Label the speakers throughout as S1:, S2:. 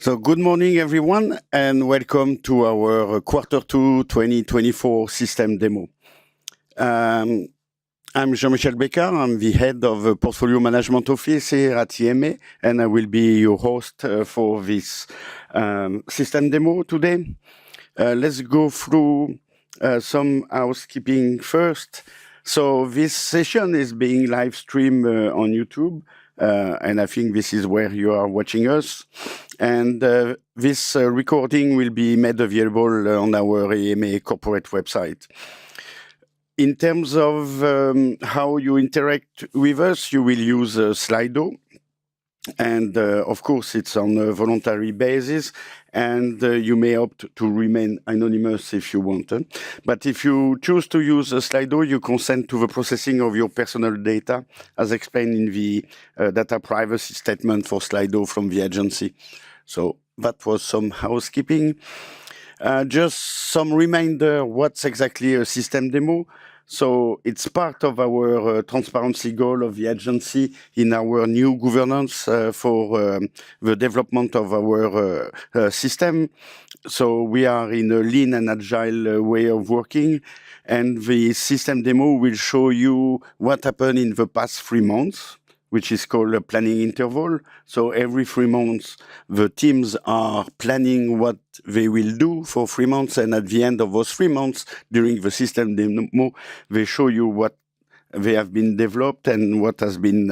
S1: So good morning, everyone, and welcome to our Q2 2024 system demo. I'm Jean-Michel Becard. I'm the head of the Portfolio Management Office here at EMA, and I will be your host for this system demo today. Let's go through some housekeeping first. So this session is being live streamed on YouTube. And I think this is where you are watching us. And this recording will be made available on our EMA corporate website. In terms of how you interact with us, you will use Slido. And of course, it's on a voluntary basis, and you may opt to remain anonymous if you want. But if you choose to use Slido, you consent to the processing of your personal data, as explained in the data privacy statement for Slido from the agency. So that was some housekeeping. Just some reminder, what's exactly a system demo? So it's part of our transparency goal of the agency in our new governance for the development of our system. So we are in a lean and agile way of working, and the system demo will show you what happened in the past 3 months, which is called a planning interval. So every 3 months, the teams are planning what they will do for 3 months, and at the end of those 3 months, during the system demo, they show you what they have been developed and what has been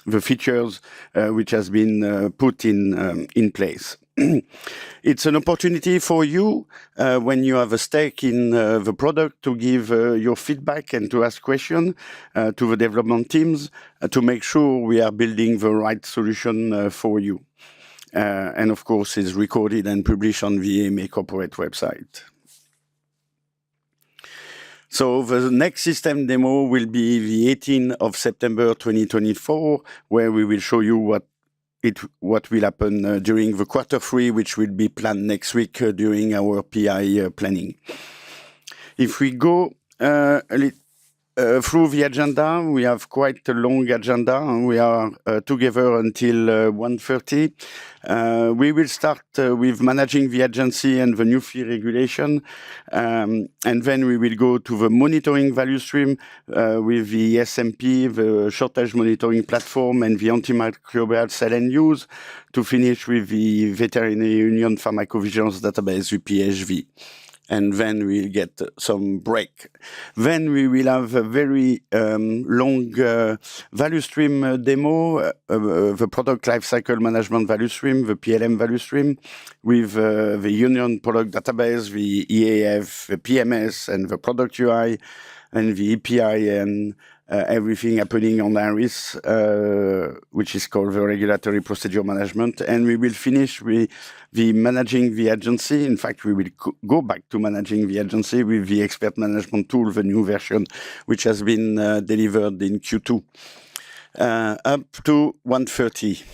S1: the features which has been put in place. It's an opportunity for you when you have a stake in the product to give your feedback and to ask questions to the development teams to make sure we are building the right solution for you. And of course, it's recorded and published on the EMA corporate website. So the next system demo will be the 18th of September 2024, where we will show you what will happen during the Q3, which will be planned next week during our PI planning. If we go through the agenda, we have quite a long agenda, and we are together until 1:30. We will start with managing the agency and the new fee regulation, and then we will go to the monitoring value stream with the ESMP, the shortage monitoring platform, and the Antimicrobial Sales and Use, to finish with the Veterinary Union Pharmacovigilance database, UPhV. And then we'll get some break. Then we will have a very long value stream demo, the product lifecycle management value stream, the PLM value stream, with the Union product database, the EAF, the PMS, and the product UI, and the EPI, and everything happening on ARIS, which is called the regulatory procedure management. And we will finish with the managing the agency. In fact, we will go back to managing the agency with the expert management tool, the new version, which has been delivered in Q2, up to 1:30.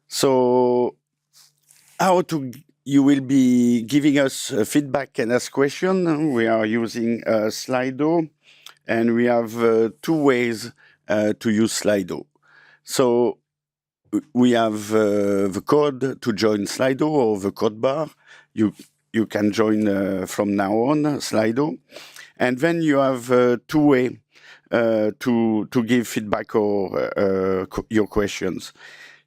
S1: So you will be giving us feedback and ask questions. We are using Slido. And we have 2 ways to use Slido. So we have the code to join Slido, or the code bar. You can join from now on Slido. And then you have 2 ways to give feedback or your questions.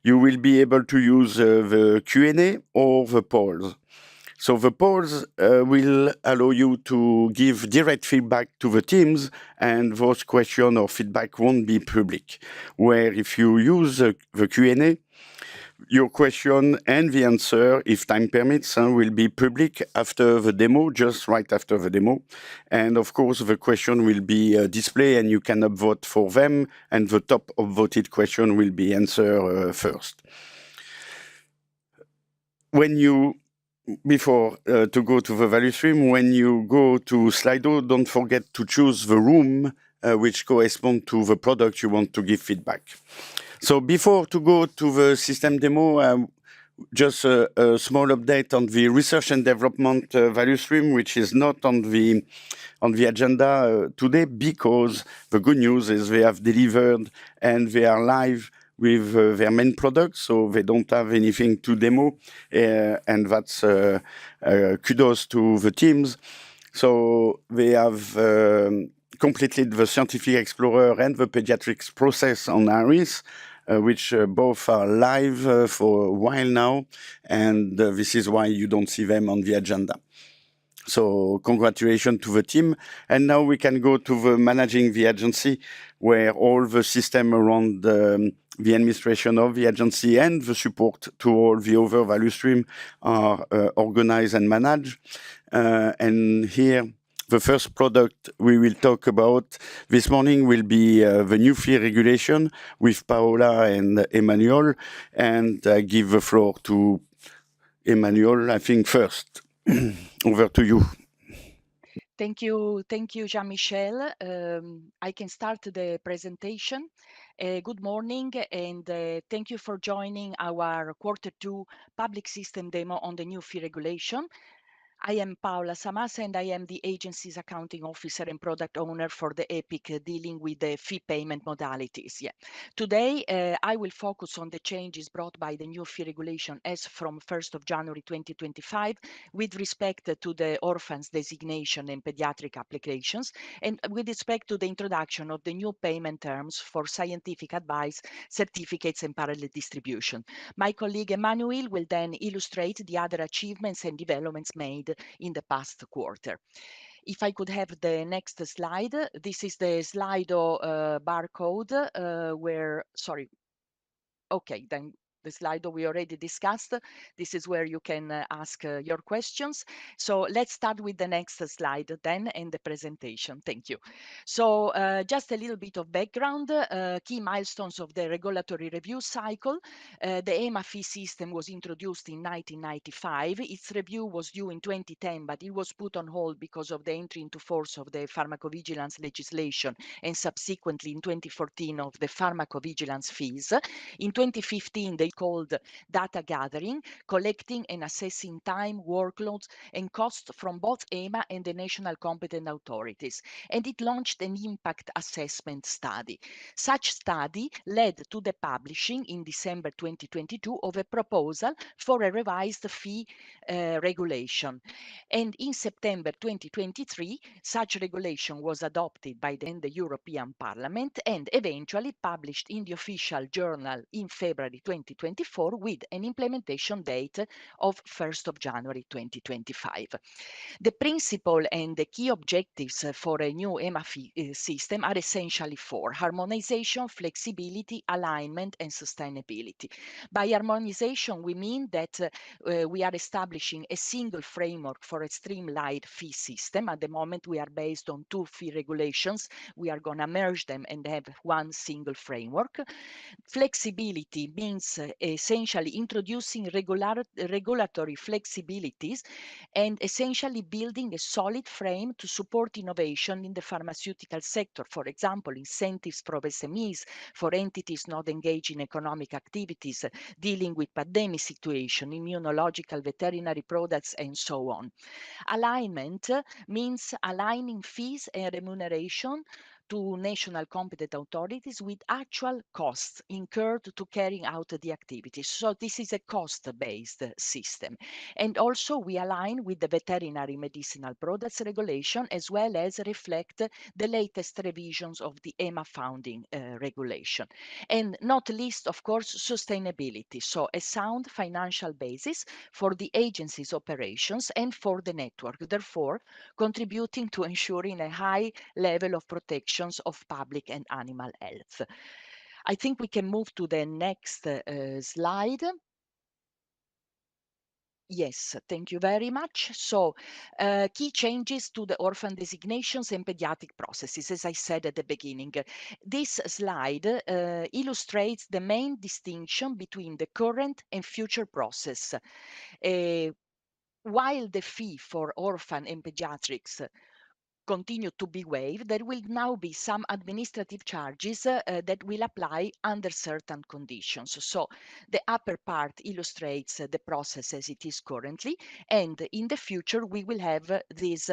S1: You will be able to use the Q&A or the polls. So the polls will allow you to give direct feedback to the teams, and those questions or feedback won't be public. Where if you use the Q&A, your question and the answer, if time permits, will be public after the demo, just right after the demo. And of course, the question will be displayed, and you can upvote for them, and the top upvoted question will be answered first. Before to go to the value stream, when you go to Slido, don't forget to choose the room which corresponds to the product you want to give feedback. So before to go to the system demo, just a small update on the research and development value stream, which is not on the agenda today, because the good news is they have delivered and they are live with their main product, so they don't have anything to demo, and that's kudos to the teams. So they have completed the Scientific Explorer and the Pediatrics process on Iris, which both are live for a while now, and this is why you don't see them on the agenda. So congratulations to the team. And now we can go to the managing the agency, where all the system around the administration of the agency and the support to all the other value stream are organized and managed. And here, the first product we will talk about this morning will be the new fee regulation with Paola and Emmanuel. And I give the floor to Emmanuel, I think, first. Over to you.
S2: Thank you, Jean-Michel. I can start the presentation. Good morning, and thank you for joining our Q2 public system demo on the new fee regulation. I am Paola Samasa, and I am the agency's accounting officer and product owner for the EPIC dealing with the fee payment modalities. Today, I will focus on the changes brought by the new fee regulation as from 1st of January 2025 with respect to the orphans designation and pediatric applications, and with respect to the introduction of the new payment terms for scientific advice, certificates, and parallel distribution. My colleague Emmanuel will then illustrate the other achievements and developments made in the past quarter. If I could have the next slide, this is the Slido barcode okay, then the slide that we already discussed. This is where you can ask your questions. So let's start with the next slide then and the presentation. Thank you. So just a little bit of background, key milestones of the regulatory review cycle. The EMA fee system was introduced in 1995. Its review was due in 2010, but it was put on hold because of the entry into force of the pharmacovigilance legislation and subsequently in 2014 of the pharmacovigilance fees. In 2015, they called data gathering, collecting and assessing time, workloads, and costs from both EMA and the national competent authorities, and it launched an impact assessment study. Such study led to the publishing in December 2022 of a proposal for a revised fee regulation. And in September 2023, such regulation was adopted by the European Parliament and eventually published in the official journal in February 2024 with an implementation date of 1st of January 2025. The principle and the key objectives for a new EMA system are essentially four: harmonization, flexibility, alignment, and sustainability. By harmonization, we mean that we are establishing a single framework for a streamlined fee system. At the moment, we are based on two fee regulations. We are going to merge them and have one single framework. Flexibility means essentially introducing regulatory flexibilities and essentially building a solid frame to support innovation in the pharmaceutical sector. For example, incentives for SMEs, for entities not engaged in economic activities, dealing with pandemic situation, immunological, veterinary products, and so on. Alignment means aligning fees and remuneration to national competent authorities with actual costs incurred to carrying out the activities. So this is a cost-based system. And also we align with the veterinary medicinal products regulation as well as reflect the latest revisions of the EMA founding regulation. And not least, of course, sustainability. So a sound financial basis for the agency's operations and for the network, therefore contributing to ensuring a high level of protections of public and animal health. I think we can move to the next slide. Yes, thank you very much. So, key changes to the orphan designations and pediatric processes, as I said at the beginning. This slide illustrates the main distinction between the current and future process. While the fee for orphan and pediatrics continue to be waived, there will now be some administrative charges that will apply under certain conditions. So the upper part illustrates the process as it is currently, and in the future we will have these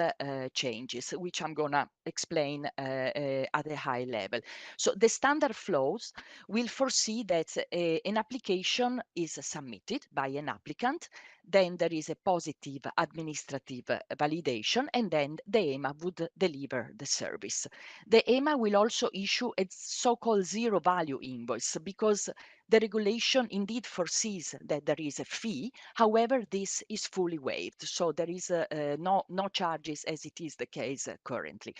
S2: changes, which I'm gonna explain at a high level. So the standard flows will foresee that an application is submitted by an applicant, then there is a positive administrative validation, and then the EMA would deliver the service. The EMA will also issue a so-called zero value invoice because the regulation indeed foresees that there is a fee. However, this is fully waived, so there is no charges as it is the case currently.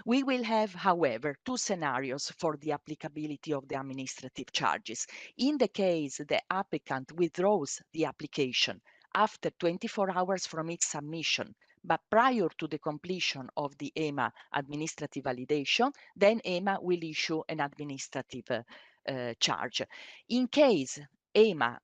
S2: We will have, however, two scenarios for the applicability of the administrative charges. In the case the applicant withdraws the application after 24 hours from its submission, but prior to the completion of the EMA administrative validation, then EMA will issue an administrative charge. In case EMA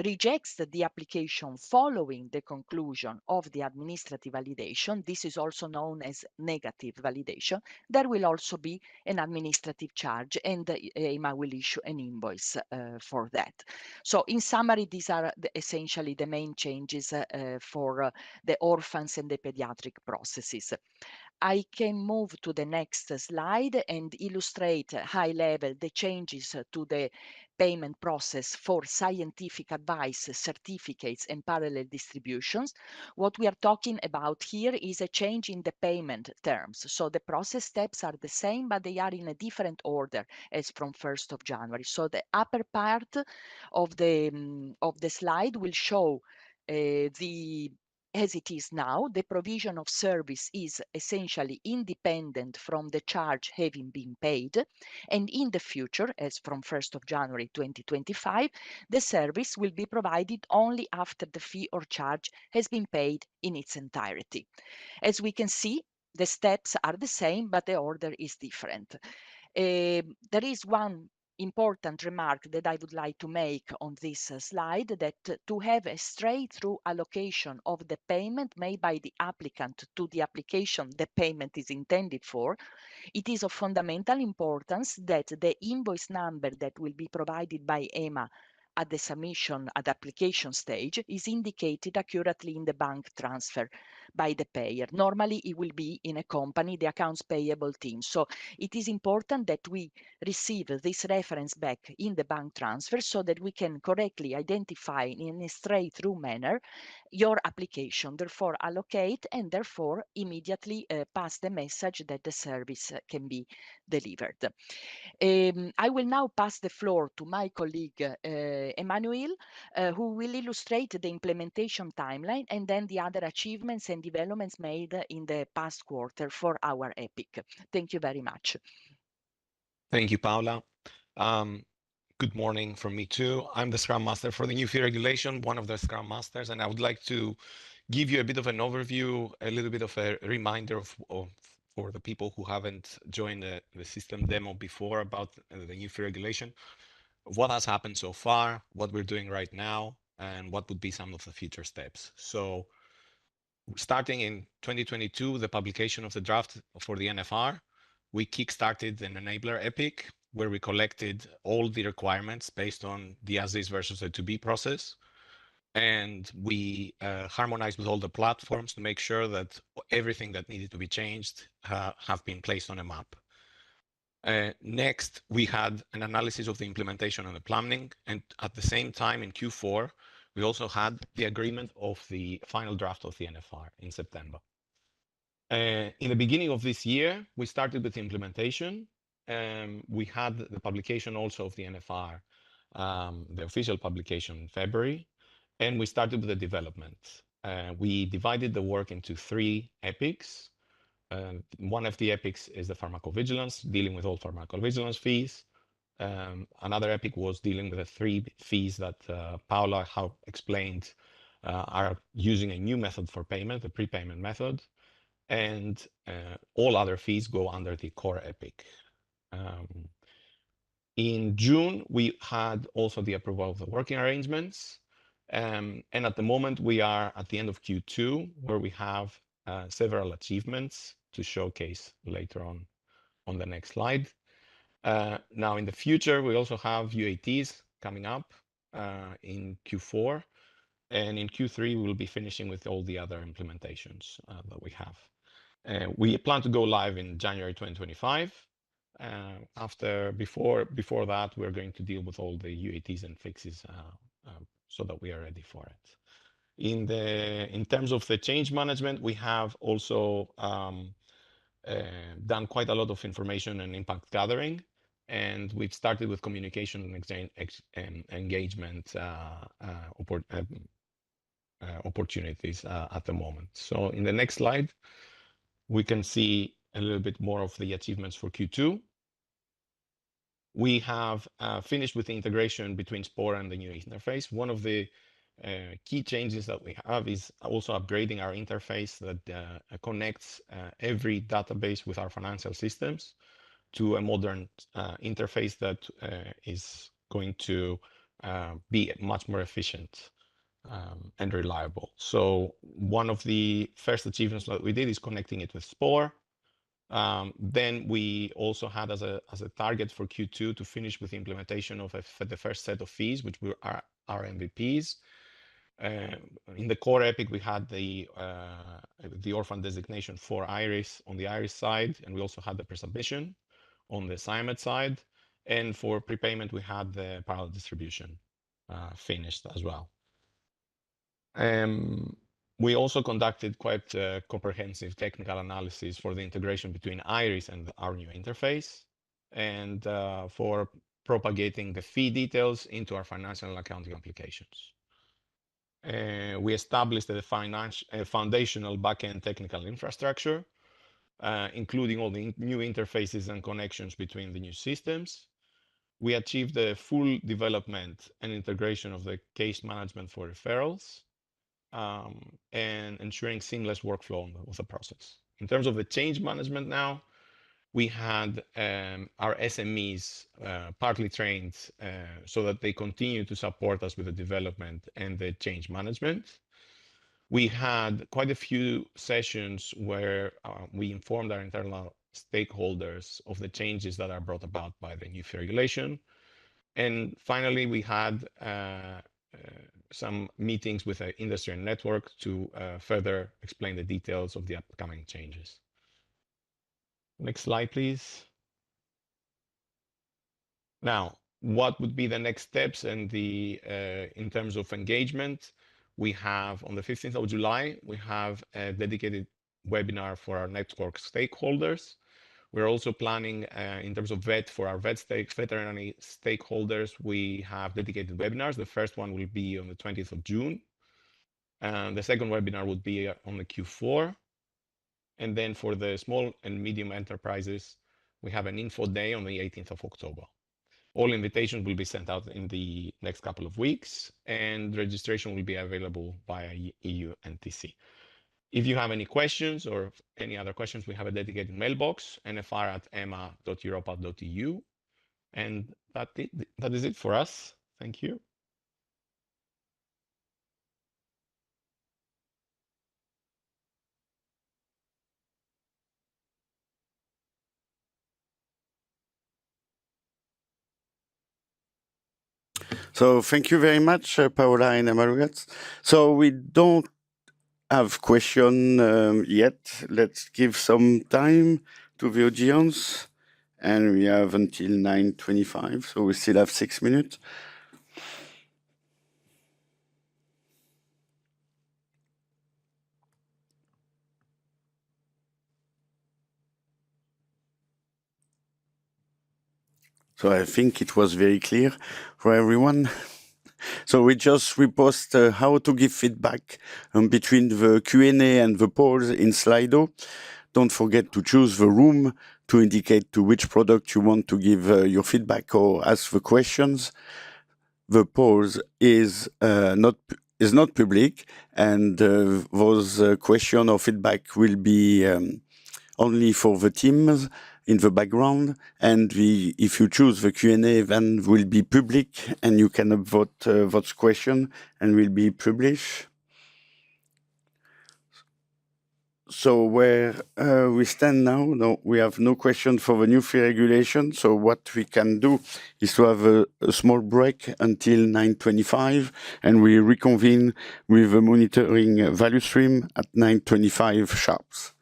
S2: rejects the application following the conclusion of the administrative validation, this is also known as negative validation, there will also be an administrative charge, and the EMA will issue an invoice for that. So in summary, these are essentially the main changes for the orphans and the pediatric processes. I can move to the next slide and illustrate high level the changes to the payment process for scientific advice, certificates, and parallel distributions. What we are talking about here is a change in the payment terms. So the process steps are the same, but they are in a different order as from 1st of January. So the upper part of the slide will show the as it is now, the provision of service is essentially independent from the charge having been paid. And in the future, as from 1st of January 2025, the service will be provided only after the fee or charge has been paid in its entirety. As we can see, the steps are the same, but the order is different. There is one important remark that I would like to make on this slide, that to have a straight-through allocation of the payment made by the applicant to the application the payment is intended for, it is of fundamental importance that the invoice number that will be provided by EMA at the submission at application stage is indicated accurately in the bank transfer by the payer. Normally, it will be in a company, the accounts payable team. So it is important that we receive this reference back in the bank transfer so that we can correctly identify in a straight-through manner your application, therefore allocate and therefore immediately pass the message that the service can be delivered. I will now pass the floor to my colleague Emmanuel, who will illustrate the implementation timeline and then the other achievements and developments made in the past quarter for our EPIC. Thank you very much.
S3: Thank you, Paola. Good morning from me too. I'm the Scrum Master for the new fee regulation, one of the Scrum Masters, and I would like to give you a bit of an overview, a little bit of a reminder for the people who haven't joined the system demo before about the new fee regulation, what has happened so far, what we're doing right now, and what would be some of the future steps. So starting in 2022, the publication of the draft for the NFR, we kickstarted an enabler EPIC where we collected all the requirements based on the as-is versus the to-be process. And we harmonized with all the platforms to make sure that everything that needed to be changed have been placed on a map. Next, we had an analysis of the implementation and the planning. And at the same time in Q4, we also had the agreement of the final draft of the NFR in September. In the beginning of this year, we started with the implementation. We had the publication also of the NFR, the official publication in February, and we started with the development. We divided the work into 3 epics. One of the epics is the pharmacovigilance, dealing with all pharmacovigilance fees. Another epic was dealing with the 3 fees that Paola explained are using a new method for payment, the prepayment method. And all other fees go under the core epic. In June, we had also the approval of the working arrangements. And at the moment, we are at the end of Q2, where we have several achievements showcase later on the next slide. Now, in the future, we also have UATs coming up in Q4. And in Q3, we'll be finishing with all the other implementations that we have. We plan to go live in January 2025. Before that, we're going to deal with all the UATs and fixes so that we are ready for it. In terms of the change management, we have also done quite a lot of information and impact gathering, and we've started with communication and engagement opportunities at the moment. So in the next slide, we can see a little bit more of the achievements for Q2. We have finished with the integration between Spore and the new interface. One of the key changes that we have is also upgrading our interface that connects every database with our financial systems to a modern interface that is going to be much more efficient and reliable. So one of the first achievements that we did is connecting it with Spore. Then we also had as a target for Q2 to finish with the implementation of the first set of fees, which were our MVPs. In the core Epic, we had the orphan designation for Iris on the Iris side, and we also had the pre-submission on the Sciamed side. And for prepayment, we had the parallel distribution finished as well. We also conducted quite comprehensive technical analysis for the integration between Iris and our new interface, and for propagating the fee details into our financial and accounting applications. We established a foundational backend technical infrastructure, including all the new interfaces and connections between the new systems. We achieved the full development and integration of the case management for referrals, and ensuring seamless workflow of the process. In terms of the change management now, we had our SMEs partly trained so that they continue to support us with the development and the change management. We had quite a few sessions where we informed our internal stakeholders of the changes that are brought about by the new fee regulation. And finally, we had some meetings with the industry and network to further explain the details of the upcoming changes. Next slide, please. Now, what would be the next steps and in terms of engagement? We have on the 15th of July, we have a dedicated webinar for our network stakeholders. We're also planning in terms of for our veterinary stakeholders, we have dedicated webinars. The first one will be on the 20th of June. The second webinar would be on the Q4. And then for the small and medium enterprises, we have an info day on the 18th of October. All invitations will be sent out in the next couple of weeks, and registration will be available via EU NTC. If you have any questions or any other questions, we have a dedicated mailbox, nfr@ema.europa.eu. And that is it for us. Thank you.
S1: So thank you very much, Paola and Emmanuel. So we don't have question yet. Let's give some time to the audience. And we have until 9:25, so we still have 6 minutes. So I think it was very clear for everyone. So we just repost how to give feedback between the Q&A and the polls in Slido. Don't forget to choose the room to indicate to which product you want to give your feedback or ask the questions. The polls is not public, and those question or feedback will be only for the teams in the background, and if you choose the Q&A, then will be public, and you can vote those questions and will be published. So where we stand now, no, we have no question for the new fee regulation. So what we can do is to have a small break until 9:25, and we reconvene with the monitoring value stream at 9:25 sharps.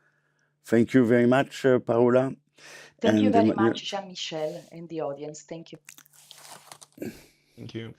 S1: Thank you very much, Paola.
S2: Thank you
S1: And
S2: very
S1: Emmanuel.
S2: much, Jean-Michel, and the audience. Thank you.
S3: Thank you.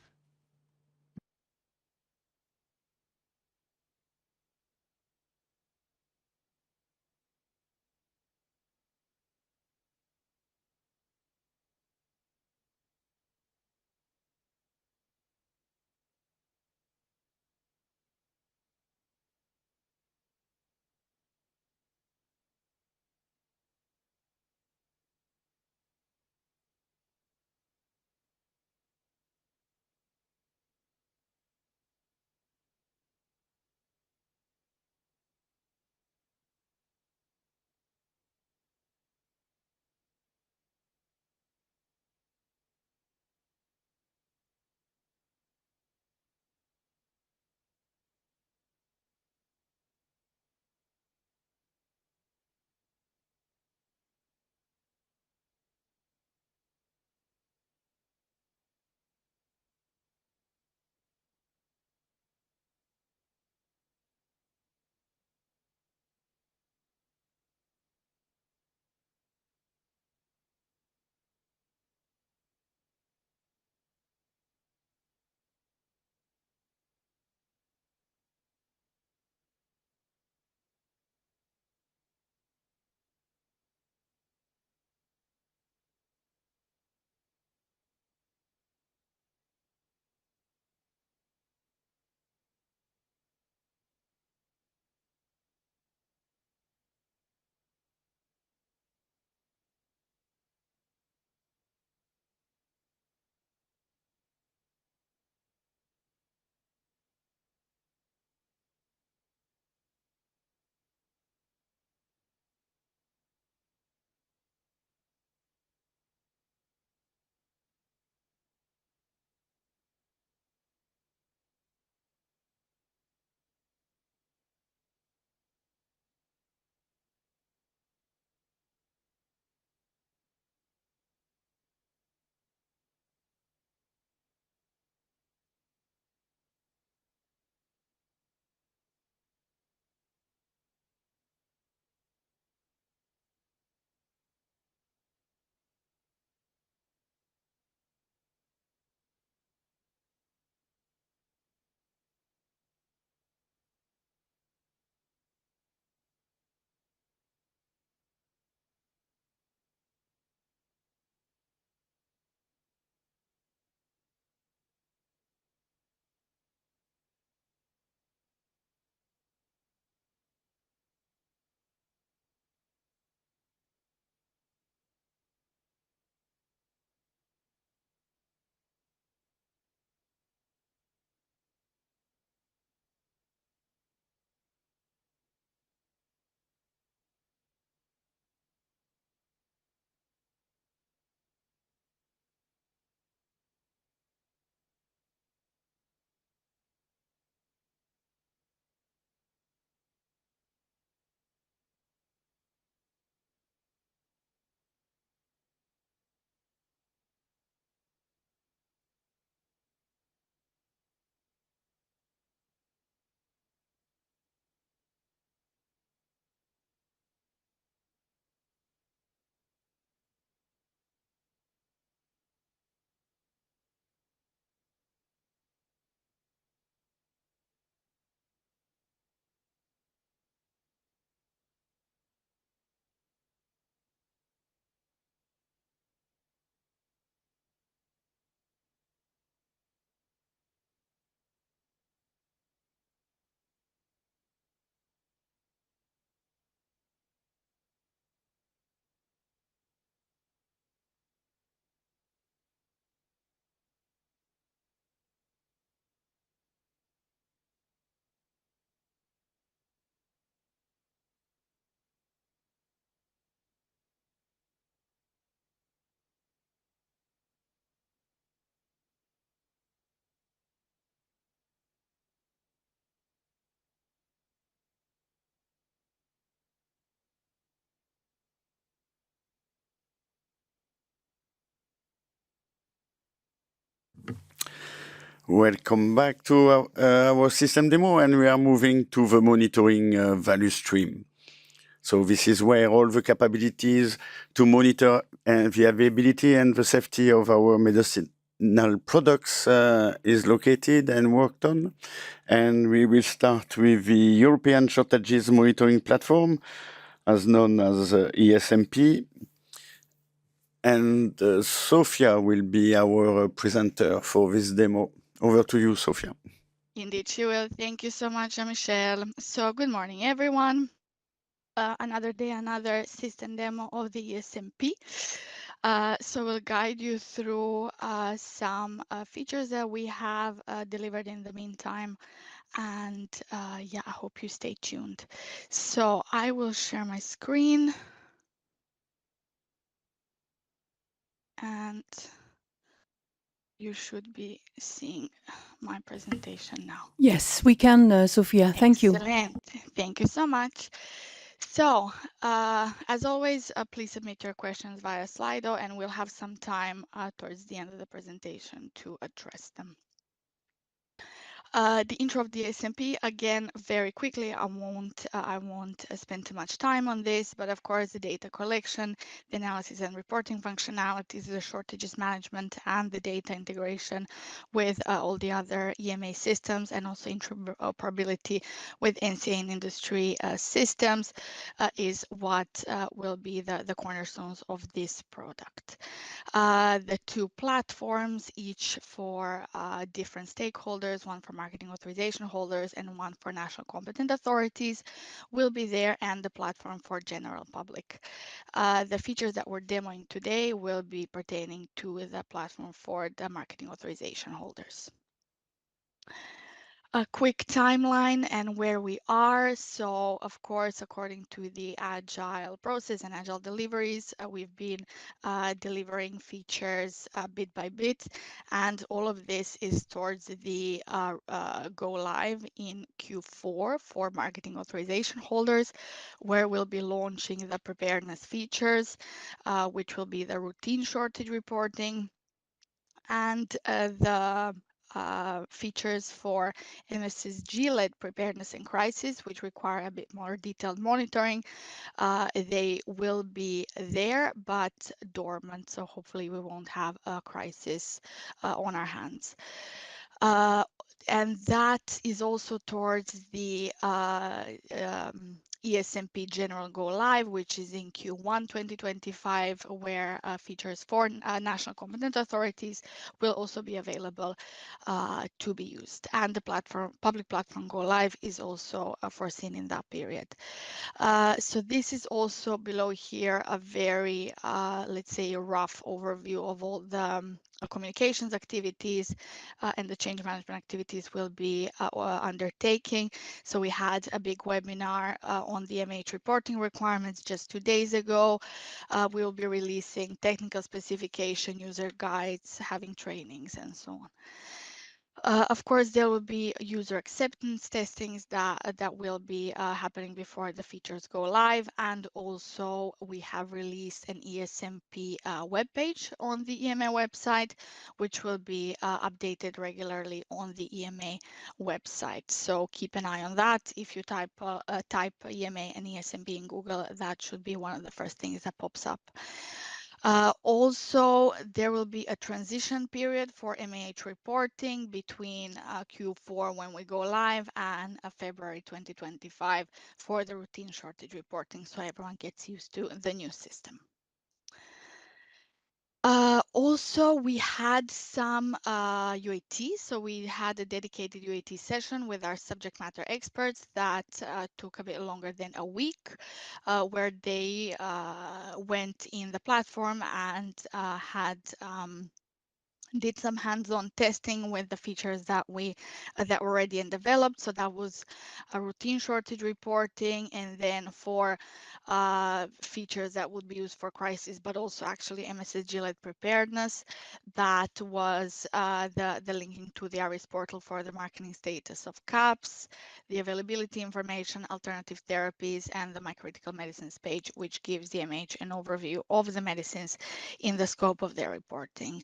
S1: Welcome back to our system demo, and we are moving to the monitoring value stream. So this is where all the capabilities to monitor the availability and the safety of our medicinal products is located and worked on. And we will start with the European Shortages Monitoring Platform, as known as ESMP. And Sofia will be our presenter for this demo. Over to you, Sofia.
S4: Indeed, she will. Thank you so much, Jean-Michel. So good morning, everyone. Another day, another system demo of the ESMP. So we'll guide you through some features that we have delivered in the meantime. And yeah, I hope you stay tuned. So I will share my screen. And you should be seeing my presentation now.
S5: Yes, we can, Sophia. Thank you.
S4: Excellent. Thank you so much. So, as always, please submit your questions via Slido, and we'll have some time towards the end of the presentation to address them. The intro of the ESMP, again, very quickly, I won't spend too much time on this, but of course, the data collection, the analysis and reporting functionalities, the shortages management, and the data integration with all the other EMA systems, and also interoperability with NCA and industry systems is what will be the cornerstones of this product. The two platforms, each for different stakeholders, one for marketing authorization holders and one for national competent authorities, will be there, and the platform for general public. The features that we're demoing today will be pertaining to the platform for the marketing authorization holders. A quick timeline and where we are. So, of course, according to the agile process and agile deliveries, we've been delivering features bit by bit, and all of this is towards the go live in Q4 for marketing authorization holders, where we'll be launching the preparedness features, which will be the routine shortage reporting and the features for MSSG-led preparedness and crisis, which require a bit more detailed monitoring. They will be there, but dormant, so hopefully we won't have a crisis on our hands. And that is also towards the ESMP General Go Live, which is in Q1 2025, where features for national competent authorities will also be available to be used. And the public platform Go Live is also foreseen in that period. So this is also below here a very, let's say, a rough overview of all the communications activities and the change management activities we'll be undertaking. So we had a big webinar on the MH reporting requirements just 2 days ago. We will be releasing technical specification, user guides, having trainings, and so on. Of course, there will be user acceptance testings that will be happening before the features go live, and also we have released an ESMP webpage on the EMA website, which will be updated regularly on the EMA website. So keep an eye on that. If you type EMA and ESMP in Google, that should be one of the first things that pops up. Also, there will be a transition period for MAH reporting between Q4 when we go live and February 2025 for the routine shortage reporting, so everyone gets used to the new system. Also, we had some UAT, so we had a dedicated UAT session with our subject matter experts that took a bit longer than a week, where they went in the platform and had did some hands-on testing with the features that were already developed. So that was a routine shortage reporting, and then for features that would be used for crisis, but also actually MSSG-led preparedness. That was the linking to the ARIS portal for the marketing status of CAPS, the availability information, alternative therapies, and the My Critical Medicines page, which gives the MH an overview of the medicines in the scope of their reporting.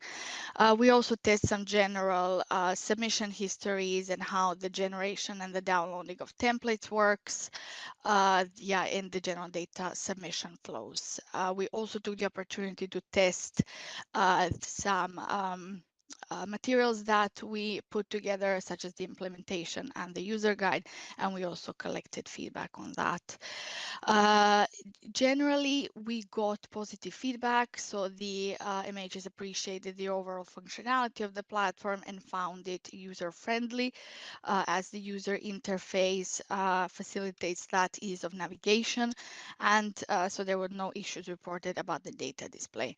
S4: We also test some general submission histories and how the generation and the downloading of templates works, in the general data submission flows. We also took the opportunity to test some materials that we put together, such as the implementation and the user guide, and we also collected feedback on that. Generally, we got positive feedback, so the MHs appreciated the overall functionality of the platform and found it user-friendly, as the user interface facilitates that ease of navigation, and so there were no issues reported about the data display.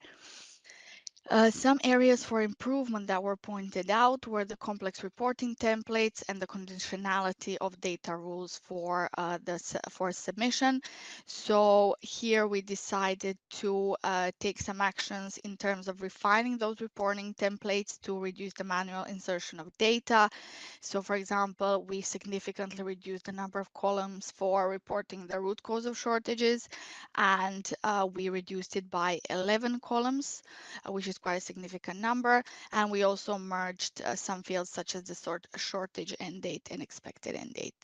S4: Some areas for improvement that were pointed out were the complex reporting templates and the conditionality of data rules for submission. So here we decided to take some actions in terms of refining those reporting templates to reduce the manual insertion of data. So for example, we significantly reduced the number of columns for reporting the root cause of shortages, and we reduced it by 11 columns, which is quite a significant number. And we also merged some fields such as the shortage end date and expected end date.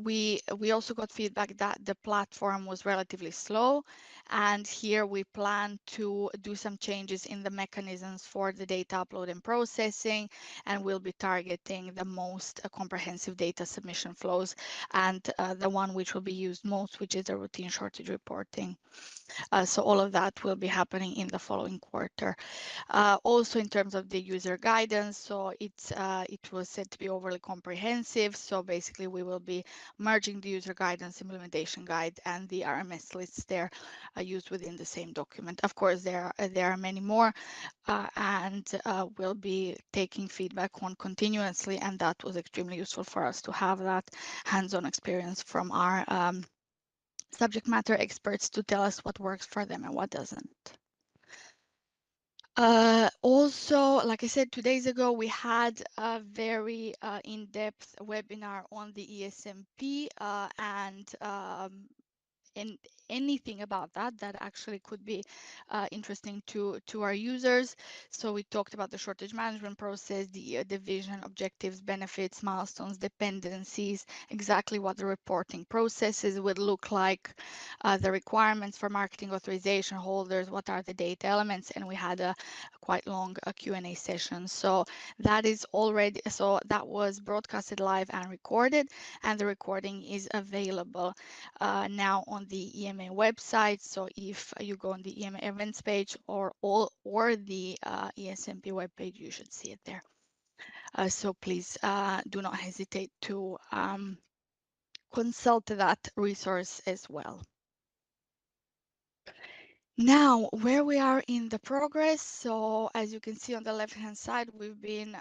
S4: We also got feedback that the platform was relatively slow, and here we plan to do some changes in the mechanisms for the data upload and processing, and we'll be targeting the most comprehensive data submission flows and the one which will be used most, which is the routine shortage reporting. So all of that will be happening in the following quarter. Also in terms of the user guidance, so it was said to be overly comprehensive. So basically we will be merging the user guidance, implementation guide, and the RMS lists there used within the same document. Of course, there are many more, and we'll be taking feedback on continuously, and that was extremely useful for us to have that hands-on experience from our subject matter experts to tell us what works for them and what doesn't. Also, like I said, 2 days ago, we had a very in-depth webinar on the ESMP and anything about that actually could be interesting to our users. So we talked about the shortage management process, the vision, objectives, benefits, milestones, dependencies, exactly what the reporting processes would look like, the requirements for marketing authorization holders, what are the data elements, and we had a quite long Q&A session. So that is already, so that was broadcasted live and recorded, and the recording is available now on the EMA website. So if you go on the EMA events page or the ESMP webpage, you should see it there. So please do not hesitate to consult that resource as well. Now, where we are in the progress. So as you can see on the left-hand side, we've been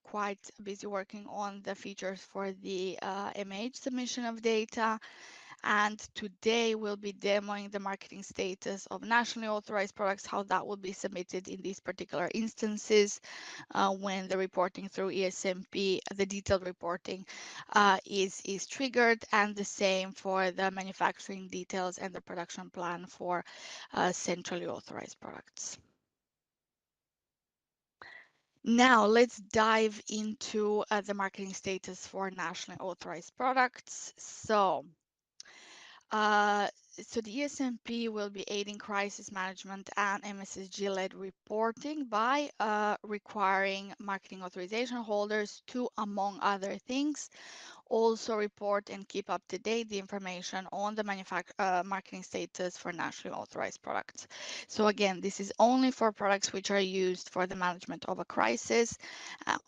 S4: quite busy working on the features for the MH submission of data. And today we'll be demoing the marketing status of nationally authorized products, how that will be submitted in these particular instances when the reporting through ESMP, the detailed reporting is triggered, and the same for the manufacturing details and the production plan for centrally authorized products. Now let's dive into the marketing status for nationally authorized products. So the ESMP will be aiding crisis management and MSSG-led reporting by requiring marketing authorization holders to, among other things, also report and keep up to date the information on the marketing status for nationally authorized products. So again, this is only for products which are used for the management of a crisis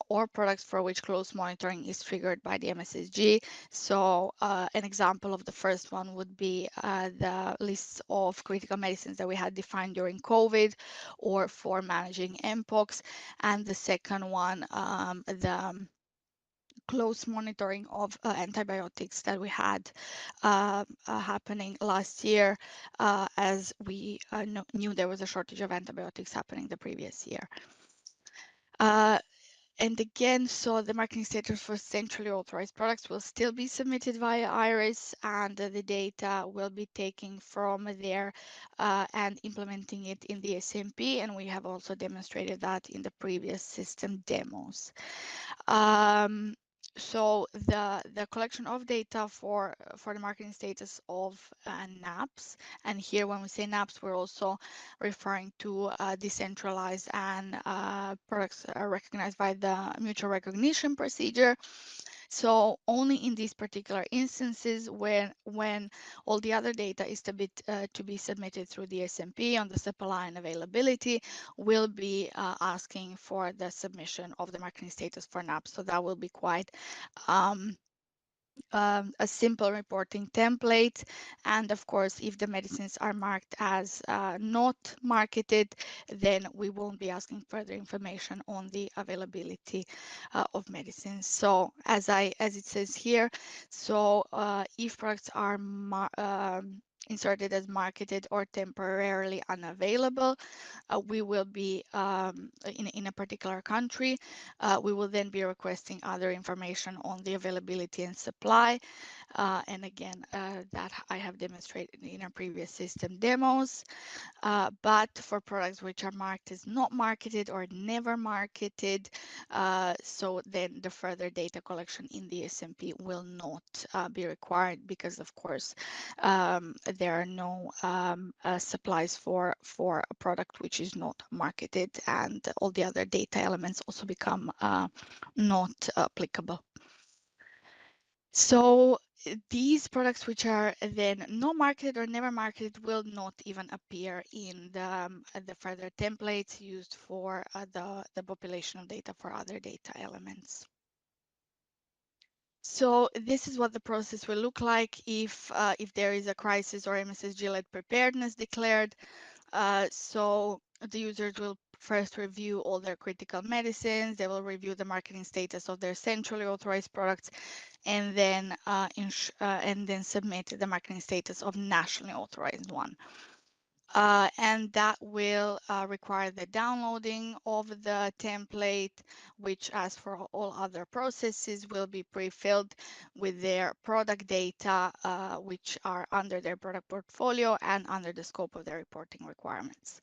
S4: or products for which close monitoring is triggered by the MSSG. So an example of the first one would be the lists of critical medicines that we had defined during COVID or for managing mpox. And the second one, the close monitoring of antibiotics that we had happening last year, as we knew there was a shortage of antibiotics happening the previous year. And again, so the marketing status for centrally authorized products will still be submitted via IRIS, and the data will be taken from there and implementing it in the ESMP. And we have also demonstrated that in the previous system demos. So the collection of data for the marketing status of NAPs, and here when we say NAPs, we're also referring to decentralized and products recognized by the mutual recognition procedure. So only in these particular instances when all the other data is to be submitted through the ESMP on the supply and availability, we'll be asking for the submission of the marketing status for NAPs. So that will be quite a simple reporting template. And of course, if the medicines are marked as not marketed, then we won't be asking further information on the availability of medicines. So as it says here, so if products are inserted as marketed or temporarily unavailable, we will be in a particular country. We will then be requesting other information on the availability and supply. And again, that I have demonstrated in our previous system demos. But for products which are marked as not marketed or never marketed, so then the further data collection in the ESMP will not be required, because of course there are no supplies for a product which is not marketed, and all the other data elements also become not applicable. So these products which are then not marketed or never marketed will not even appear in the further templates used for the population of data for other data elements. So this is what the process will look like if there is a crisis or MSSG-led preparedness declared. So the users will first review all their critical medicines. They will review the marketing status of their centrally authorized products, and then submit the marketing status of nationally authorized one. And that will require the downloading of the template, which, as for all other processes, will be pre-filled with their product data, which are under their product portfolio and under the scope of their reporting requirements.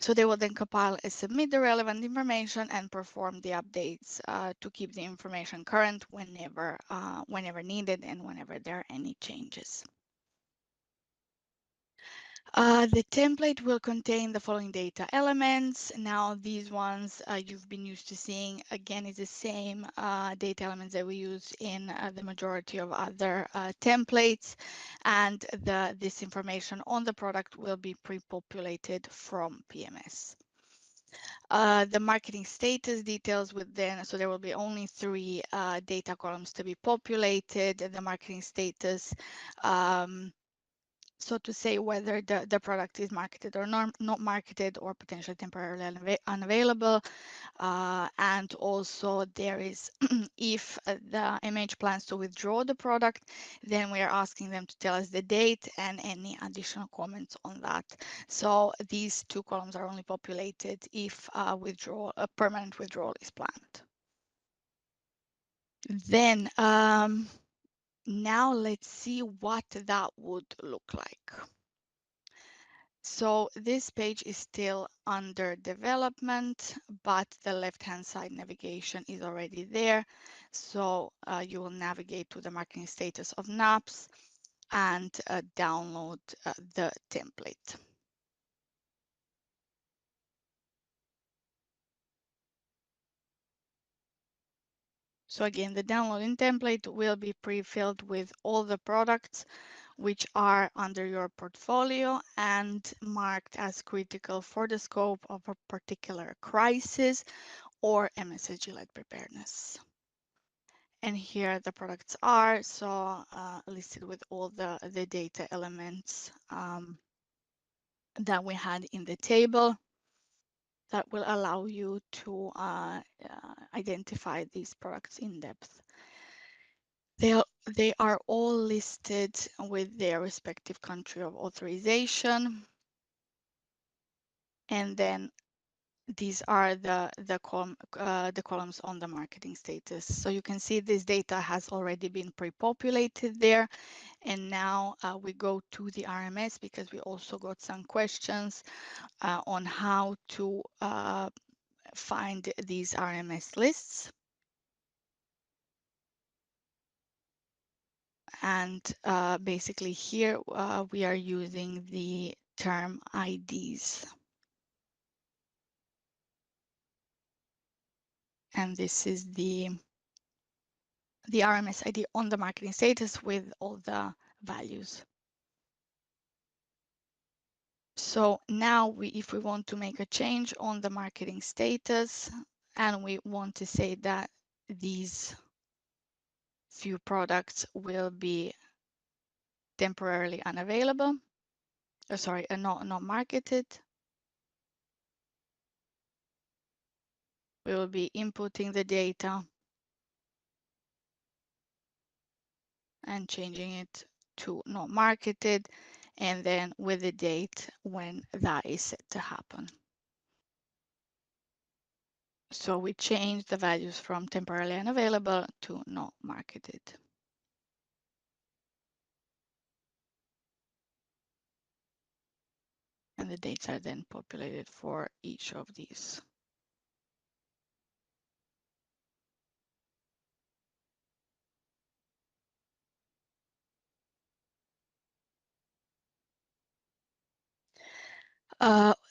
S4: So they will then compile and submit the relevant information and perform the updates to keep the information current whenever needed and whenever there are any changes. The template will contain the following data elements. Now, these ones you've been used to seeing. Again, it's the same data elements that we use in the majority of other templates, and this information on the product will be pre-populated from PMS. The marketing status details would then, so there will be only 3 data columns to be populated. The marketing status, so to say whether the product is marketed or not marketed or potentially temporarily unavailable. And also there is, if the MH plans to withdraw the product, then we are asking them to tell us the date and any additional comments on that. So these 2 columns are only populated if a permanent withdrawal is planned. Then now let's see what that would look like. So this page is still under development, but the left-hand side navigation is already there. So you will navigate to the marketing status of NAPs and download the template. So again, the downloading template will be pre-filled with all the products which are under your portfolio and marked as critical for the scope of a particular crisis or MSSG-led preparedness. And here the products are, so listed with all the data elements that we had in the table. that will allow you to identify these products in depth. They are all listed with their respective country of authorization. And then these are the columns on the marketing status. So you can see this data has already been pre-populated there. And now we go to the RMS because we also got some questions on how to find these RMS lists. And basically here we are using the term IDs. And this is the RMS ID on the marketing status with all the values. So now if we want to make a change on the marketing status and we want to say that these few products will be temporarily unavailable, not marketed, we will be inputting the data and changing it to not marketed, and then with the date when that is set to happen. So we change the values from temporarily unavailable to not marketed. And the dates are then populated for each of these.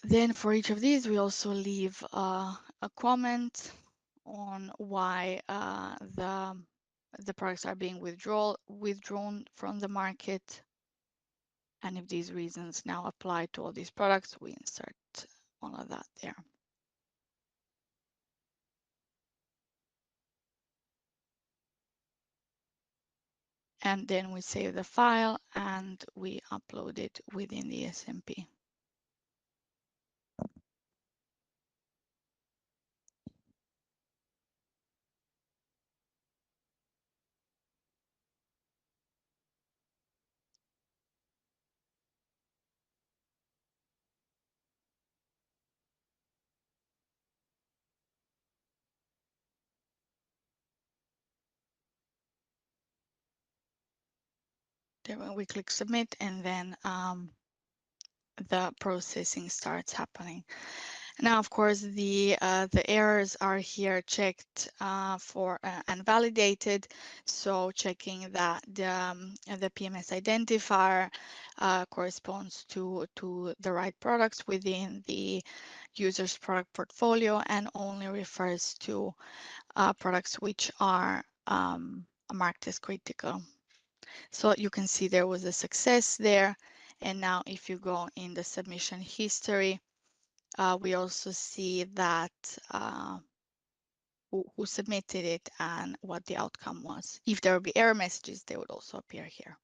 S4: Then for each of these, we also leave a comment on why the products are being withdrawn from the market. And if these reasons now apply to all these products, we insert all of that there. And then we save the file and we upload it within the ESMP. Then when we click submit, and then the processing starts happening. Now, of course, the errors are here checked for and validated. So checking that the PMS identifier corresponds to the right products within the user's product portfolio and only refers to products which are marked as critical. So you can see there was a success there. And now if you go in the submission history, we also see that who submitted it and what the outcome was. If there would be error messages, they would also appear here.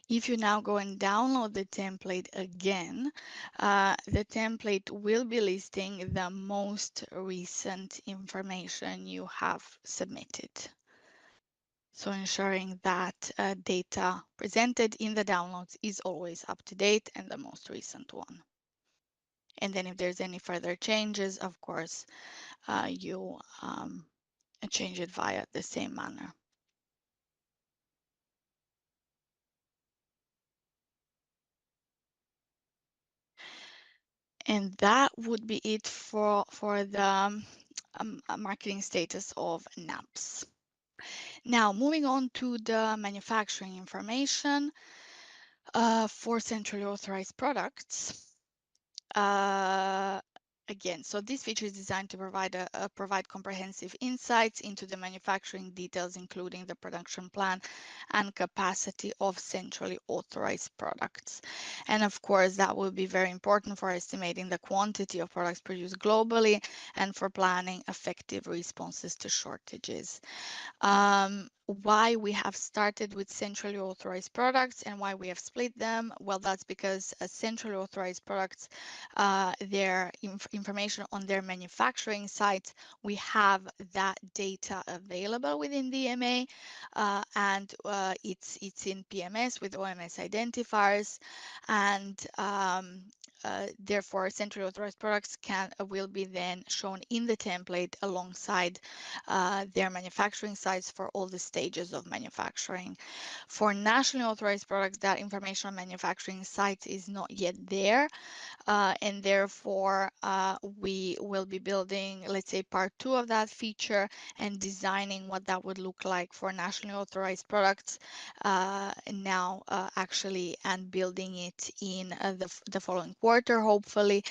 S4: If you now go and download the template again, the template will be listing the most recent information you have submitted. So ensuring that data presented in the downloads is always up to date and the most recent one. And then if there's any further changes, of course, you change it via the same manner. And that would be it for the marketing status of NAPs. Now, moving on to the manufacturing information for centrally authorized products. Again, so this feature is designed to provide comprehensive insights into the manufacturing details, including the production plan and capacity of centrally authorized products. And of course, that will be very important for estimating the quantity of products produced globally and for planning effective responses to shortages. Why we have started with centrally authorized products and why we have split them? Well, that's because centrally authorized products, their information on their manufacturing sites, we have that data available within the EMA, and it's in PMS with OMS identifiers, and therefore centrally authorized products will be then shown in the template alongside their manufacturing sites for all the stages of manufacturing. For nationally authorized products, that information on manufacturing sites is not yet there, and therefore we will be building, let's say, part 2 of that feature and designing what that would look like for nationally authorized products now actually, and building it in the following quarter, hopefully.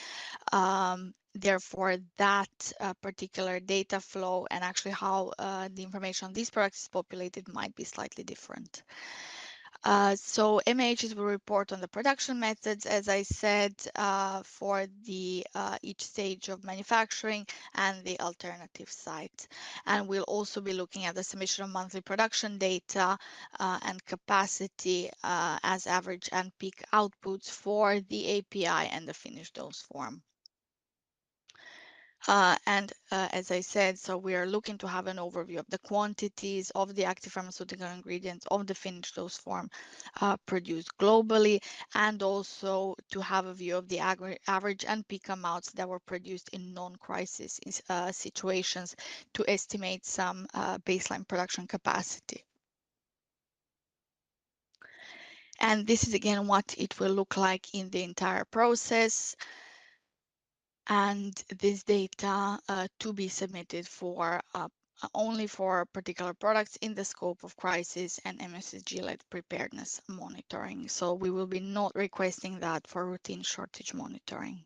S4: Therefore, that particular data flow and actually how the information on these products is populated might be slightly different. So MAHs will report on the production methods, as I said, for the each stage of manufacturing and the alternative site. And we'll also be looking at the submission of monthly production data and capacity as average and peak outputs for the API and the finished dose form. As I said, so we are looking to have an overview of the quantities of the active pharmaceutical ingredients of the finished dose form produced globally, and also to have a view of the average and peak amounts that were produced in non-crisis situations to estimate some baseline production capacity. And this is again what it will look like in the entire process. And this data to be submitted for only for particular products in the scope of crisis and MSSG-led preparedness monitoring. So we will be not requesting that for routine shortage monitoring.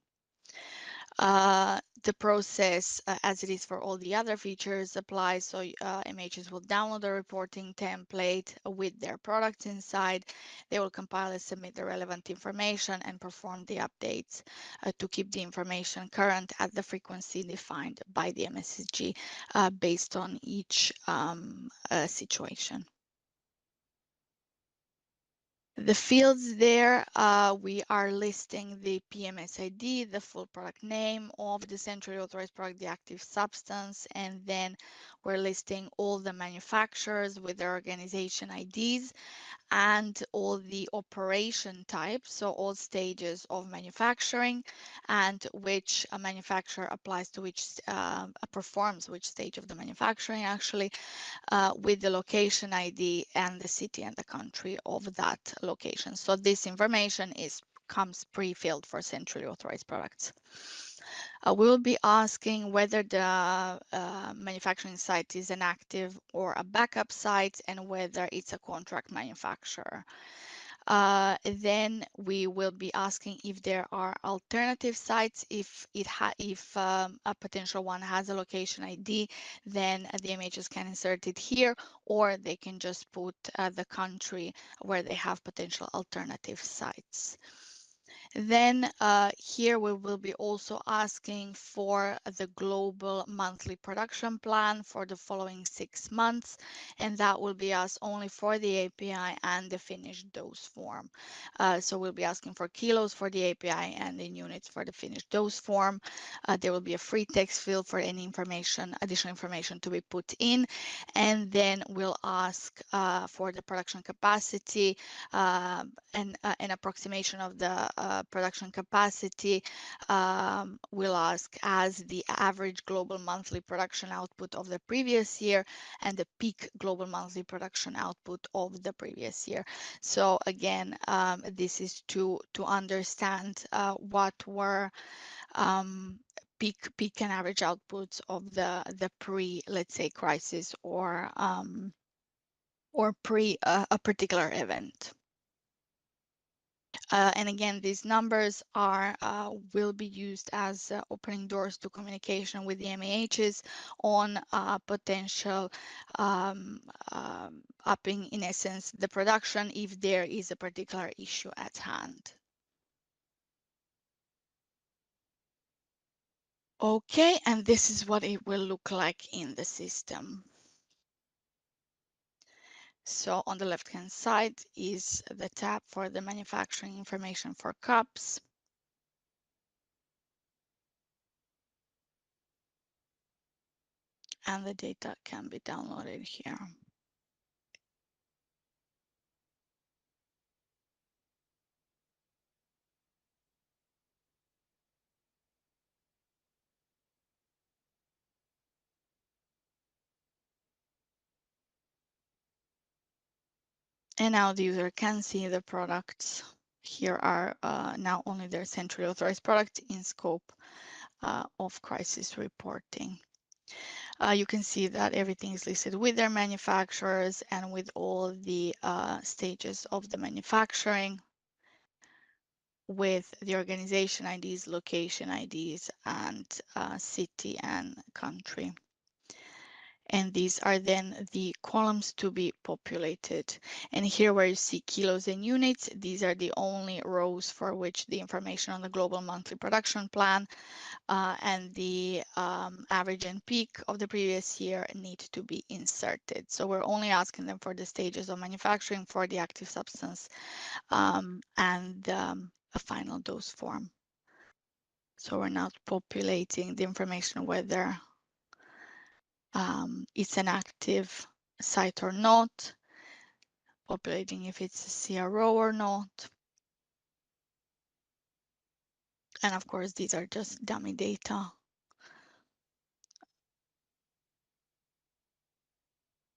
S4: The process, as it is for all the other features, applies. So MHs will download a reporting template with their products inside. They will compile and submit the relevant information and perform the updates to keep the information current at the frequency defined by the MSSG based on each situation. The fields there, we are listing the PMS ID, the full product name of the centrally authorized product, the active substance, and then we're listing all the manufacturers with their organization IDs and all the operation types, so all stages of manufacturing and which a manufacturer applies to which, performs which stage of the manufacturing actually, with the location ID and the city and the country of that location. So this information comes pre-filled for centrally authorized products. We will be asking whether the manufacturing site is an active or a backup site and whether it's a contract manufacturer. Then we will be asking if there are alternative sites. If a potential one has a location ID, then the MHs can insert it here, or they can just put the country where they have potential alternative sites. Then here we will be also asking for the global monthly production plan for the following 6 months, and that will be asked only for the API and the finished dose form. So we'll be asking for kilos for the API and in units for the finished dose form. There will be a free text field for any information, additional information to be put in, and then we'll ask for the production capacity and an approximation of the production capacity. We'll ask as the average global monthly production output of the previous year and the peak global monthly production output of the previous year. So again, this is to understand what were peak and average outputs of the pre, let's say, crisis or pre a particular event. And again, these numbers are will be used as opening doors to communication with the MAHs on potential upping, in essence, the production if there is a particular issue at hand. Okay, and this is what it will look like in the system. So on the left-hand side is the tab for the manufacturing information for cups. And the data can be downloaded here. And now the user can see the products. Here are now only their centrally authorized products in scope of crisis reporting. You can see that everything is listed with their manufacturers and with all the stages of the manufacturing, with the organization IDs, location IDs, and city and country. And these are then the columns to be populated. And here where you see kilos and units, these are the only rows for which the information on the global monthly production plan and the average and peak of the previous year need to be inserted. So we're only asking them for the stages of manufacturing, for the active substance, and a final dose form. So we're not populating the information whether it's an active site or not, populating if it's a CRO or not. And of course, these are just dummy data.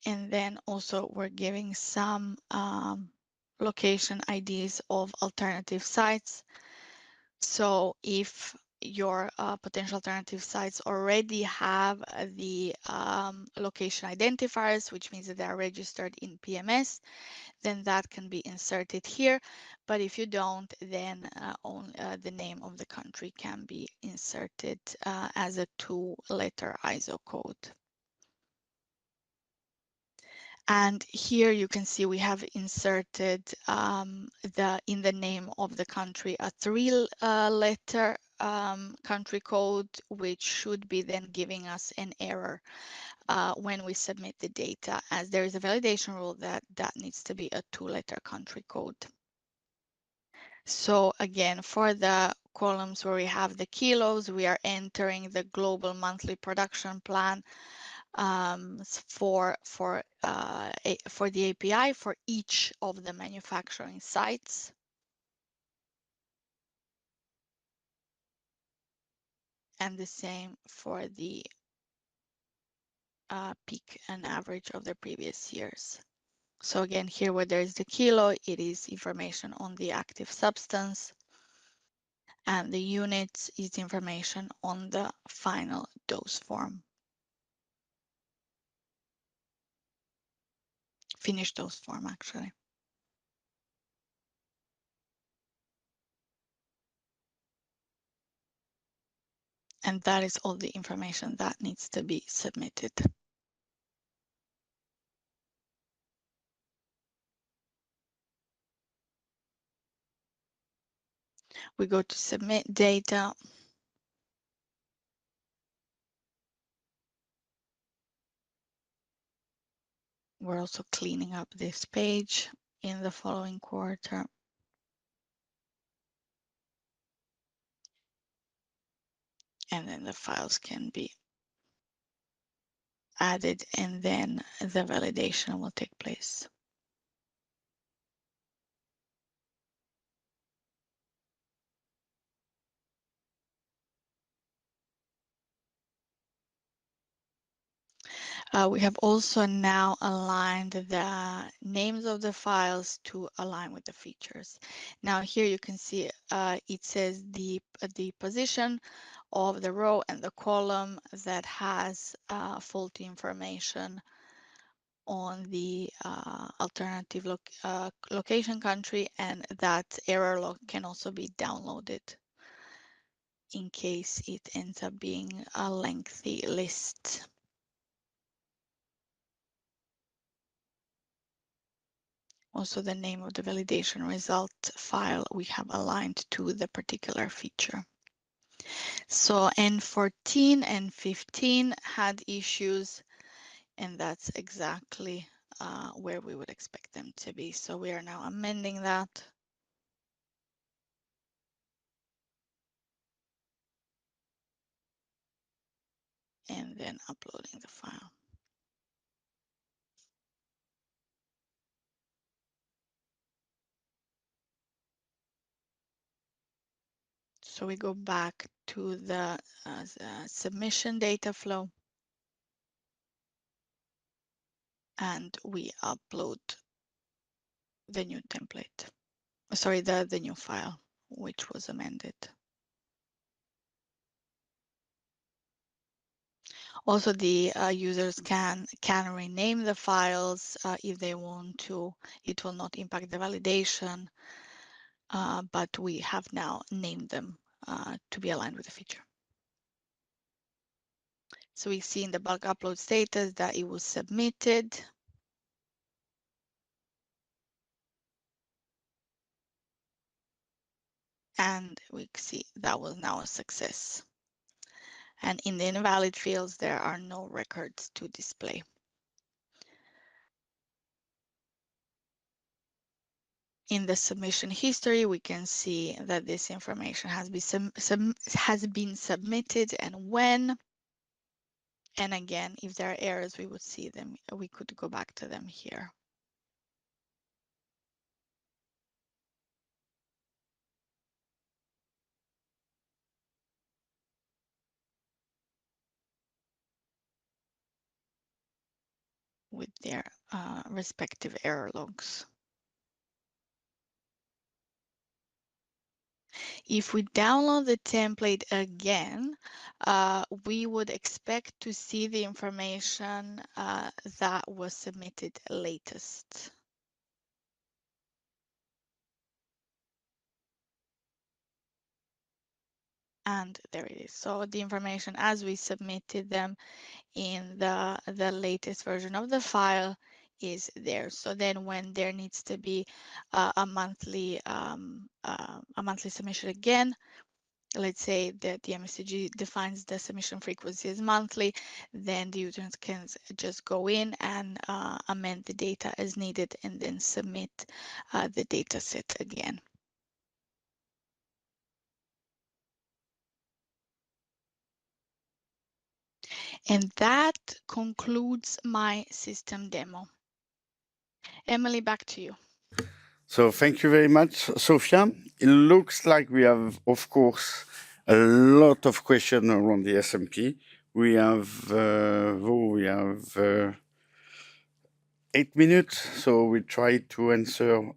S4: And then also we're giving some location IDs of alternative sites. So if your potential alternative sites already have the location identifiers, which means that they are registered in PMS, then that can be inserted here. But if you don't, then only the name of the country can be inserted as a 2-letter ISO code. And here you can see we have inserted in the name of the country a 3-letter country code, which should be then giving us an error when we submit the data, as there is a validation rule that needs to be a 2-letter country code. So again, for the columns where we have the kilos, we are entering the global monthly production plan for the API for each of the manufacturing sites. And the same for the peak and average of the previous years. So again, here where there is the kilo, it is information on the active substance, and the units is information on the final dose form. Finished dose form, actually. And that is all the information that needs to be submitted. We go to submit data. We're also cleaning up this page in the following quarter. And then the files can be added, and then the validation will take place. We have also now aligned the names of the files to align with the features. Now here you can see it says the position of the row and the column that has faulty information on the alternative location country, and that error log can also be downloaded in case it ends up being a lengthy list. Also, the name of the validation result file we have aligned to the particular feature. So N14 and 15 had issues, and that's exactly where we would expect them to be. So we are now amending that. And then uploading the file. So we go back to the submission data flow, and we upload the new template. Sorry, the new file, which was amended. Also, the users can rename the files if they want to. It will not impact the validation, but we have now named them to be aligned with the feature. So we see in the bulk upload status that it was submitted. And we see that was now a success. And in the invalid fields, there are no records to display. In the submission history, we can see that this information has been submitted and when. And again, if there are errors, we would see them. We could go back to them here. With their respective error logs. If we download the template again, we would expect to see the information that was submitted latest. And there it is. So the information as we submitted them in the latest version of the file is there. So then when there needs to be a monthly submission again, let's say that the MSCG defines the submission frequency as monthly, then the users can just go in and amend the data as needed and then submit the data set again. And that concludes my system demo. Emily, back to you.
S1: So thank you very much, Sofia. It looks like we have, of course, a lot of questions around the ESMP. We have 8 minutes, so we try to answer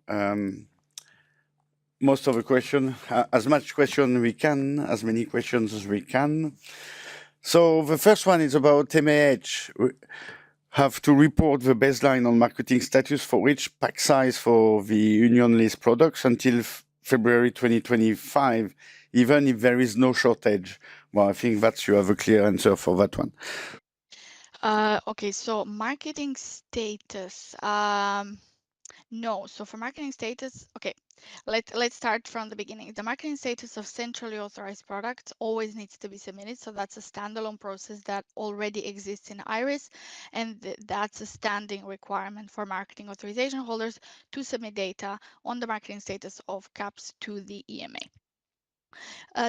S1: most of the question, as much question we can, as many questions as we can. So the first one is about MAH. We have to report the baseline on marketing status for each pack size for the union list products until February 2025, even if there is no shortage. Well, I think that you have a clear answer for that one.
S4: Okay, so marketing status. No, so for marketing status, okay, let's start from the beginning. The marketing status of centrally authorized products always needs to be submitted. So that's a standalone process that already exists in IRIS, and that's a standing requirement for marketing authorization holders to submit data on the marketing status of CAPS to the EMA.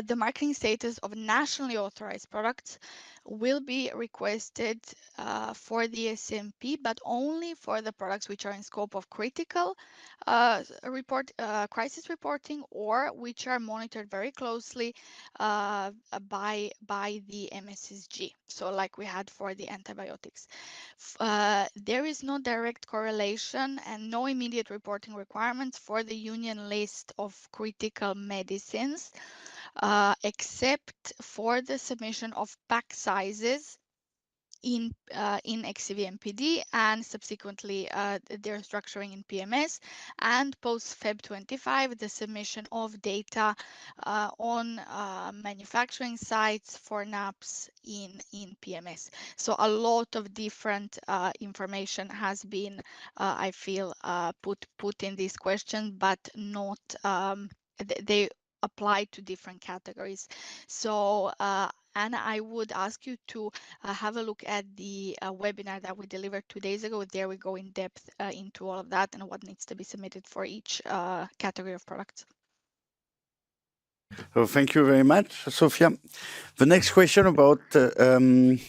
S4: The marketing status of nationally authorized products will be requested for the ESMP, but only for the products which are in scope of critical crisis reporting, or which are monitored very closely by the MSSG. So like we had for the antibiotics. There is no direct correlation and no immediate reporting requirements for the union list of critical medicines, except for the submission of pack sizes in XCV-MPD and subsequently their structuring in PMS, and post-Feb 25 the submission of data on manufacturing sites for NAPs in PMS. So a lot of different information has been I feel put in this question, but not they apply to different categories. So Anna, I would ask you to have a look at the webinar that we delivered 2 days ago. There we go in depth into all of that and what needs to be submitted for each category of products.
S1: So thank you very much, Sofia. The next question about to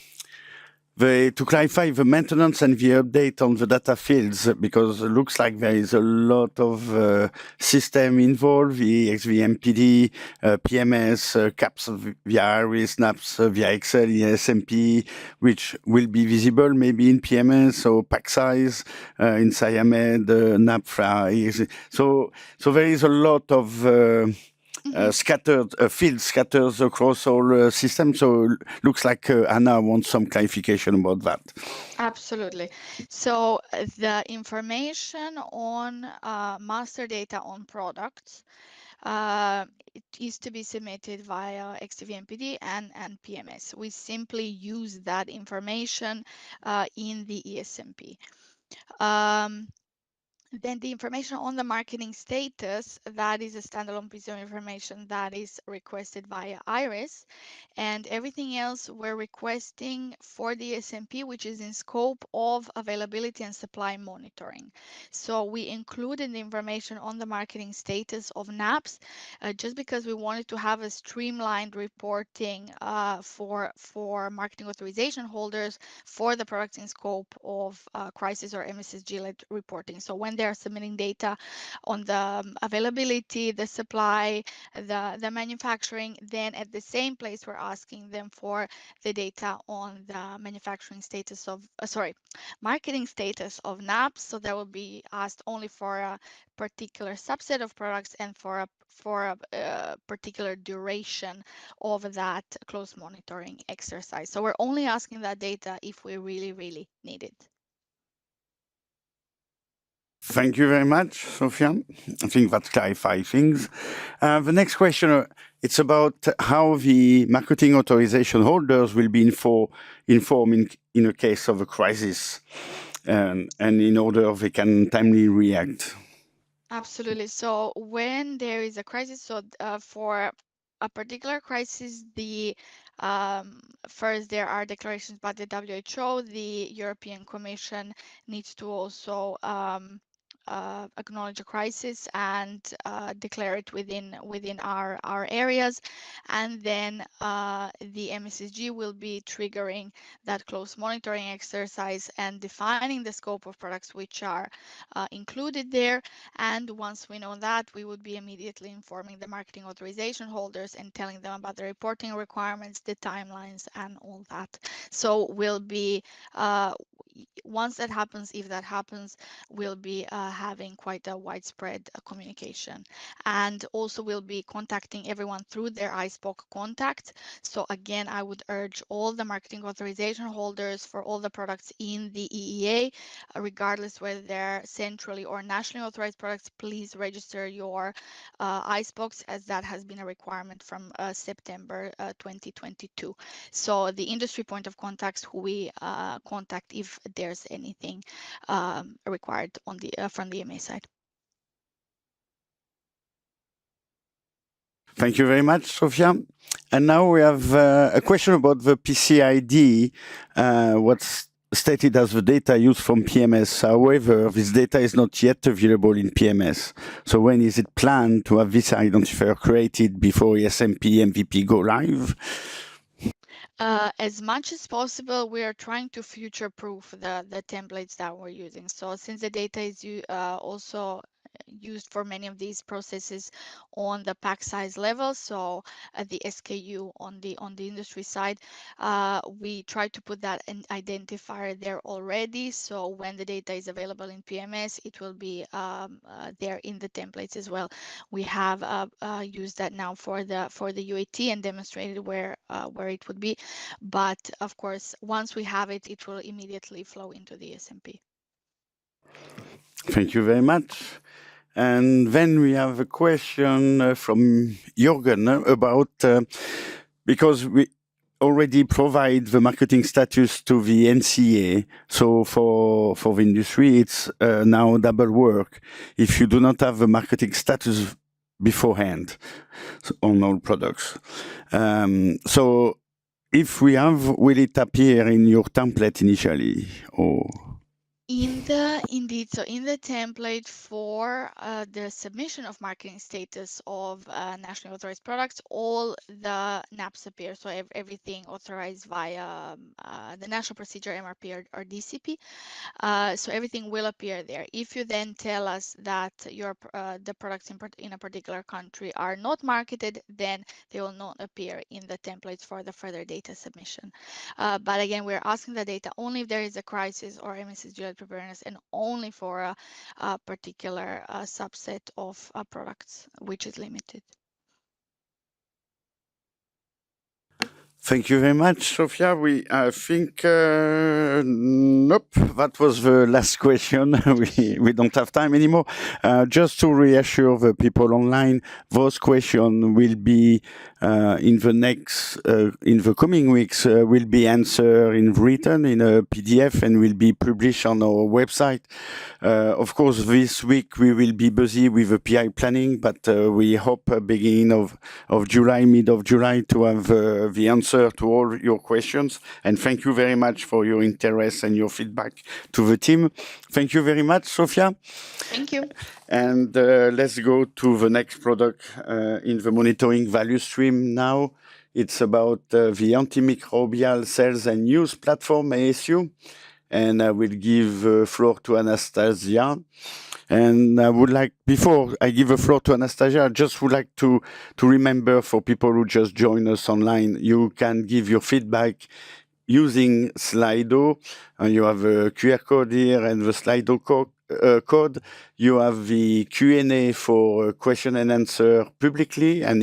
S1: clarify the maintenance and the update on the data fields, because it looks like there is a lot of system involved, the XVMPD, PMS, CAPS via Iris, NAPS via Excel, ESMP, which will be visible maybe in PMS or pack size in Siamed, NAP. So there is a lot of scattered fields scattered across all systems. So looks like Anna wants some clarification about that.
S4: Absolutely. So the information on master data on products it is to be submitted via XCV-MPD and PMS. We simply use that information in the ESMP. Then the information on the marketing status, that is a standalone piece of information that is requested via Iris, and everything else we're requesting for the ESMP, which is in scope of availability and supply monitoring. So we included the information on the marketing status of NAPs just because we wanted to have a streamlined reporting for marketing authorization holders for the products in scope of crisis or MSSG-led reporting. So when they're submitting data on the availability, the supply, the manufacturing, then at the same place we're asking them for the data on the manufacturing status of, marketing status of NAPs. So that will be asked only for a particular subset of products and for a particular duration of that close monitoring exercise. So we're only asking that data if we really, really need it.
S1: Thank you very much, Sofia. I think that clarifies things. The next question, it's about how the marketing authorization holders will be informed in a case of a crisis, and in order they can timely react.
S4: Absolutely. So when there is a crisis, so for a particular crisis, the first there are declarations by the WHO. The European Commission needs to also acknowledge a crisis and declare it within our areas, and then the MSSG will be triggering that close monitoring exercise and defining the scope of products which are included there. And once we know that, we would be immediately informing the marketing authorization holders and telling them about the reporting requirements, the timelines, and all that. So we'll be once that happens, if that happens, we'll be having quite a widespread communication. And also we'll be contacting everyone through their iSpoke contact. So again, I would urge all the marketing authorization holders for all the products in the EEA, regardless whether they're centrally or nationally authorized products, please register your iSpokes, as that has been a requirement from September 2022. So the industry point of contacts who we contact if there's anything required on the from the EMA side.
S1: Thank you very much, Sofia. And now we have a question about the PCID, what's stated as the data used from PMS. However, this data is not yet available in PMS. So when is it planned to have this identifier created before ESMP MVP go live?
S4: As much as possible, we are trying to future-proof the templates that we're using. So since the data is also used for many of these processes on the pack size level. So at the SKU on the industry side, we try to put that an identifier there already. So when the data is available in PMS, it will be there in the templates as well. We have used that now for the UAT and demonstrated where it would be. But of course, once we have it, it will immediately flow into the ESMP.
S1: Thank you very much. And then we have a question from Jürgen about, because we already provide the marketing status to the NCA. So for the industry, it's now double work if you do not have the marketing status beforehand on all products. So if we have, will it appear in your template initially, or?
S4: Indeed, so in the template for the submission of marketing status of nationally authorized products, all the NAPs appear. So everything authorized via the national procedure, MRP or DCP. So everything will appear there. If you then tell us that the products in a particular country are not marketed, then they will not appear in the templates for the further data submission. But again, we're asking the data only if there is a crisis or MSSGL preparedness, and only for a particular subset of products, which is limited.
S1: Thank you very much, Sofia. I think, nope, that was the last question. we don't have time anymore. Just to reassure the people online, those questions will be in the coming weeks, will be answered in written in a PDF and will be published on our website. Of course, this week we will be busy with the PI planning, but we hope beginning of July, mid of July, to have the answer to all your questions. And thank you very much for your interest and your feedback to the team. Thank you very much, Sofia.
S4: Thank you.
S1: And let's go to the next product in the monitoring value stream now. It's about the Antimicrobial Sales and Use platform, ASU. And I will give the floor to Anastasia. And I would like, before I give the floor to Anastasia, I just would like to remember for people who just joined us online, you can give your feedback using Slido. You have a QR code here and the Slido code. You have the Q&A for question and answer publicly, and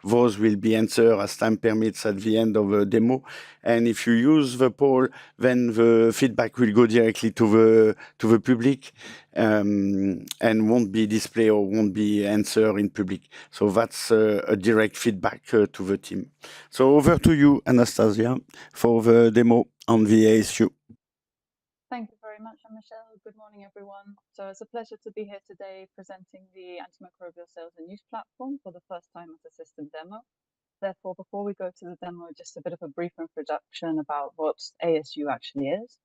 S1: those will be answered as time permits at the end of the demo. And if you use the poll, then the feedback will go directly to the public and won't be displayed or won't be answered in public. So that's a direct feedback to the team. So over to you, Anastasia, for the demo on the ASU.
S6: Thank you very much, Michelle. Good morning, everyone. So it's a pleasure to be here today presenting the Antimicrobial Sales and Use platform for the first time as a system demo. Therefore, before we go to the demo, just a bit of a brief introduction about what ASU actually is.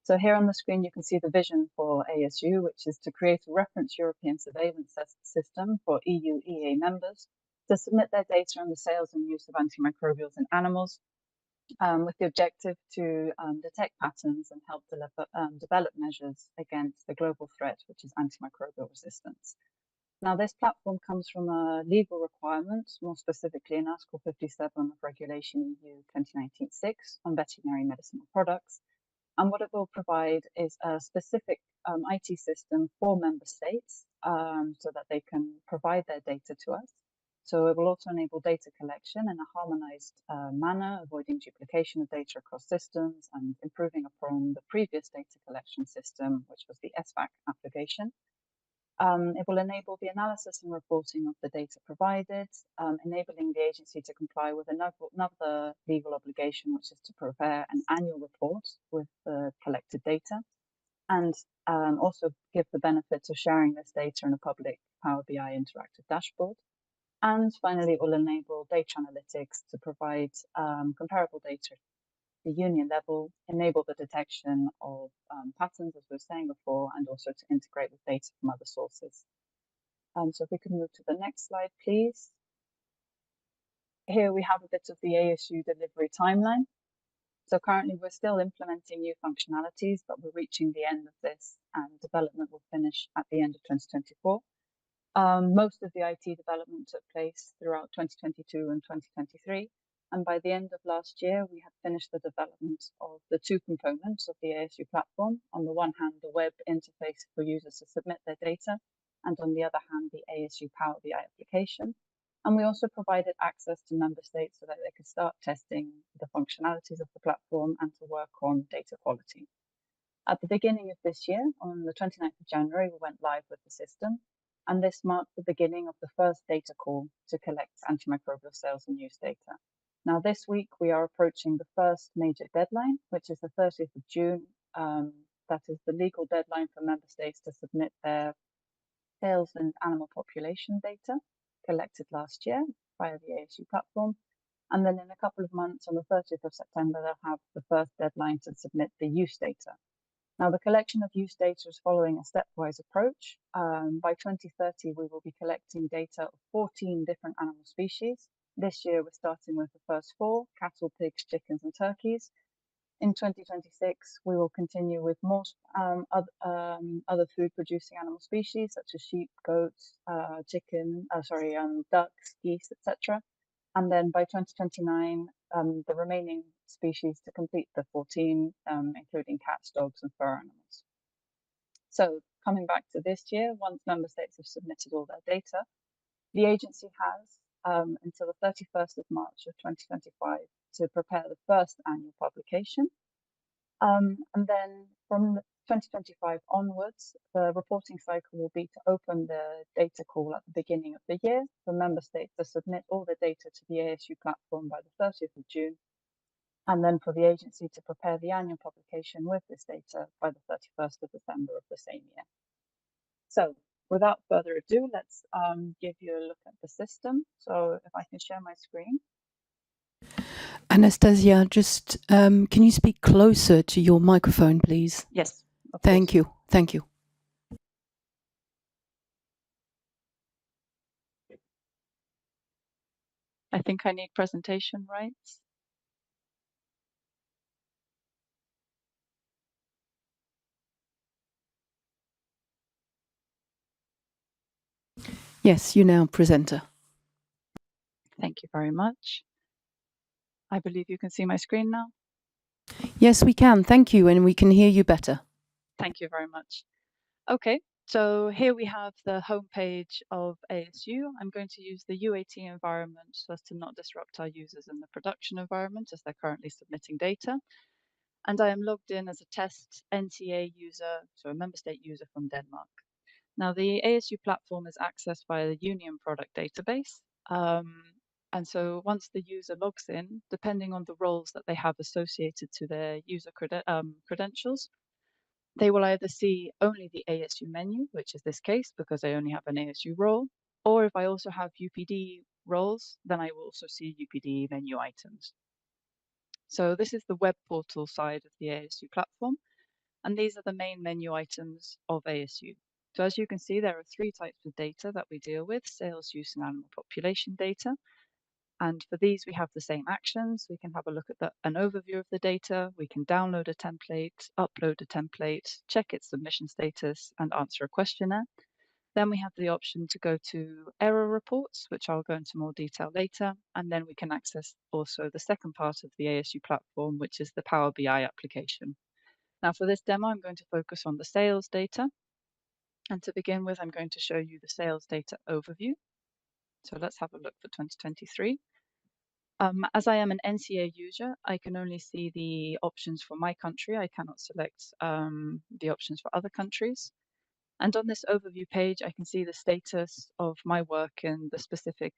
S6: So here on the screen, you can see the vision for ASU, which is to create a reference European surveillance system for EU EA members to submit their data on the sales and use of antimicrobials in animals, with the objective to detect patterns and help develop measures against the global threat, which is antimicrobial resistance. Now, this platform comes from a legal requirement, more specifically in Article 57 of Regulation EU 2019/6 on veterinary medicinal products. And what it will provide is a specific IT system for member states so that they can provide their data to us. So it will also enable data collection in a harmonized manner, avoiding duplication of data across systems and improving upon the previous data collection system, which was the SVAC application. It will enable the analysis and reporting of the data provided, enabling the agency to comply with another legal obligation, which is to prepare an annual report with the collected data, and also give the benefits of sharing this data in a public Power BI interactive dashboard. And finally, it will enable data analytics to provide comparable data at the union level, enable the detection of patterns, as we were saying before, and also to integrate with data from other sources. So if we can move to the next slide, please. Here we have a bit of the ASU delivery timeline. So currently we're still implementing new functionalities, but we're reaching the end of this, and development will finish at the end of 2024. Most of the IT development took place throughout 2022 and 2023. And by the end of last year, we had finished the development of the two components of the ASU platform. On the one hand, the web interface for users to submit their data, and on the other hand, the ASU Power BI application. And we also provided access to member states so that they could start testing the functionalities of the platform and to work on data quality. At the beginning of this year, on the 29th of January, we went live with the system. And this marked the beginning of the first data call to collect antimicrobial sales and use data. Now, this week, we are approaching the first major deadline, which is the 30th of June. That is the legal deadline for member states to submit their sales and animal population data collected last year via the ASU platform. And then in a couple of months, on the 30th of September, they'll have the first deadline to submit the use data. Now, the collection of use data is following a stepwise approach. By 2030, we will be collecting data of 14 different animal species. This year, we're starting with the first 4, cattle, pigs, chickens, and turkeys. In 2026, we will continue with more other food-producing animal species, such as sheep, goats, ducks, geese, etc. And then by 2029, the remaining species to complete the 14, including cats, dogs, and fur animals. So coming back to this year, once member states have submitted all their data, the agency has until the 31st of March of 2025 to prepare the first annual publication. And then from 2025 onwards, the reporting cycle will be to open the data call at the beginning of the year for member states to submit all the data to the ASU platform by the 30th of June, and then for the agency to prepare the annual publication with this data by the 31st of December of the same year. So without further ado, let's give you a look at the system. So if I can share my screen.
S5: Anastasia, just can you speak closer to your microphone, please?
S6: Yes.
S5: Thank you. Thank you.
S6: I think I need presentation rights.
S5: Yes, you now presenter.
S6: Thank you very much. I believe you can see my screen now.
S5: Yes, we can. Thank you, and we can hear you better.
S6: Thank you very much. Okay, so here we have the homepage of ASU. I'm going to use the UAT environment so as to not disrupt our users in the production environment as they're currently submitting data. And I am logged in as a test NTA user, so a member state user from Denmark. Now, the ASU platform is accessed via the Union product database. And so once the user logs in, depending on the roles that they have associated to their user credentials, they will either see only the ASU menu, which is this case because I only have an ASU role, or if I also have UPD roles, then I will also see UPD menu items. So this is the web portal side of the ASU platform, and these are the main menu items of ASU. So as you can see, there are 3 types of data that we deal with: sales, use, and animal population data. And for these, we have the same actions. We can have a look at an overview of the data. We can download a template, upload a template, check its submission status, and answer a questionnaire. Then we have the option to go to error reports, which I'll go into more detail later. And then we can access also the second part of the ASU platform, which is the Power BI application. Now, for this demo, I'm going to focus on the sales data. And to begin with, I'm going to show you the sales data overview. So let's have a look for 2023. As I am an NCA user, I can only see the options for my country. I cannot select the options for other countries. And on this overview page, I can see the status of my work in the specific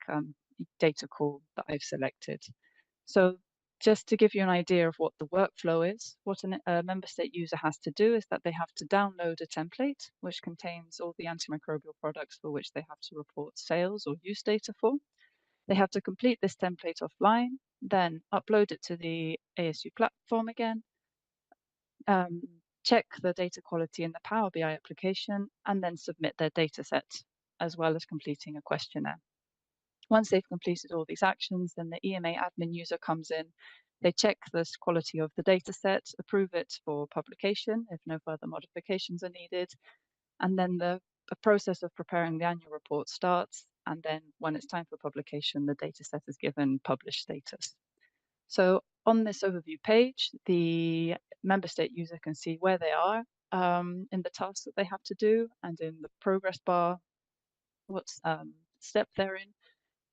S6: data call that I've selected. So just to give you an idea of what the workflow is, what a member state user has to do is that they have to download a template, which contains all the antimicrobial products for which they have to report sales or use data for. They have to complete this template offline, then upload it to the ASU platform again, check the data quality in the Power BI application, and then submit their data set, as well as completing a questionnaire. Once they've completed all these actions, then the EMA admin user comes in. They check the quality of the data set, approve it for publication if no further modifications are needed, and then the a process of preparing the annual report starts, and then when it's time for publication, the data set is given published status. So on this overview page, the member state user can see where they are in the tasks that they have to do, and in the progress bar, what step they're in.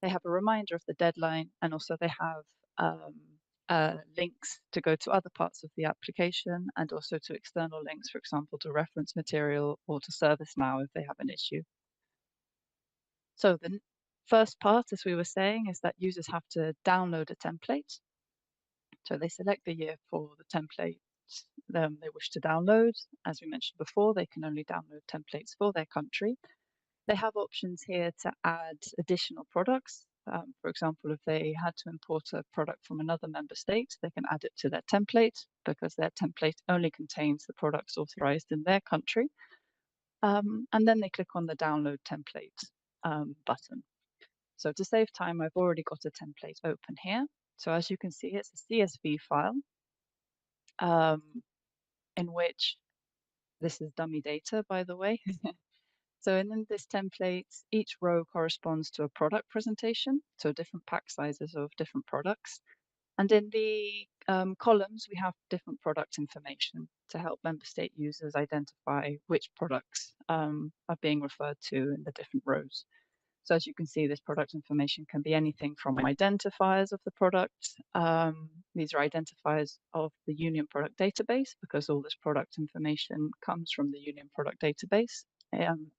S6: They have a reminder of the deadline, and also they have links to go to other parts of the application, and also to external links, for example, to reference material or to ServiceNow if they have an issue. So the first part, as we were saying, is that users have to download a template. So they select the year for the template they wish to download. As we mentioned before, they can only download templates for their country. They have options here to add additional products. For example, if they had to import a product from another member state, they can add it to their template because their template only contains the products authorized in their country. And then they click on the download template button. So to save time, I've already got a template open here. So as you can see, it's a CSV file in which this is dummy data, by the way. So in this template, each row corresponds to a product presentation, so different pack sizes of different products. And in the columns, we have different product information to help member state users identify which products are being referred to in the different rows. So as you can see, this product information can be anything from identifiers of the product. These are identifiers of the Union Product Database, because all this product information comes from the Union Product Database.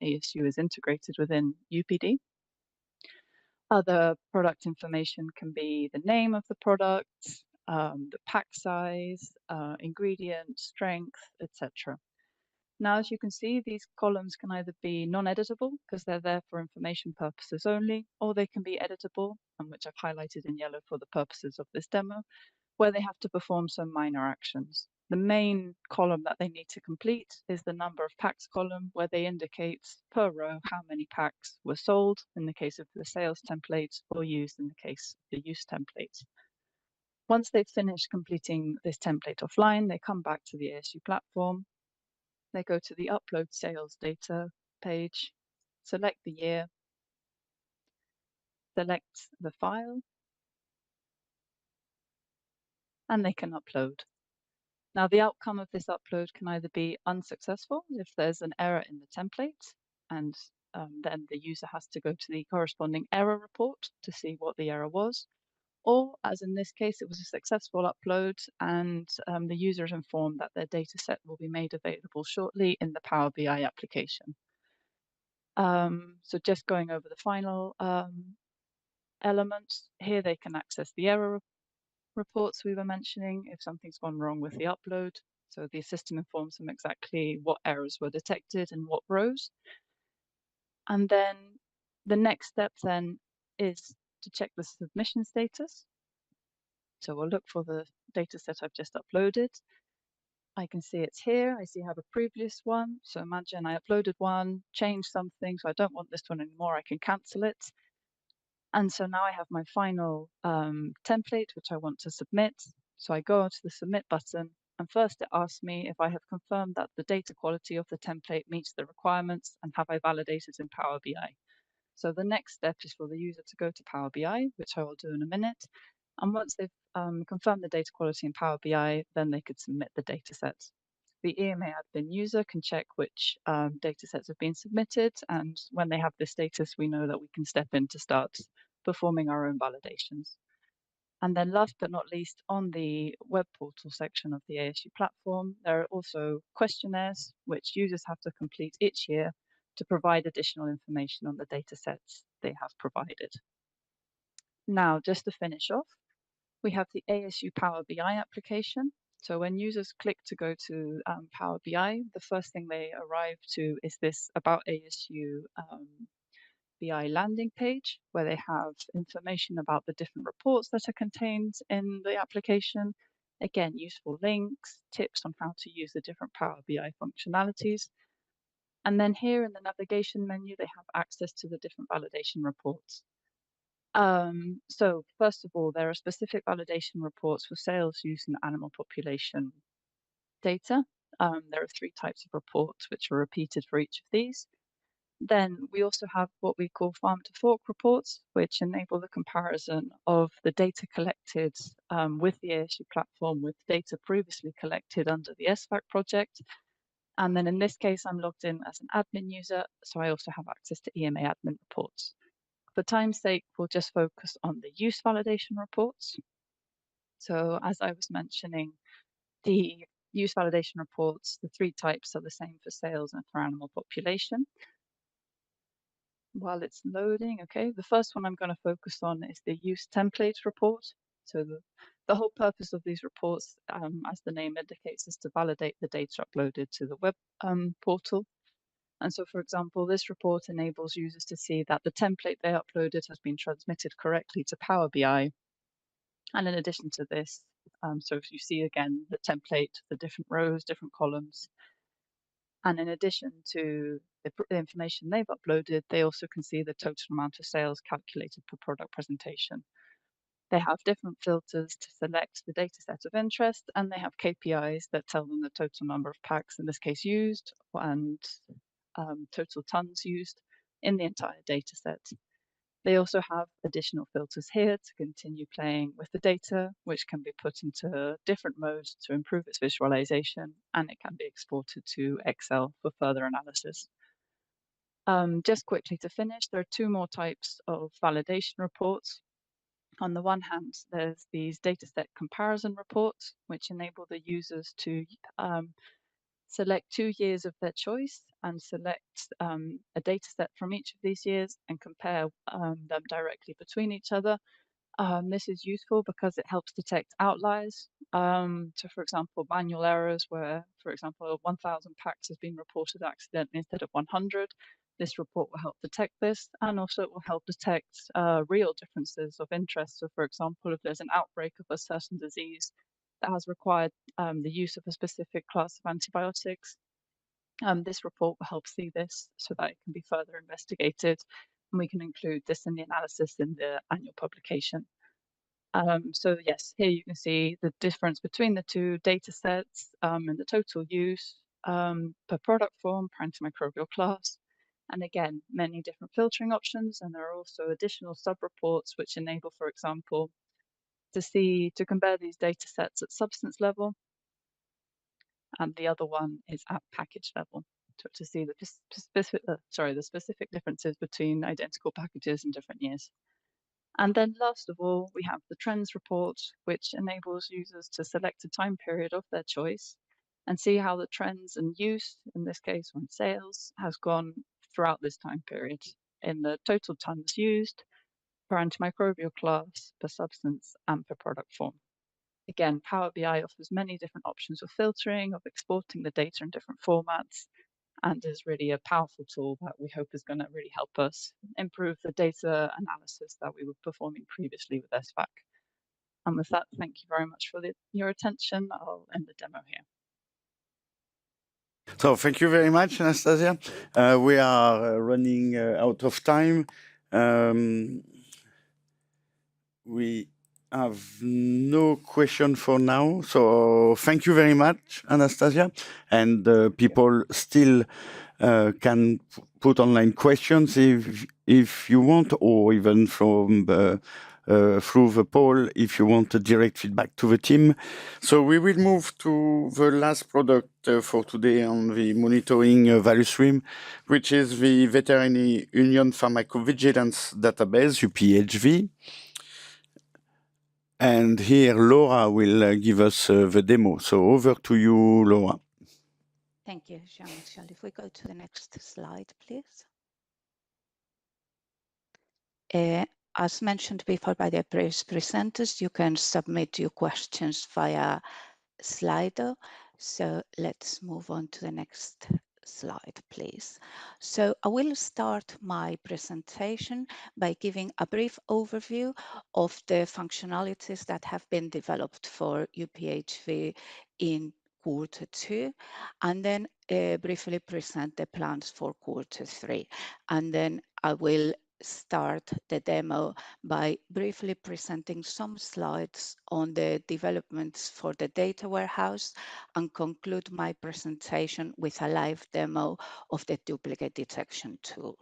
S6: ASU is integrated within UPD. Other product information can be the name of the product, the pack size, ingredient, strength, etc. Now, as you can see, these columns can either be non-editable because they're there for information purposes only, or they can be editable, and which I've highlighted in yellow for the purposes of this demo, where they have to perform some minor actions. The main column that they need to complete is the number of packs column, where they indicate per row how many packs were sold in the case of the sales template, or used in the case of the use template. Once they've finished completing this template offline, they come back to the ASU platform. They go to the upload sales data page, select the year, select the file, and they can upload. Now, the outcome of this upload can either be unsuccessful if there's an error in the template, and then the user has to go to the corresponding error report to see what the error was, or as in this case, it was a successful upload, and the user is informed that their data set will be made available shortly in the Power BI application. So just going over the final elements, here they can access the error reports we were mentioning if something's gone wrong with the upload. So the system informs them exactly what errors were detected in what rows. And then the next step then is to check the submission status. So we'll look for the data set I've just uploaded. I can see it's here. I see I have a previous one. So imagine I uploaded one, changed something, so I don't want this one anymore. I can cancel it. And so now I have my final template, which I want to submit. So I go onto the submit button, and first it asks me if I have confirmed that the data quality of the template meets the requirements, and have I validated in Power BI. So the next step is for the user to go to Power BI, which I will do in a minute. And once they've confirmed the data quality in Power BI, then they could submit the data sets. The EMA admin user can check which data sets have been submitted, and when they have this status, we know that we can step in to start performing our own validations. And then last but not least, on the web portal section of the ASU platform, there are also questionnaires which users have to complete each year to provide additional information on the data sets they have provided. Now, just to finish off, we have the ASU Power BI application. So when users click to go to Power BI, the first thing they arrive to is this About ASU BI landing page, where they have information about the different reports that are contained in the application. Again, useful links, tips on how to use the different Power BI functionalities. And then here in the navigation menu, they have access to the different validation reports. So first of all, there are specific validation reports for sales, use, and animal population data. There are 3 types of reports which are repeated for each of these. Then we also have what we call farm to fork reports, which enable the comparison of the data collected with the ASU platform with data previously collected under the SFAC project. And then in this case, I'm logged in as an admin user, so I also have access to EMA admin reports. For time's sake, we'll just focus on the use validation reports. So as I was mentioning, the use validation reports, the three types are the same for sales and for animal population. While it's loading, okay, the first one I'm going to focus on is the use template report. So the whole purpose of these reports, as the name indicates, is to validate the data uploaded to the web portal. And so, for example, this report enables users to see that the template they uploaded has been transmitted correctly to Power BI. And in addition to this, so if you see again the template, the different rows, different columns, and in addition to the information they've uploaded, they also can see the total amount of sales calculated per product presentation. They have different filters to select the data set of interest, and they have KPIs that tell them the total number of packs, in this case used, and total tons used in the entire data set. They also have additional filters here to continue playing with the data, which can be put into different modes to improve its visualization, and it can be exported to Excel for further analysis. Just quickly to finish, there are two more types of validation reports. On the one hand, there's these dataset comparison reports, which enable the users to select 2 years of their choice and select a data set from each of these years and compare them directly between each other. This is useful because it helps detect outliers. So for example, manual errors where, for example, 1,000 packs has been reported accidentally instead of 100. This report will help detect this, and also it will help detect real differences of interest. So for example, if there's an outbreak of a certain disease that has required the use of a specific class of antibiotics, this report will help see this so that it can be further investigated, and we can include this in the analysis in the annual publication. So yes, here you can see the difference between the two data sets and the total use per product form, per antimicrobial class. And again, many different filtering options, and there are also additional sub-reports which enable, for example, to compare these data sets at substance level, and the other one is at package level to see the specific differences between identical packages in different years. And then last of all, we have the trends report, which enables users to select a time period of their choice and see how the trends and use, in this case on sales, has gone throughout this time period in the total tons used, per antimicrobial class, per substance, and per product form. Again, Power BI offers many different options of filtering, of exporting the data in different formats, and is really a powerful tool that we hope is going to really help us improve the data analysis that we were performing previously with SFAC. And with that, thank you very much for your attention. I'll end the demo here.
S1: So thank you very much, Anastasia. We are running out of time. We have no question for now. So thank you very much, Anastasia. And people still can put online questions if you want, or even from through the poll if you want a direct feedback to the team. So we will move to the last product for today on the monitoring value stream, which is the Veterinary Union Pharmacovigilance Database, UPhV. And here Laura will give us the demo. So over to you, Laura.
S7: Thank you, Jean-Michel. If we go to the next slide, please. As mentioned before by the previous presenters, you can submit your questions via Slido. So let's move on to the next slide, please. So I will start my presentation by giving a brief overview of the functionalities that have been developed for UPhV in Q2, and then briefly present the plans for Q3. And then I will start the demo by briefly presenting some slides on the developments for the data warehouse and conclude my presentation with a live demo of the duplicate detection tool.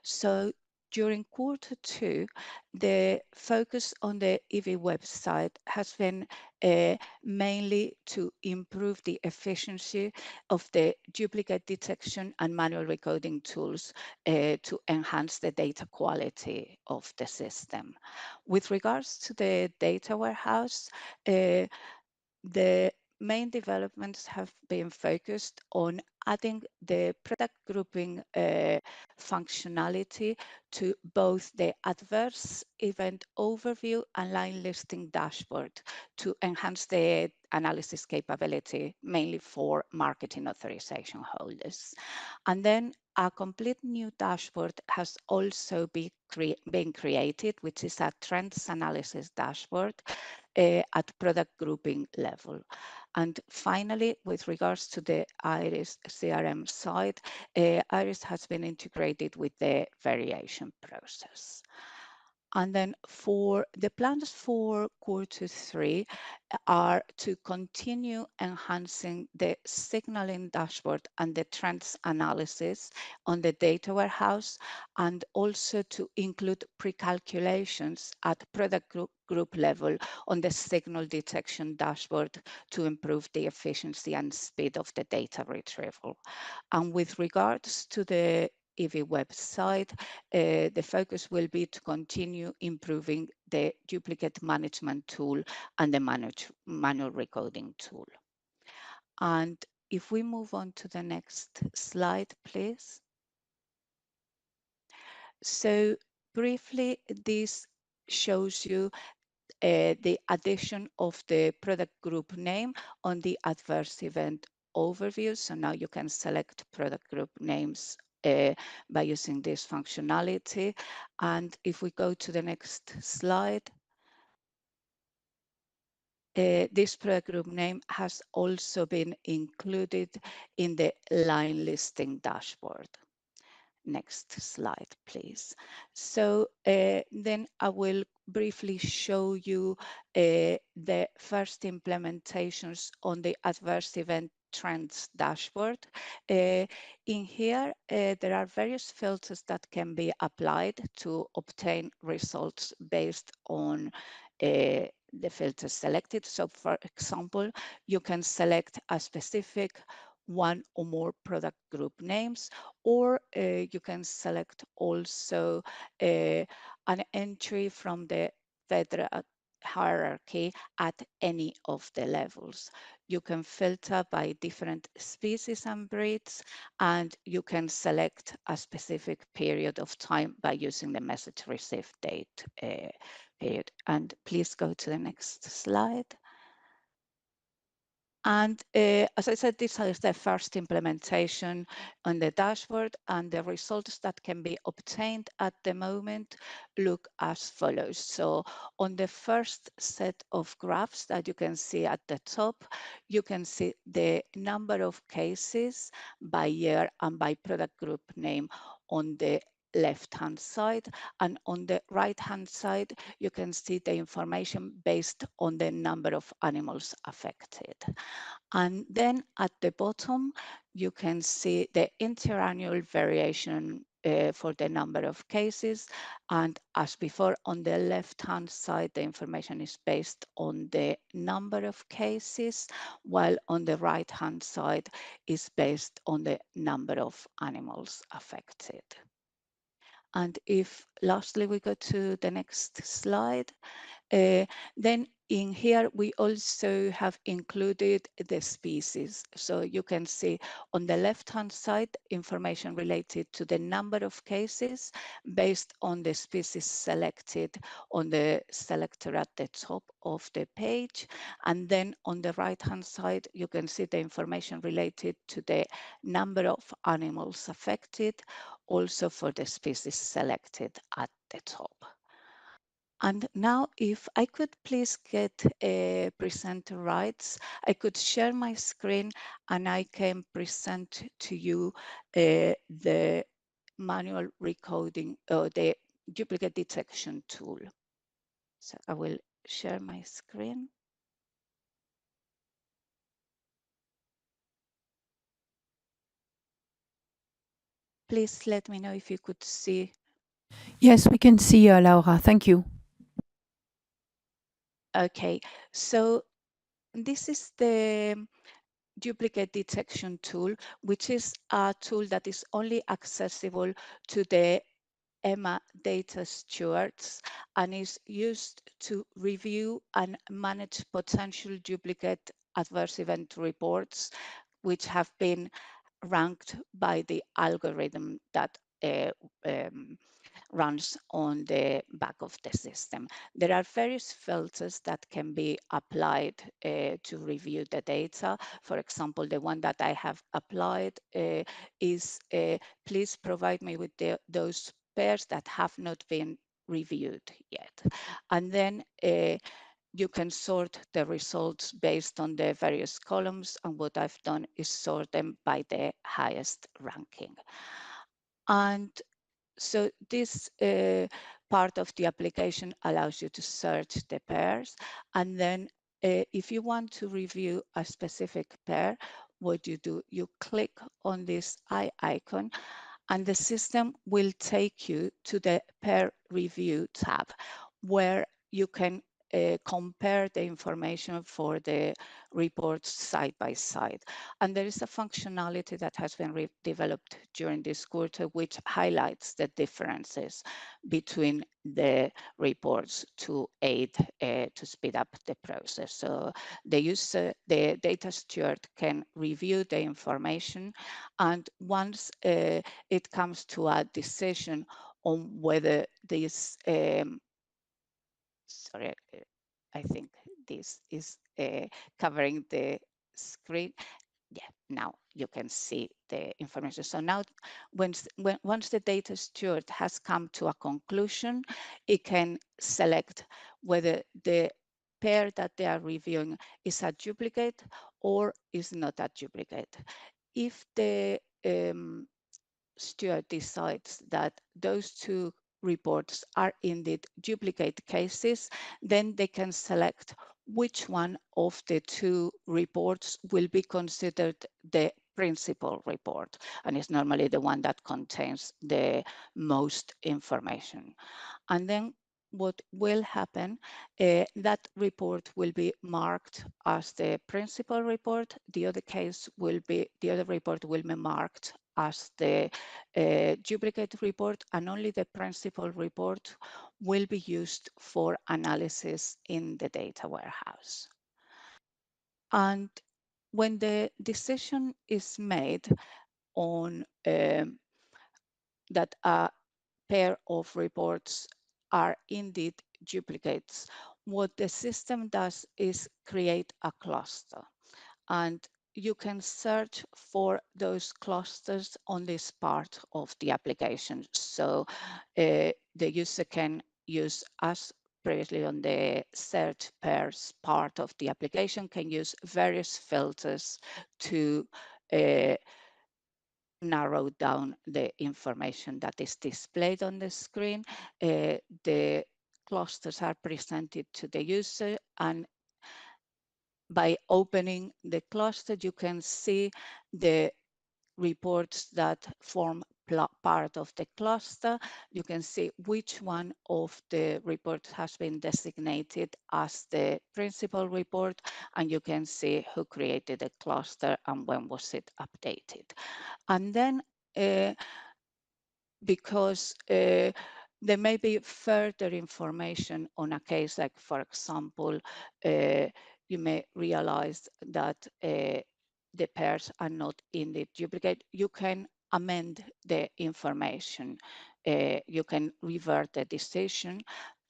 S7: So during Q2, the focus on the EV website has been mainly to improve the efficiency of the duplicate detection and manual recoding tools to enhance the data quality of the system. With regards to the data warehouse, the main developments have been focused on adding the product grouping functionality to both the adverse event overview and line listing dashboard to enhance the analysis capability, mainly for marketing authorization holders. And then a complete new dashboard has also been created, which is a trends analysis dashboard at product grouping level. And finally, with regards to the IRIS CRM side, IRIS has been integrated with the variation process. And then for the plans for Q3 are to continue enhancing the signaling dashboard and the trends analysis on the data warehouse, and also to include pre-calculations at product group level on the signal detection dashboard to improve the efficiency and speed of the data retrieval. And with regards to the EV website, the focus will be to continue improving the duplicate management tool and the manual recoding tool. And if we move on to the next slide, please. So briefly, this shows you the addition of the product group name on the adverse event overview. So now you can select product group names by using this functionality. And if we go to the next slide, this product group name has also been included in the line listing dashboard. Next slide, please. So then I will briefly show you the first implementations on the adverse event trends dashboard. In here, there are various filters that can be applied to obtain results based on the filters selected. So for example, you can select a specific one or more product group names, or you can select also an entry from the federal hierarchy at any of the levels. You can filter by different species and breeds, and you can select a specific period of time by using the message received date period. And please go to the next slide. And as I said, this is the first implementation on the dashboard, and the results that can be obtained at the moment look as follows. So on the first set of graphs that you can see at the top, you can see the number of cases by year and by product group name on the left-hand side, and on the right-hand side, you can see the information based on the number of animals affected. And then at the bottom, you can see the interannual variation for the number of cases. And as before, on the left-hand side, the information is based on the number of cases, while on the right-hand side is based on the number of animals affected. And if lastly we go to the next slide, then in here we also have included the species. So you can see on the left-hand side information related to the number of cases based on the species selected on the selector at the top of the page. And then on the right-hand side, you can see the information related to the number of animals affected, also for the species selected at the top. And now if I could please get presenter rights, I could share my screen and I can present to you the manual recoding or the duplicate detection tool. So I will share my screen. Please let me know if you could see.
S5: Yes, we can see Laura. Thank you.
S7: Okay, so this is the duplicate detection tool, which is a tool that is only accessible to the EMA data stewards and is used to review and manage potential duplicate adverse event reports, which have been ranked by the algorithm that runs on the back of the system. There are various filters that can be applied to review the data. For example, the one that I have applied is please provide me with those pairs that have not been reviewed yet. And then you can sort the results based on the various columns. And what I've done is sort them by the highest ranking. And so this part of the application allows you to search the pairs. And then if you want to review a specific pair, what you do, you click on this eye icon and the system will take you to the pair review tab where you can compare the information for the reports side by side. And there is a functionality that has been developed during this quarter, which highlights the differences between the reports to aid to speed up the process. So the user, the data steward can review the information, and once it comes to a decision on whether this sorry, I think this is covering the screen. Yeah, now you can see the information. So now once the data steward has come to a conclusion, it can select whether the pair that they are reviewing is a duplicate or is not a duplicate. If the steward decides that those two reports are indeed duplicate cases, then they can select which one of the two reports will be considered the principal report. And it's normally the one that contains the most information. And then what will happen, that report will be marked as the principal report. The other report will be marked as the duplicate report, and only the principal report will be used for analysis in the data warehouse. And when the decision is made on that a pair of reports are indeed duplicates, what the system does is create a cluster. And you can search for those clusters on this part of the application. So the user can use, as previously on the search pairs part of the application, can use various filters to narrow down the information that is displayed on the screen. The clusters are presented to the user, and by opening the cluster, you can see the reports that form part of the cluster. You can see which one of the reports has been designated as the principal report, and you can see who created the cluster and when was it updated. And then because there may be further information on a case, like for example, you may realize that the pairs are not indeed duplicate. You can amend the information. You can revert the decision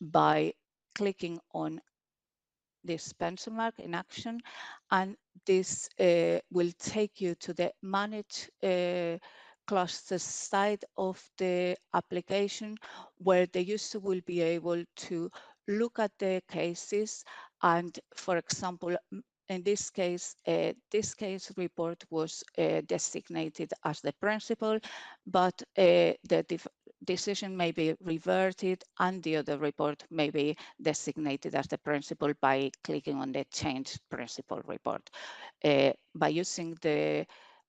S7: by clicking on this pencil mark in action, and this will take you to the manage clusters side of the application, where the user will be able to look at the cases and, for example, in this case report was designated as the principal, but the decision may be reverted and the other report may be designated as the principal by clicking on the change principal report. By using the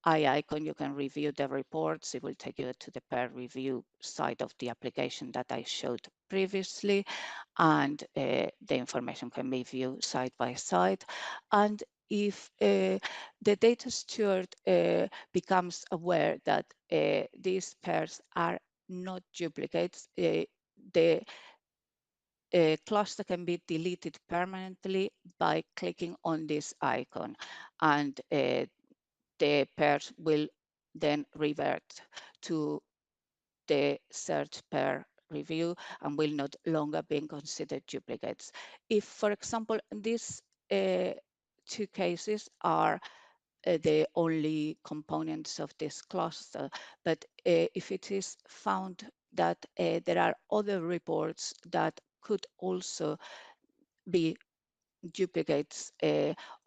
S7: eye icon, you can review the reports. It will take you to the peer review side of the application that I showed previously, and the information can be viewed side by side. And if the data steward becomes aware that these pairs are not duplicates, the cluster can be deleted permanently by clicking on this icon, and the pairs will then revert to the search pair review and will not longer be considered duplicates. If, for example, these two cases are the only components of this cluster, but if it is found that there are other reports that could also be duplicates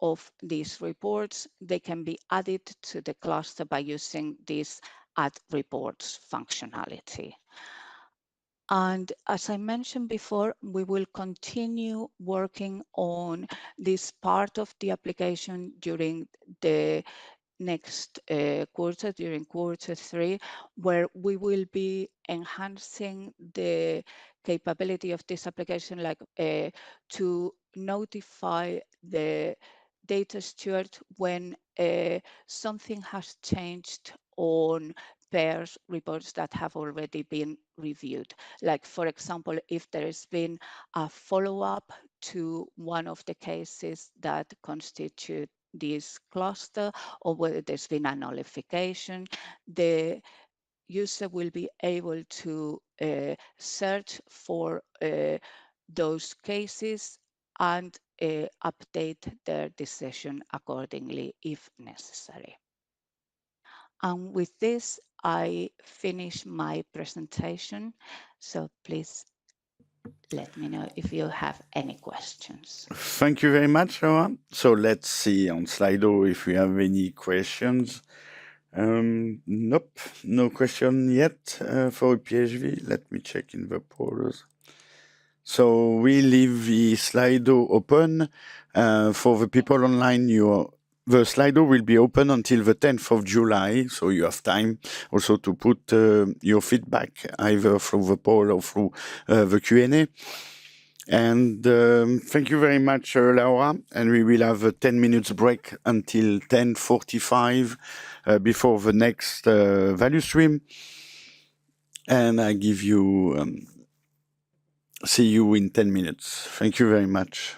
S7: of these reports, they can be added to the cluster by using this add reports functionality. And as I mentioned before, we will continue working on this part of the application during the next quarter, during quarter 3, where we will be enhancing the capability of this application, like to notify the data steward when something has changed on pairs reports that have already been reviewed. Like, for example, if there has been a follow-up to one of the cases that constitute this cluster, or whether there's been a nullification, the user will be able to search for those cases and update their decision accordingly if necessary. And with this, I finish my presentation. So please let me know if you have any questions.
S1: Thank you very much, Laura. So let's see on Slido if we have any questions. Nope, no question yet for UPhV. Let me check in the portals. So we leave the Slido open. For the people online, the Slido will be open until the 10th of July, so you have time also to put your feedback either through the poll or through the Q&A. And thank you very much, Laura. And we will have a 10 minutes break until 10:45 before the next value stream. And I give you, see you in 10 minutes. Thank you very much.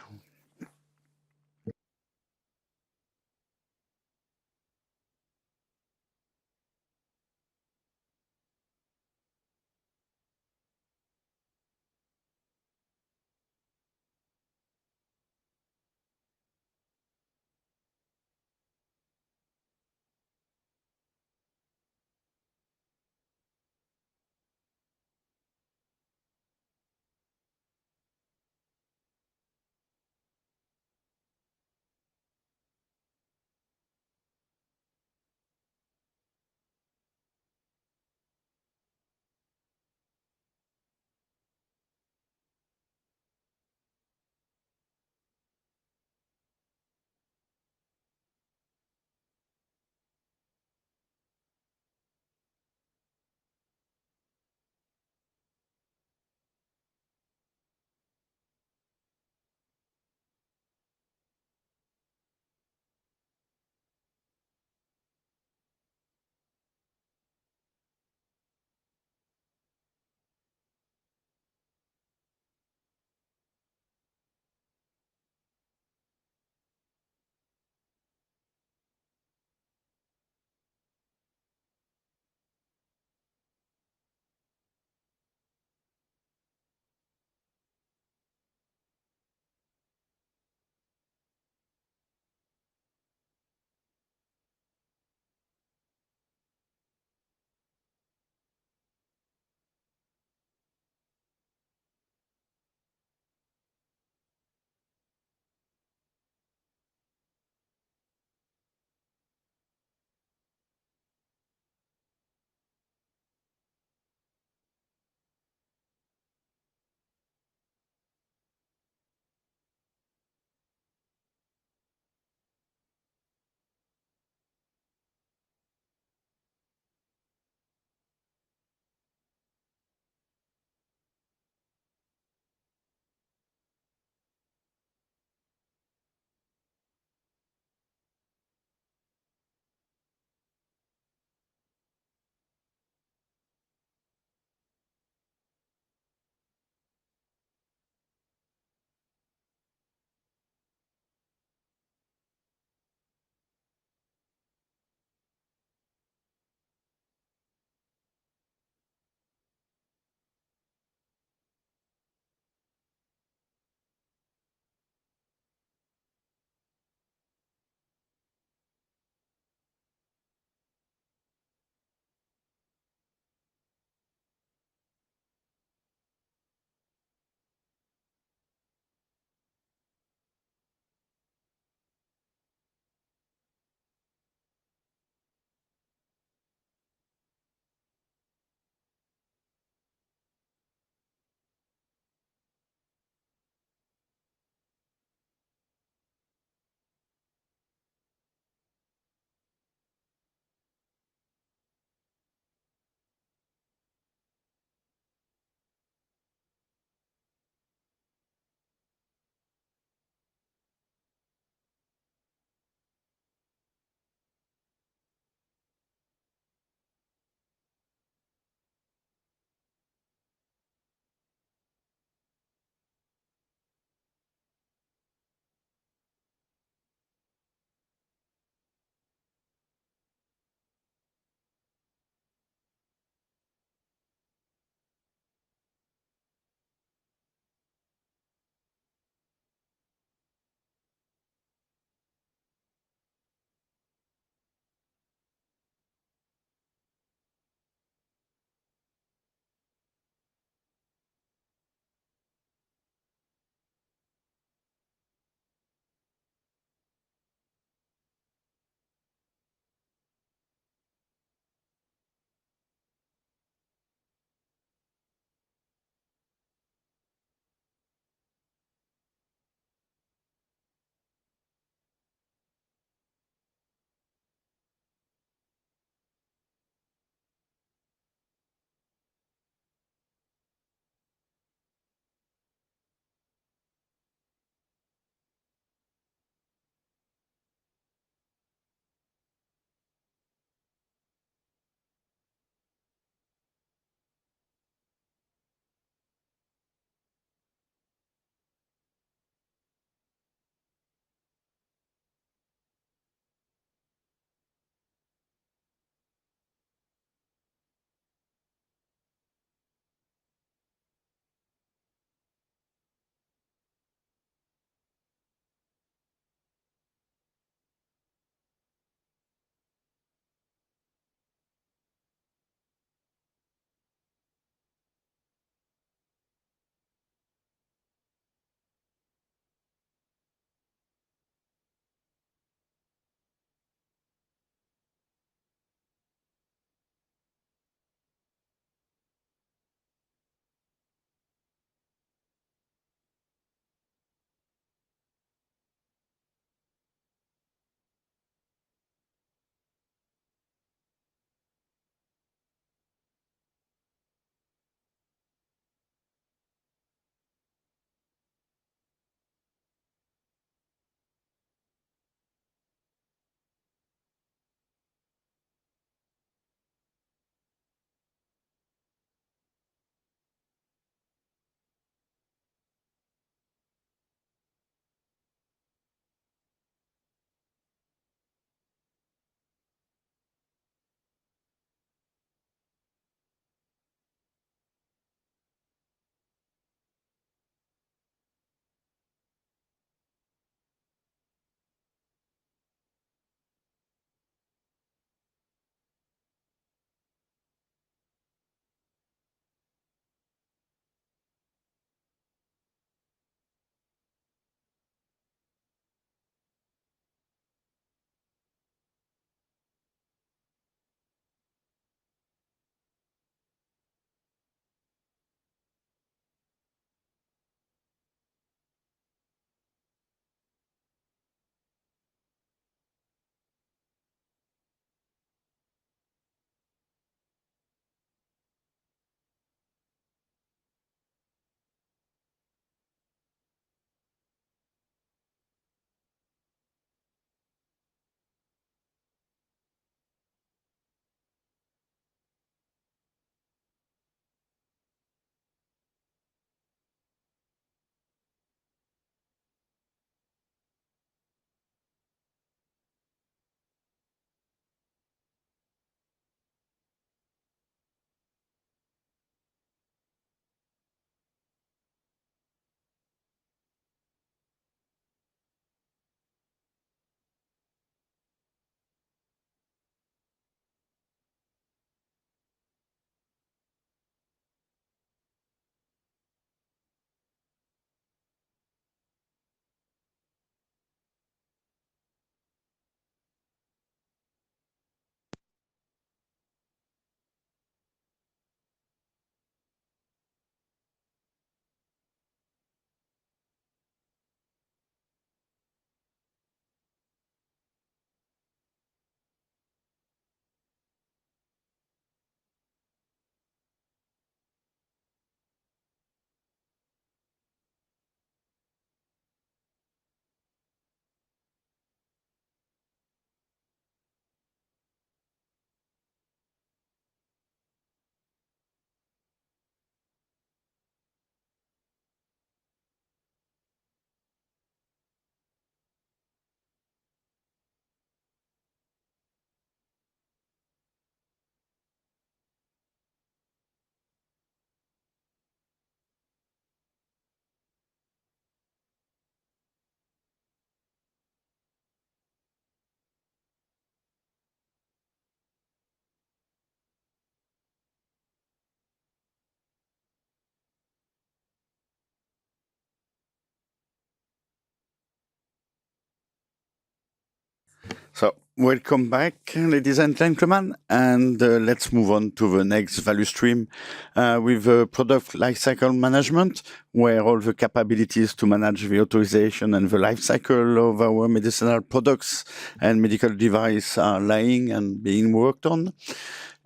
S1: So, welcome back, ladies and gentlemen, and let's move on to the next value stream with product lifecycle management, where all the capabilities to manage the authorization and the lifecycle of our medicinal products and medical device are lying and being worked on.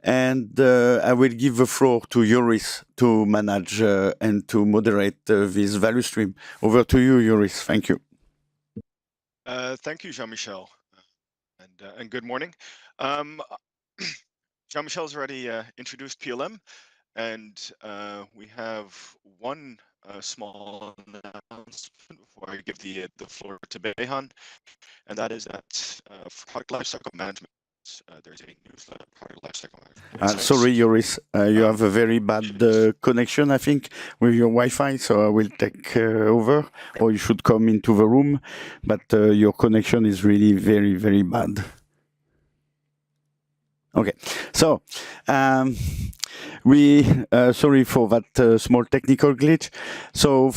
S1: And I will give the floor to Joris to manage and to moderate this value stream. Over to you, Joris. Thank you.
S8: Thank you, Jean-Michel, and good morning. Jean-Michel's already introduced PLM, and we have one small announcement before I give the floor to Behan, and that is that for product lifecycle management, there's a newsletter, product lifecycle management.
S1: Sorry, Joris, you have a very bad connection, I think, with your Wi-Fi, so I will take over, or you should come into the room, but your connection is really very, very bad. Okay, so sorry for that small technical glitch. So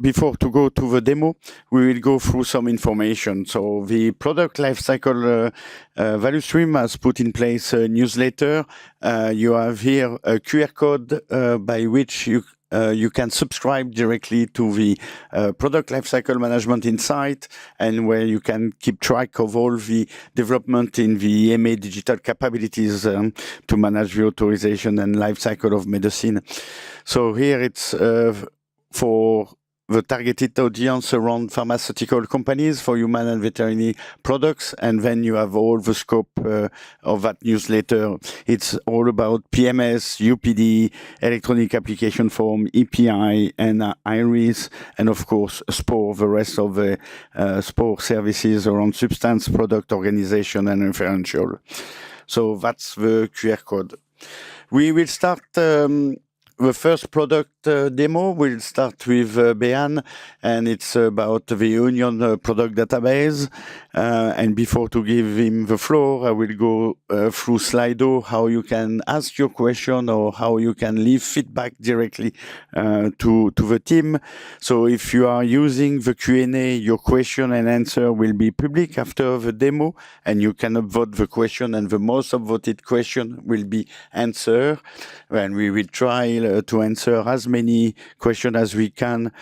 S1: before to go to the demo, we will go through some information. So the product lifecycle value stream has put in place a newsletter. You have here a QR code by which you can subscribe directly to the product lifecycle management insight, and where you can keep track of all the development in the EMA digital capabilities to manage the authorization and lifecycle of medicine. So here it's for the targeted audience around pharmaceutical companies for human and veterinary products. And then you have all the scope of that newsletter. It's all about PMS, UPD, electronic application form, EPI, and IRIS, and of course, SPOR, the rest of the SPOR services around substance, product, organization, and referential. So that's the QR code. We will start the first product demo. We'll start with Behan, and it's about the Onion product database. And before to give him the floor, I will go through Slido, how you can ask your question or how you can leave feedback directly to the team. So if you are using the Q&A, your question and answer will be public after the demo, and you can upvote the question, and the most upvoted question will be answered. And we will try to answer as many questions as we can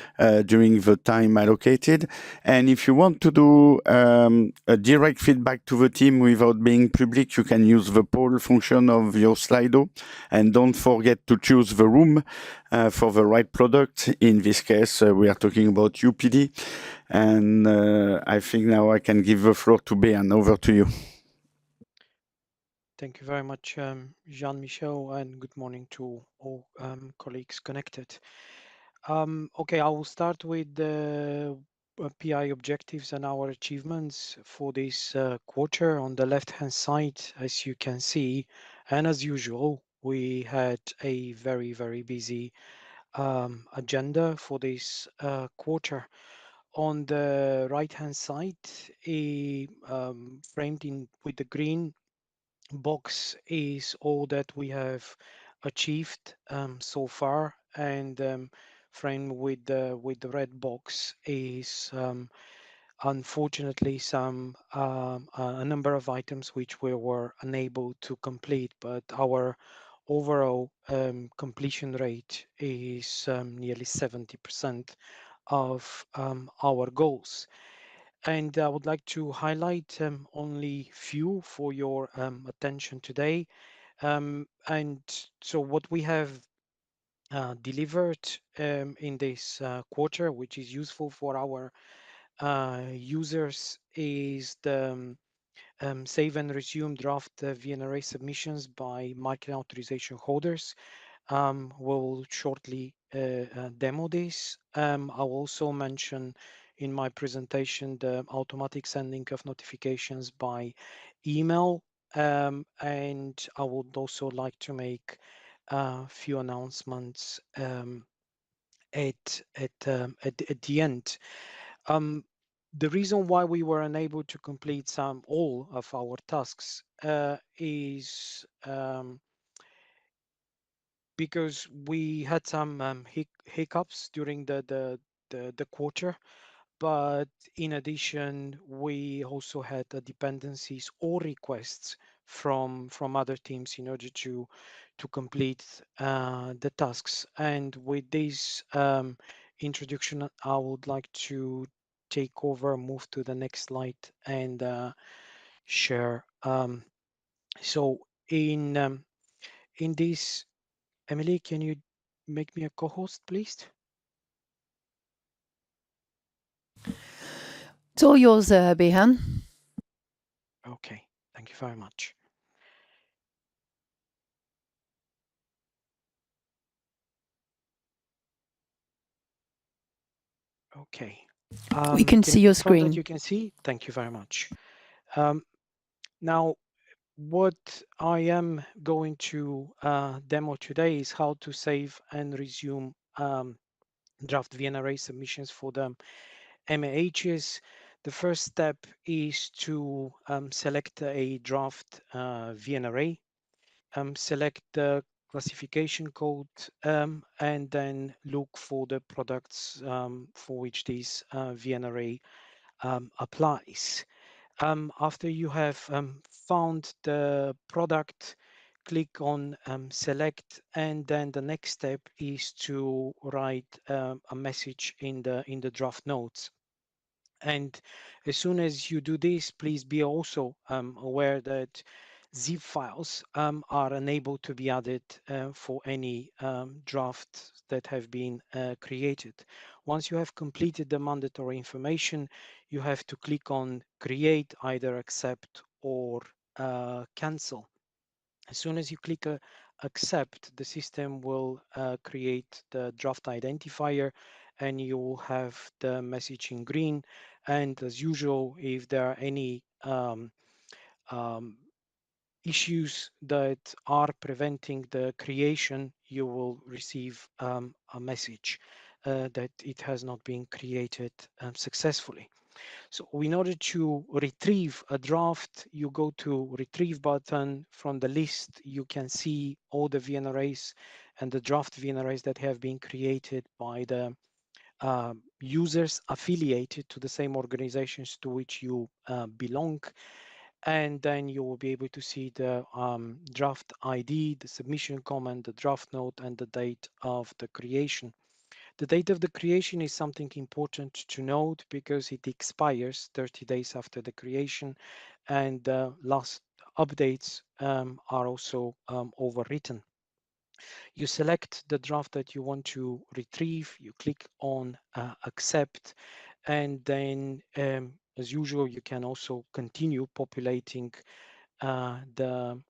S1: during the time allocated. And if you want to do a direct feedback to the team without being public, you can use the poll function of your Slido. And don't forget to choose the room for the right product. In this case, we are talking about UPD. And I think now I can give the floor to Behan. Over to you.
S9: Thank you very much, Jean-Michel, and good morning to all colleagues connected. Okay, I will start with the PI objectives and our achievements for this quarter. On the left-hand side, as you can see, and as usual, we had a very, very busy agenda for this quarter. On the right-hand side, framed in with the green box is all that we have achieved so far, and framed with the red box is unfortunately a number of items which we were unable to complete, but our overall completion rate is nearly 70% of our goals. And I would like to highlight only few for your attention today. And so what we have delivered in this quarter, which is useful for our users, is the save and resume draft VNRA submissions by marketing authorization holders. We'll shortly demo this. I'll also mention in my presentation the automatic sending of notifications by email, and I would also like to make a few announcements at the end. The reason why we were unable to complete all of our tasks is because we had some hiccups during the quarter, but in addition, we also had dependencies or requests from other teams in order to complete the tasks. And with this introduction, I would like to take over, move to the next slide, and share. So in this, Emily, can you make me a co-host, please?
S5: It's all yours, Behan.
S9: Okay, thank you very much. Okay.
S5: We can see your screen.
S9: That you can see. Thank you very much. Now, what I am going to demo today is how to save and resume draft VNRA submissions for the MAHs. The first step is to select a draft VNRA, select the classification code, and then look for the products for which this VNRA applies. After you have found the product, click on select, and then the next step is to write a message in the draft notes. And as soon as you do this, please be also aware that zip files are unable to be added for any drafts that have been created. Once you have completed the mandatory information, you have to click on create, either accept or cancel. As soon as you click accept, the system will create the draft identifier, and you will have the message in green. And as usual, if there are any issues that are preventing the creation, you will receive a message that it has not been created successfully. So in order to retrieve a draft, you go to retrieve button. From the list, you can see all the VNRAs and the draft VNRAs that have been created by the users affiliated to the same organizations to which you belong. And then you will be able to see the draft ID, the submission comment, the draft note, and the date of the creation. The date of the creation is something important to note because it expires 30 days after the creation, and the last updates are also overwritten. You select the draft that you want to retrieve, you click on accept, and then as usual, you can also continue populating the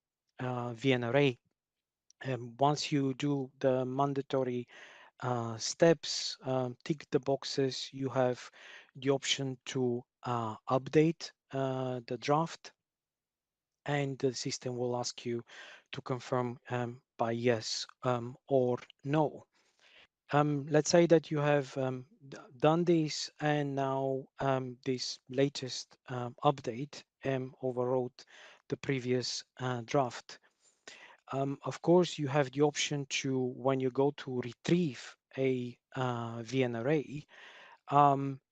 S9: VNRA. Once you do the mandatory steps, tick the boxes, you have the option to update the draft, and the system will ask you to confirm by yes or no. Let's say that you have done this, and now this latest update overwrote the previous draft. Of course, you have the option to, when you go to retrieve a VNRA,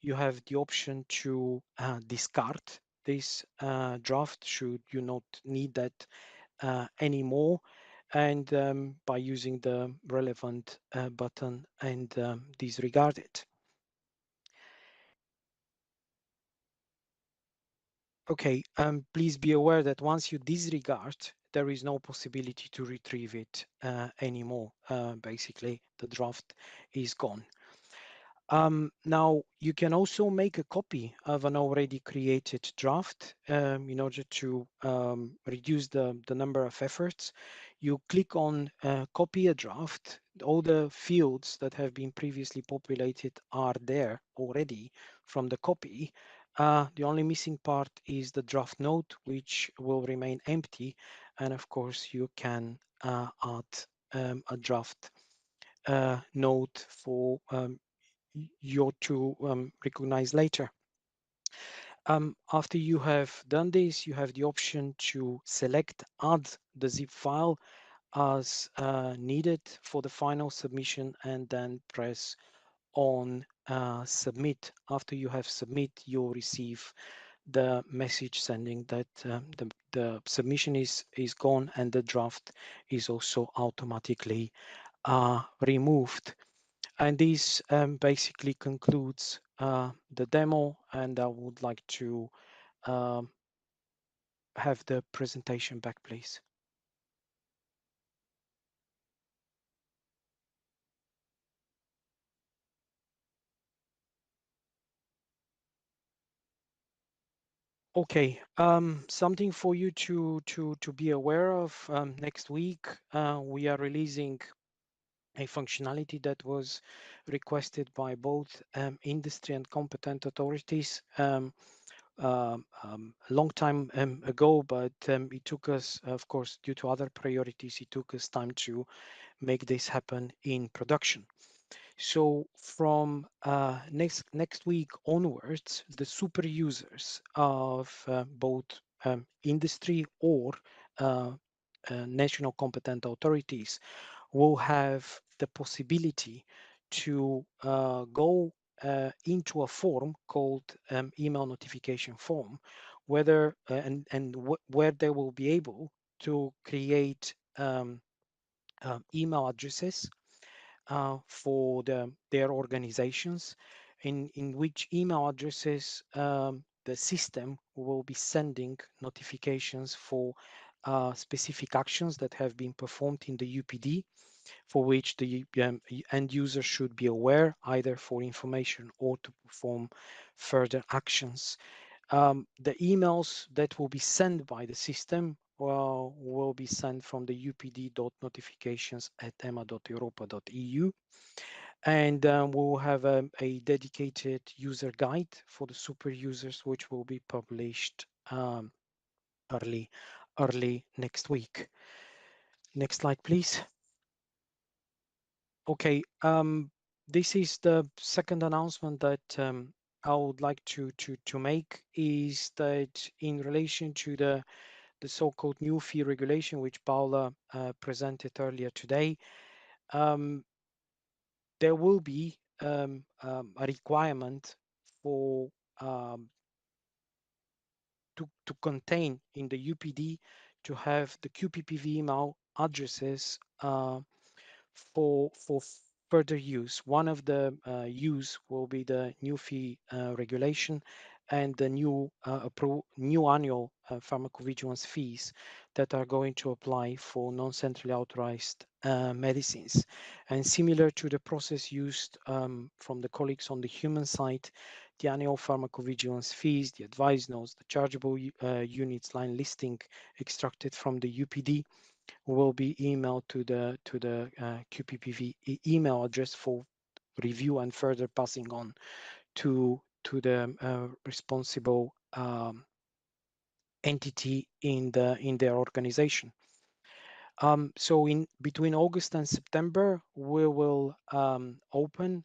S9: you have the option to discard this draft should you not need that anymore, and by using the relevant button and disregard it. Okay, please be aware that once you disregard, there is no possibility to retrieve it anymore. Basically, the draft is gone. Now, you can also make a copy of an already created draft in order to reduce the number of efforts. You click on copy a draft. All the fields that have been previously populated are there already from the copy. The only missing part is the draft note, which will remain empty. And of course, you can add a draft note for you to recognize later. After you have done this, you have the option to select add the zip file as needed for the final submission, and then press on submit. After you have submit, you'll receive the message sending that the submission is gone and the draft is also automatically removed. And this basically concludes the demo, and I would like to have the presentation back, please. Okay, something for you to be aware of. Next week, we are releasing a functionality that was requested by both industry and competent authorities a long time ago, but it took us, of course, due to other priorities, it took us time to make this happen in production. So from next week onwards, the super users of both industry or national competent authorities will have the possibility to go into a form called email notification form, whether where they will be able to create email addresses for their organizations, in which email addresses the system will be sending notifications for specific actions that have been performed in the UPD, for which the end user should be aware, either for information or to perform further actions. The emails that will be sent by the system will be sent from the upd.notifications@ema.europa.eu, and we'll have a dedicated user guide for the super users, which will be published early next week. Next slide, please. Okay, this is the second announcement that I would like to make, is that in relation to the so-called new fee regulation, which Paula presented earlier today, there will be a requirement for to contain in the UPD to have the QPPV email addresses for further use. One of the use will be the new fee regulation and the new annual pharmacovigilance fees that are going to apply for non-centrally authorized medicines. And similar to the process used from the colleagues on the human side, the annual pharmacovigilance fees, the advice notes, the chargeable units line listing extracted from the UPD will be emailed to the QPPV email address for review and further passing on to the responsible entity in their organization. So in between August and September, we will open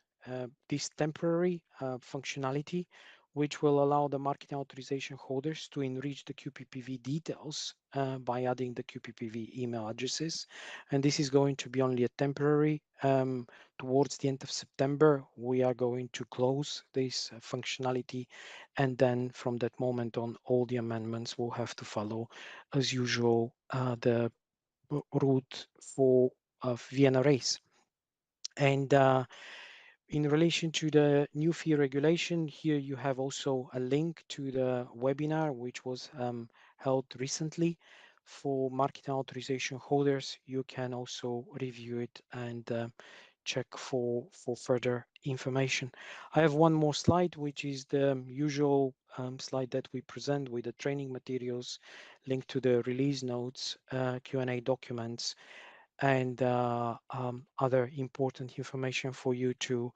S9: this temporary functionality, which will allow the marketing authorization holders to enrich the QPPV details by adding the QPPV email addresses. And this is going to be only a temporary. Towards the end of September, we are going to close this functionality. And then from that moment on, all the amendments will have to follow as usual the route for VNRAs. And in relation to the new fee regulation, here you have also a link to the webinar, which was held recently for marketing authorization holders. You can also review it and check for further information. I have one more slide, which is the usual slide that we present with the training materials, linked to the release notes, Q&A documents, and other important information for you to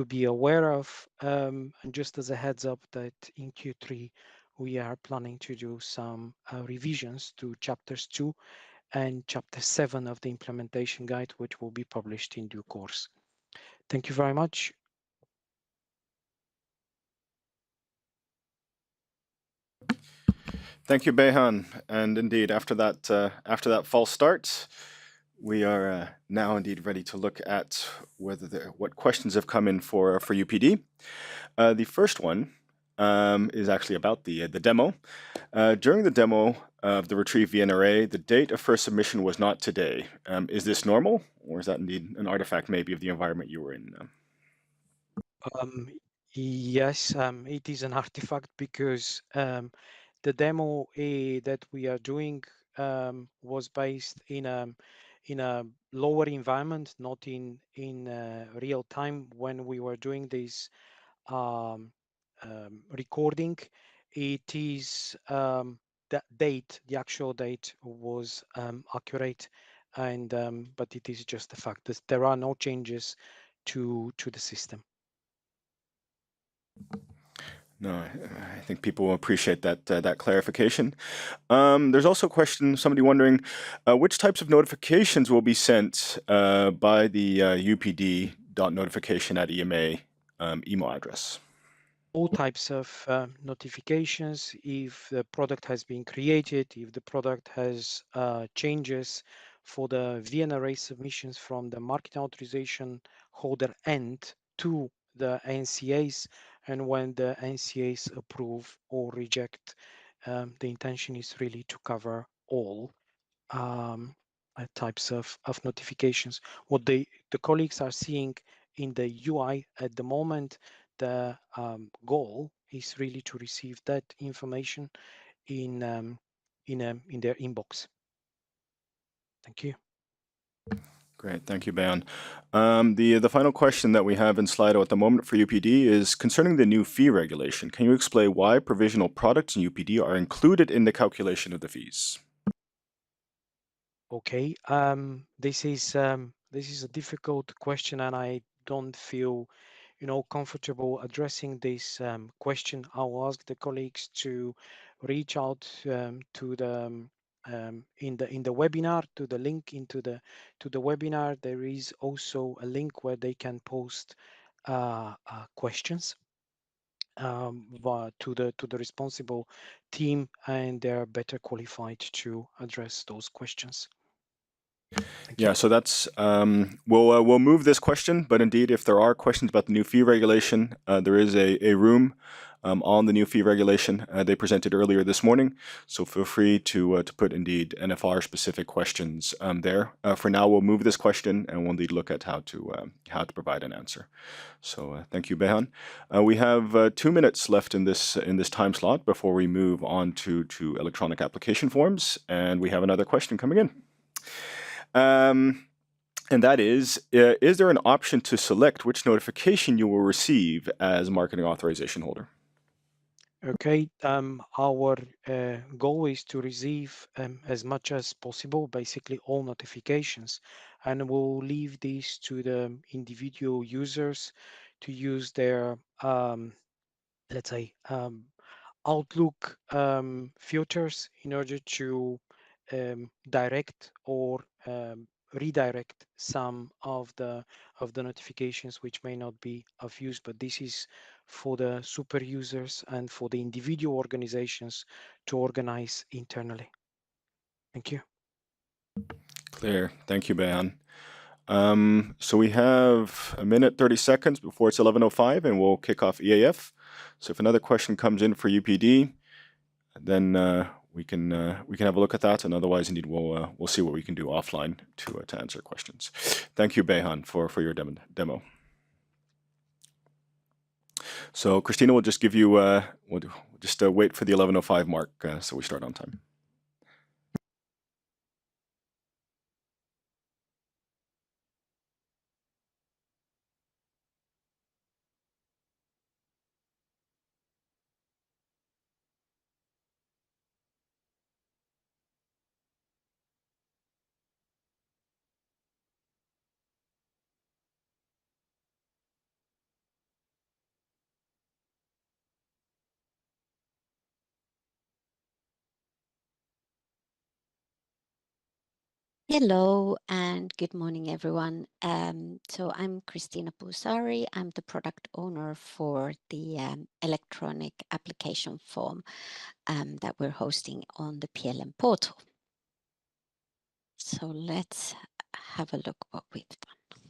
S9: be aware of. And just as a heads up that in Q3, we are planning to do some revisions to chapters 2 and chapter 7 of the implementation guide, which will be published in due course. Thank you very much.
S8: Thank you, Behan. And indeed, after that false start, We are now indeed ready to look at what questions have come in for UPD. The first one is actually about the demo. During the demo of the Retrieve VNRA, the date of first submission was not today. Is this normal, or is that indeed an artifact maybe of the environment you were in?
S9: Yes, it is an artifact because the demo that we are doing was based in a lower environment, not in real time when we were doing this recording. It is that date, the actual date was accurate, and but it is just the fact that there are no changes to the system.
S8: No, I think people will appreciate that clarification. There's also a question, somebody wondering, which types of notifications will be sent by the upd.notification@EMA email address?
S9: All types of notifications, if the product has been created, if the product has changes for the VNRA submissions from the market authorization holder end to the NCAs, and when the NCAs approve or reject, the intention is really to cover all types of notifications. What the colleagues are seeing in the UI at the moment, the goal is really to receive that information in their inbox. Thank you.
S8: Great, thank you, Bayan. The final question that we have in Slido at the moment for UPD is concerning the new fee regulation. Can you explain why provisional products in UPD are included in the calculation of the fees?
S9: Okay, this is a difficult question, and I don't feel, comfortable addressing this question. I'll ask the colleagues to reach out to the in the webinar, to the link into the webinar. There is also a link where they can post questions to the responsible team, and they're better qualified to address those questions.
S8: Yeah, so that's we'll move this question, but indeed, if there are questions about the new fee regulation, there is a room on the new fee regulation they presented earlier this morning. So feel free to put indeed NFR specific questions there. For now, we'll move this question and we'll indeed look at how to provide an answer. So thank you, Behan. We have 2 minutes left in this time slot before we move on to electronic application forms, and we have another question coming in. And that is there an option to select which notification you will receive as marketing authorization holder?
S9: Okay, our goal is to receive as much as possible, basically all notifications, and we'll leave this to the individual users to use their, let's say, Outlook filters in order to direct or redirect some of the notifications which may not be of use, but this is for the super users and for the individual organizations to organize internally. Thank you.
S8: Clear. Thank you, Bayan. So we have 1 minute 30 seconds before it's 11:05, and we'll kick off EAF. So if another question comes in for UPD, then we can have a look at that, and otherwise, indeed, we'll see what we can do offline to answer questions. Thank you, Behan, for your demo. So Christina will just give you we'll just wait for the 11:05 mark so we start on time.
S10: Hello and good morning, everyone. So I'm Christina Pusari. I'm the product owner for the electronic application form that we're hosting on the PLM portal. So let's have a look what we've done.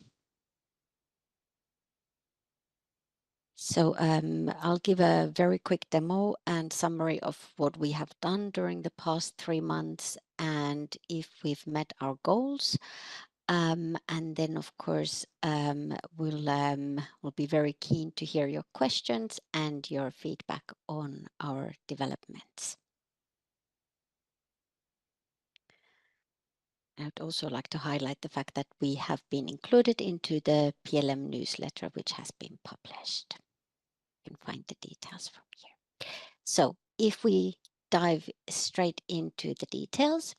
S10: So I'll give a very quick demo and summary of what we have done during the past 3 months and if we've met our goals. And then, of course, we'll be very keen to hear your questions and your feedback on our developments. I would also like to highlight the fact that we have been included into the PLM newsletter, which has been published. You can find the details from here. So if we dive straight into the details,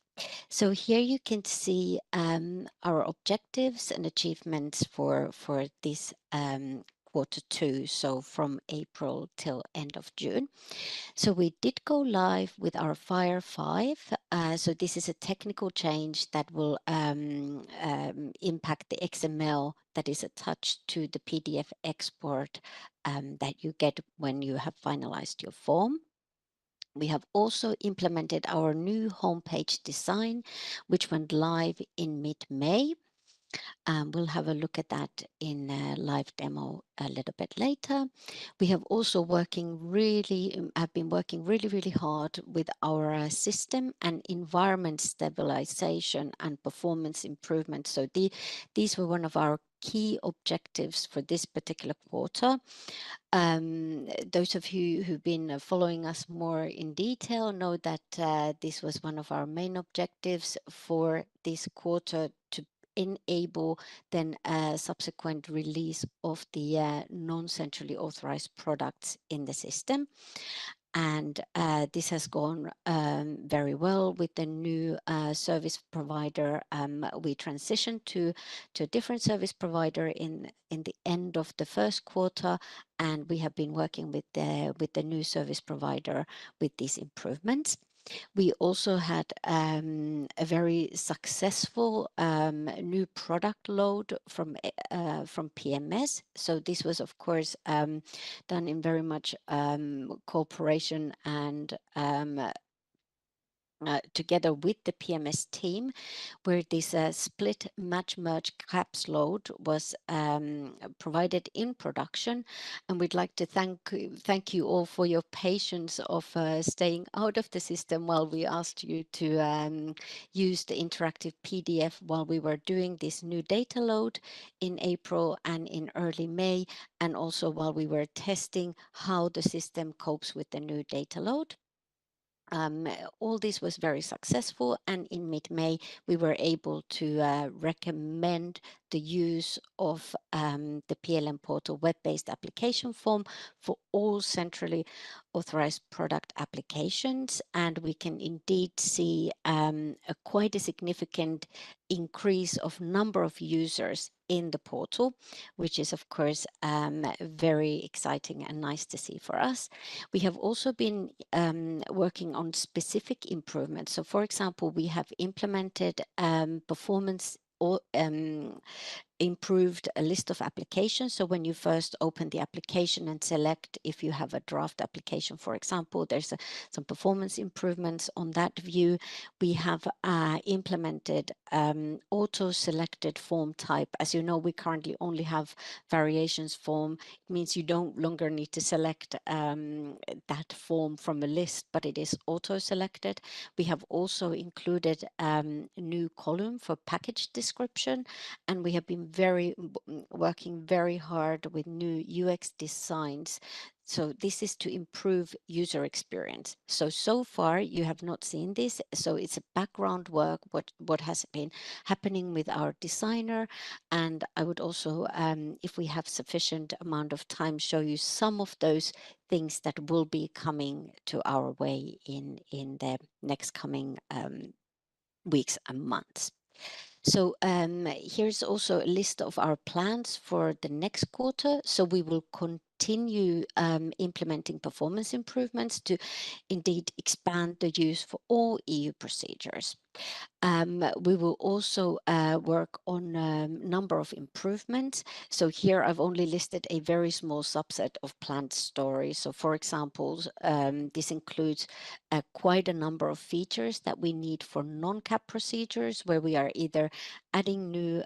S10: so here you can see our objectives and achievements for this Q2, so from April till end of June. So we did go live with our Fire 5. So this is a technical change that will impact the XML that is attached to the PDF export that you get when you have finalized your form. We have also implemented our new homepage design, which went live in mid-May. We'll have a look at that in a live demo a little bit later. We have also been working really hard with our system and environment stabilization and performance improvement. So these were one of our key objectives for this particular quarter. Those of you who've been following us more in detail know that this was one of our main objectives for this quarter, to enable then a subsequent release of the non-centrally authorized products in the system. And this has gone very well with the new service provider. We transitioned to a different service provider in the end of the first quarter, and we have been working with the new service provider with these improvements. We also had a very successful new product load from PMS. So this was, of course, done in very much cooperation and together with the PMS team, where this split match merge caps load was provided in production. And we'd like to thank you all for your patience of staying out of the system while we asked you to use the interactive PDF while we were doing this new data load in April and in early May, and also while we were testing how the system copes with the new data load. All this was very successful, and in mid-May we were able to recommend the use of the PLM portal web-based application form for all centrally authorized product applications, and we can indeed see quite a significant increase of number of users in the portal, which is of course very exciting and nice to see for us. We have also been working on specific improvements. So for example, we have implemented performance or improved a list of applications. So when you first open the application and select if you have a draft application, for example, there's some performance improvements on that view. We have implemented auto-selected form type. As you know, we currently only have variations form. It means you don't longer need to select that form from a list, but it is auto-selected. We have also included a new column for package description, and we have been working very hard with new UX designs. So this is to improve user experience. So far you have not seen this. So it's a background work, what has been happening with our designer. And I would also, if we have sufficient amount of time, show you some of those things that will be coming to our way in the next coming weeks and months. So here's also a list of our plans for the next quarter. So we will continue implementing performance improvements to indeed expand the use for all EU procedures. We will also work on a number of improvements. So here I've only listed a very small subset of planned stories. So for example, this includes quite a number of features that we need for non-CAP procedures, where we are either adding new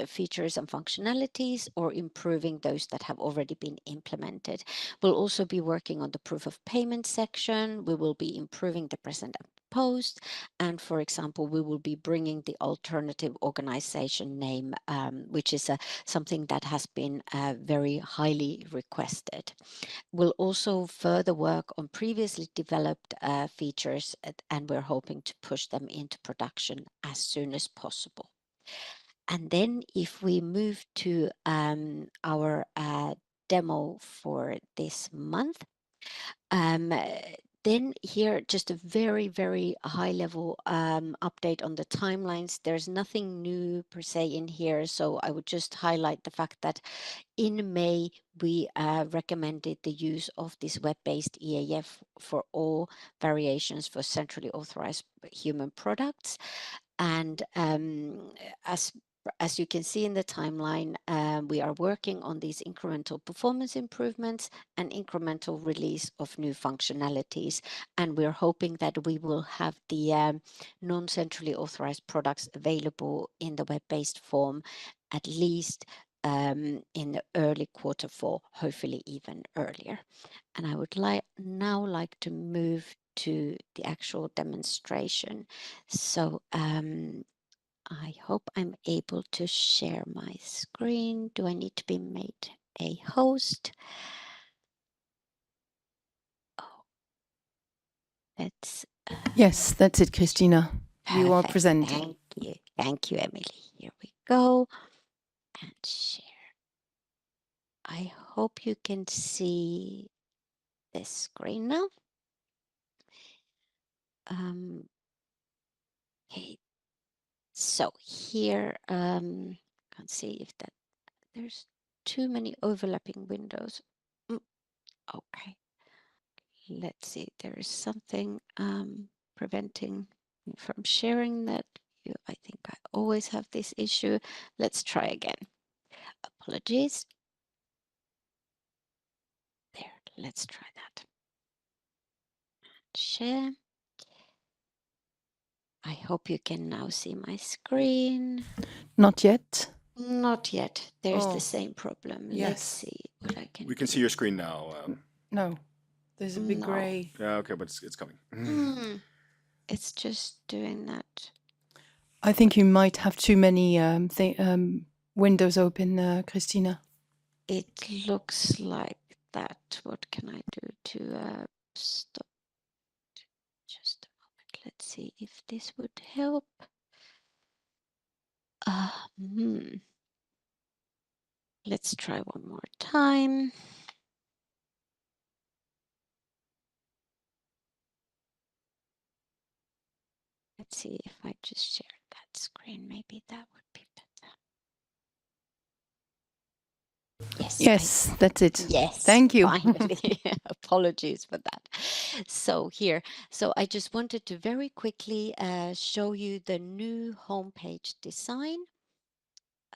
S10: features and functionalities or improving those that have already been implemented. We'll also be working on the proof of payment section. We will be improving the present and post, and for example, we will be bringing the alternative organization name, which is something that has been very highly requested. We'll also further work on previously developed features, and we're hoping to push them into production as soon as possible. And then if we move to our demo for this month, then here, just a very, very high level update on the timelines. There's nothing new per se in here, so I would just highlight the fact that in May, we recommended the use of this web-based EAF for all variations for centrally authorized human products. And as you can see in the timeline, we are working on these incremental performance improvements and incremental release of new functionalities. And we're hoping that we will have the non-centrally authorized products available in the web-based form at least in the early Q4, hopefully even earlier. And I would now like to move to the actual demonstration. So I hope I'm able to share my screen. Do I need to be made a host? Oh, let's.
S5: Yes, that's it, Christina. You are
S10: Perfect.
S5: presenting.
S10: Thank you. Thank you, Emily. Here we go. And share. I hope you can see this screen now. Okay. So here, can't see if there's too many overlapping windows. Okay. Let's see, there is something preventing me from sharing that view. I think I always have this issue. Let's try again. Apologies. There, let's try that. Share. I hope you can now see my screen.
S5: Not yet.
S10: Not yet. There's
S5: Oh,
S10: the same problem.
S5: yes.
S10: Let's see what I can
S8: We can
S10: do.
S8: see your screen now.
S5: No, there's a big
S10: No.
S5: gray.
S8: Yeah, okay, but it's coming.
S10: It's just doing that.
S5: I think you might have too many windows open, Christina.
S10: It looks like that. What can I do to stop? Just a moment. Let's see if this would help. Let's try one more time. Let's see if I just share that screen. Maybe that would be better. Yes.
S5: Yes, that's it.
S10: Yes.
S5: Thank you.
S10: Finally. Apologies for that. So here, I just wanted to very quickly show you the new homepage design.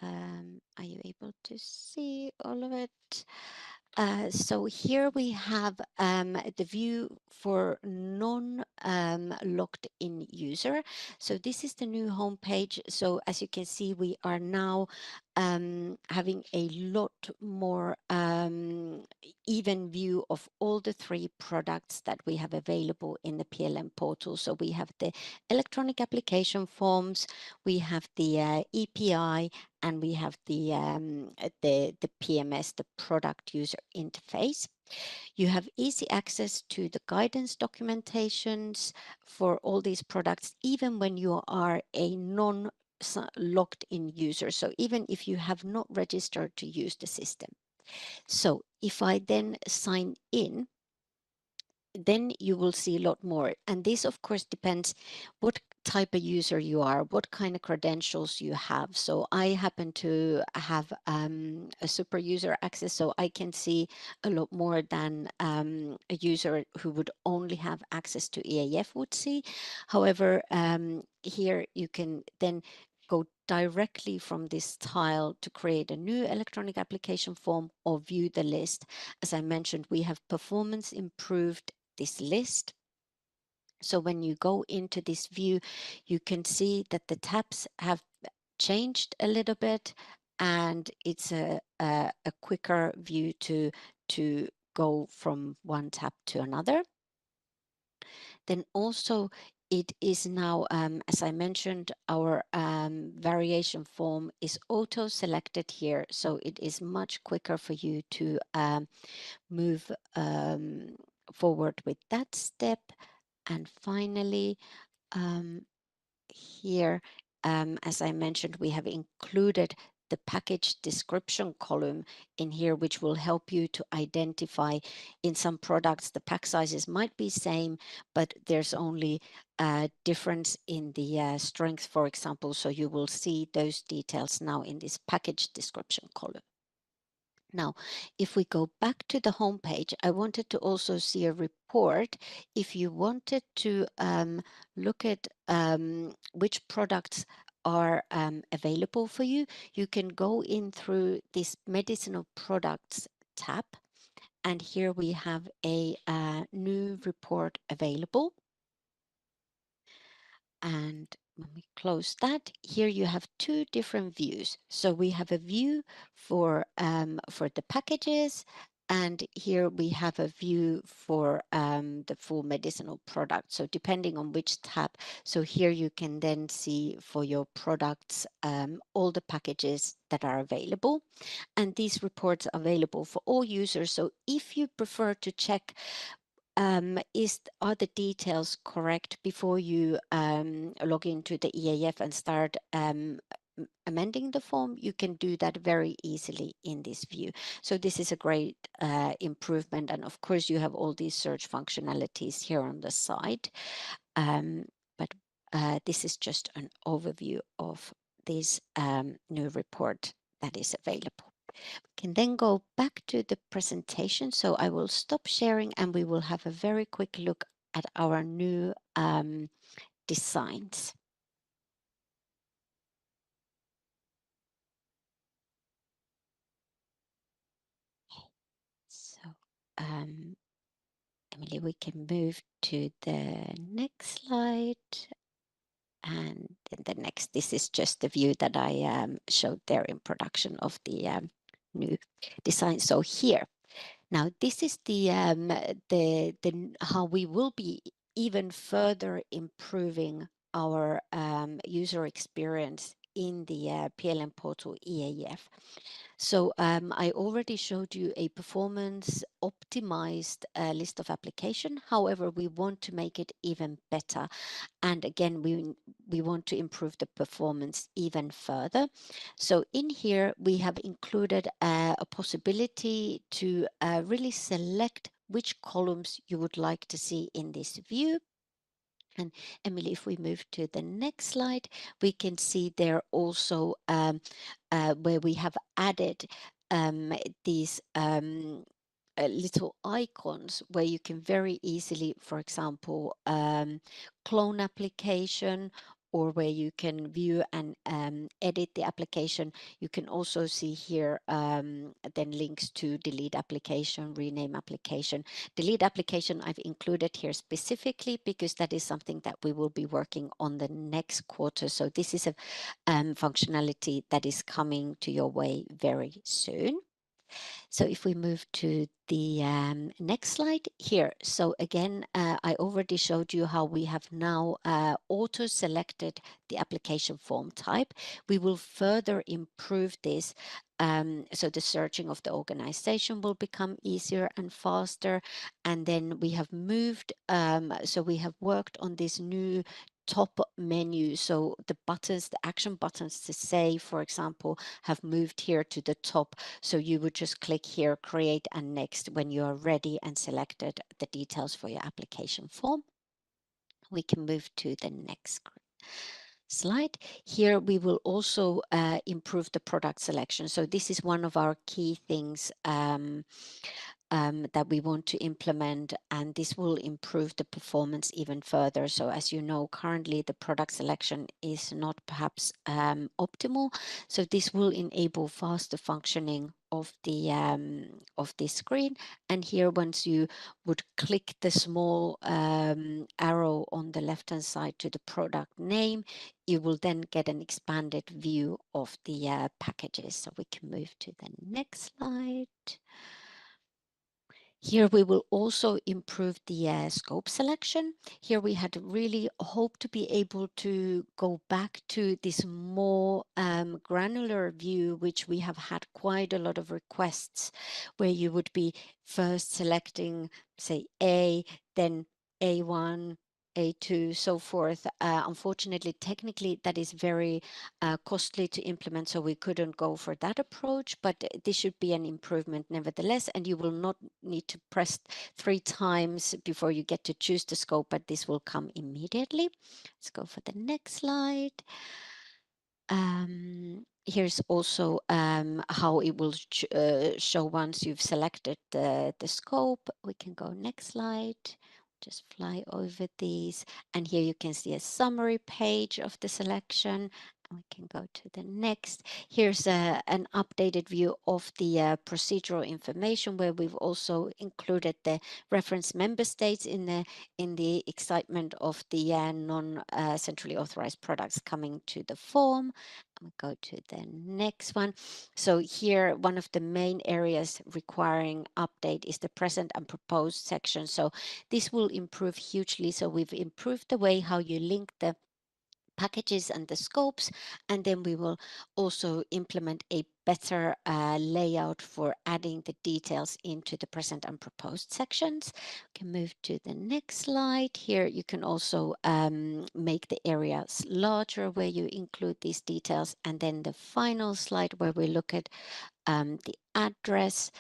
S10: Are you able to see all of it? So here we have the view for non-logged in user. So this is the new homepage. So as you can see, we are now having a lot more even view of all the 3 products that we have available in the PLM portal. So we have the electronic application forms, we have the EPI, and we have the PMS, the product user interface. You have easy access to the guidance documentations for all these products, even when you are a non-logged in user. So even if you have not registered to use the system. So if I then sign in, then you will see a lot more. And this, of course, depends what type of user you are, what kind of credentials you have. So I happen to have a super user access, so I can see a lot more than a user who would only have access to EAF would see. However, here you can then go directly from this tile to create a new electronic application form or view the list. As I mentioned, we have performance improved this list. So when you go into this view, you can see that the tabs have changed a little bit, and it's a quicker view to go from one tab to another. Then also it is now, as I mentioned, our variation form is auto-selected here, so it is much quicker for you to move forward with that step. And finally, here, as I mentioned, we have included the package description column in here, which will help you to identify in some products the pack sizes might be same, but there's only a difference in the strength, for example. So you will see those details now in this package description column. Now, if we go back to the home page, I wanted to also see a report. If you wanted to look at which products are available for you, you can go in through this medicinal products tab. And here we have a new report available. And when we close that, here you have two different views. So we have a view for the packages, and here we have a view for the full medicinal product. So depending on which tab, so here you can then see for your products all the packages that are available. And these reports are available for all users. So if you prefer to check are the details correct before you log into the EAF and start amending the form, you can do that very easily in this view. So this is a great improvement. And of course, you have all these search functionalities here on the side. But this is just an overview of this new report that is available. We can then go back to the presentation. So I will stop sharing and we will have a very quick look at our new designs. So Emily, we can move to the next slide. And then the next, this is just the view that I showed there in production of the new design. So here, now this is the how we will be even further improving our user experience in the PLM portal EAF. So I already showed you a performance optimized list of application. However, we want to make it even better. And again, we want to improve the performance even further. So in here, we have included a possibility to really select which columns you would like to see in this view. And Emily, if we move to the next slide, we can see there also where we have added these little icons where you can very easily, for example, clone application, or where you can view and edit the application. You can also see here then links to delete application, rename application. Delete application I've included here specifically because that is something that we will be working on the next quarter. So this is a functionality that is coming to your way very soon. So if we move to the next slide here. So again, I already showed you how we have now auto-selected the application form type. We will further improve this. So the searching of the organization will become easier and faster. And then we have moved, so we have worked on this new top menu. So the buttons, the action buttons to save, for example, have moved here to the top. So you would just click here, create and next when you are ready and selected the details for your application form. We can move to the next screen. slide. Here we will also improve the product selection. So this is one of our key things that we want to implement, and this will improve the performance even further. So as you know, currently the product selection is not perhaps optimal. So this will enable faster functioning of the screen. And here, once you would click the small arrow on the left hand side to the product name, you will then get an expanded view of the packages. So we can move to the next slide. Here we will also improve the scope selection. Here we had really hoped to be able to go back to this more granular view, which we have had quite a lot of requests, where you would be first selecting, say, A, then A1, A2, so forth. Unfortunately, technically, that is very costly to implement, so we couldn't go for that approach, but this should be an improvement nevertheless, and you will not need to press 3 times before you get to choose the scope, but this will come immediately. Let's go for the next slide. Here's also how it will show once you've selected the scope. We can go next slide. Just fly over these, and here you can see a summary page of the selection. We can go to the next. Here's an updated view of the procedural information, where we've also included the reference member states in the excitement of the non-centrally authorized products coming to the form. We go to the next one. So here, one of the main areas requiring update is the present and proposed section. So this will improve hugely. So we've improved the way how you link the packages and the scopes, and then we will also implement a better layout for adding the details into the present and proposed sections. We can move to the next slide. Here you can also make the areas larger where you include these details, and then the final slide where we look at the address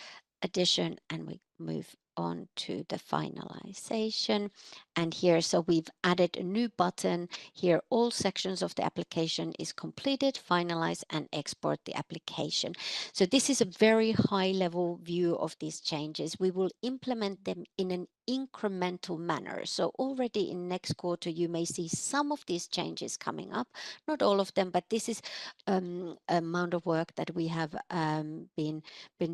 S10: addition, and we move on to the finalization. And here, so we've added a new button here. All sections of the application is completed, finalize, and export the application. So this is a very high level view of these changes. We will implement them in an incremental manner. So already in next quarter, you may see some of these changes coming up, not all of them, but this is amount of work that we have been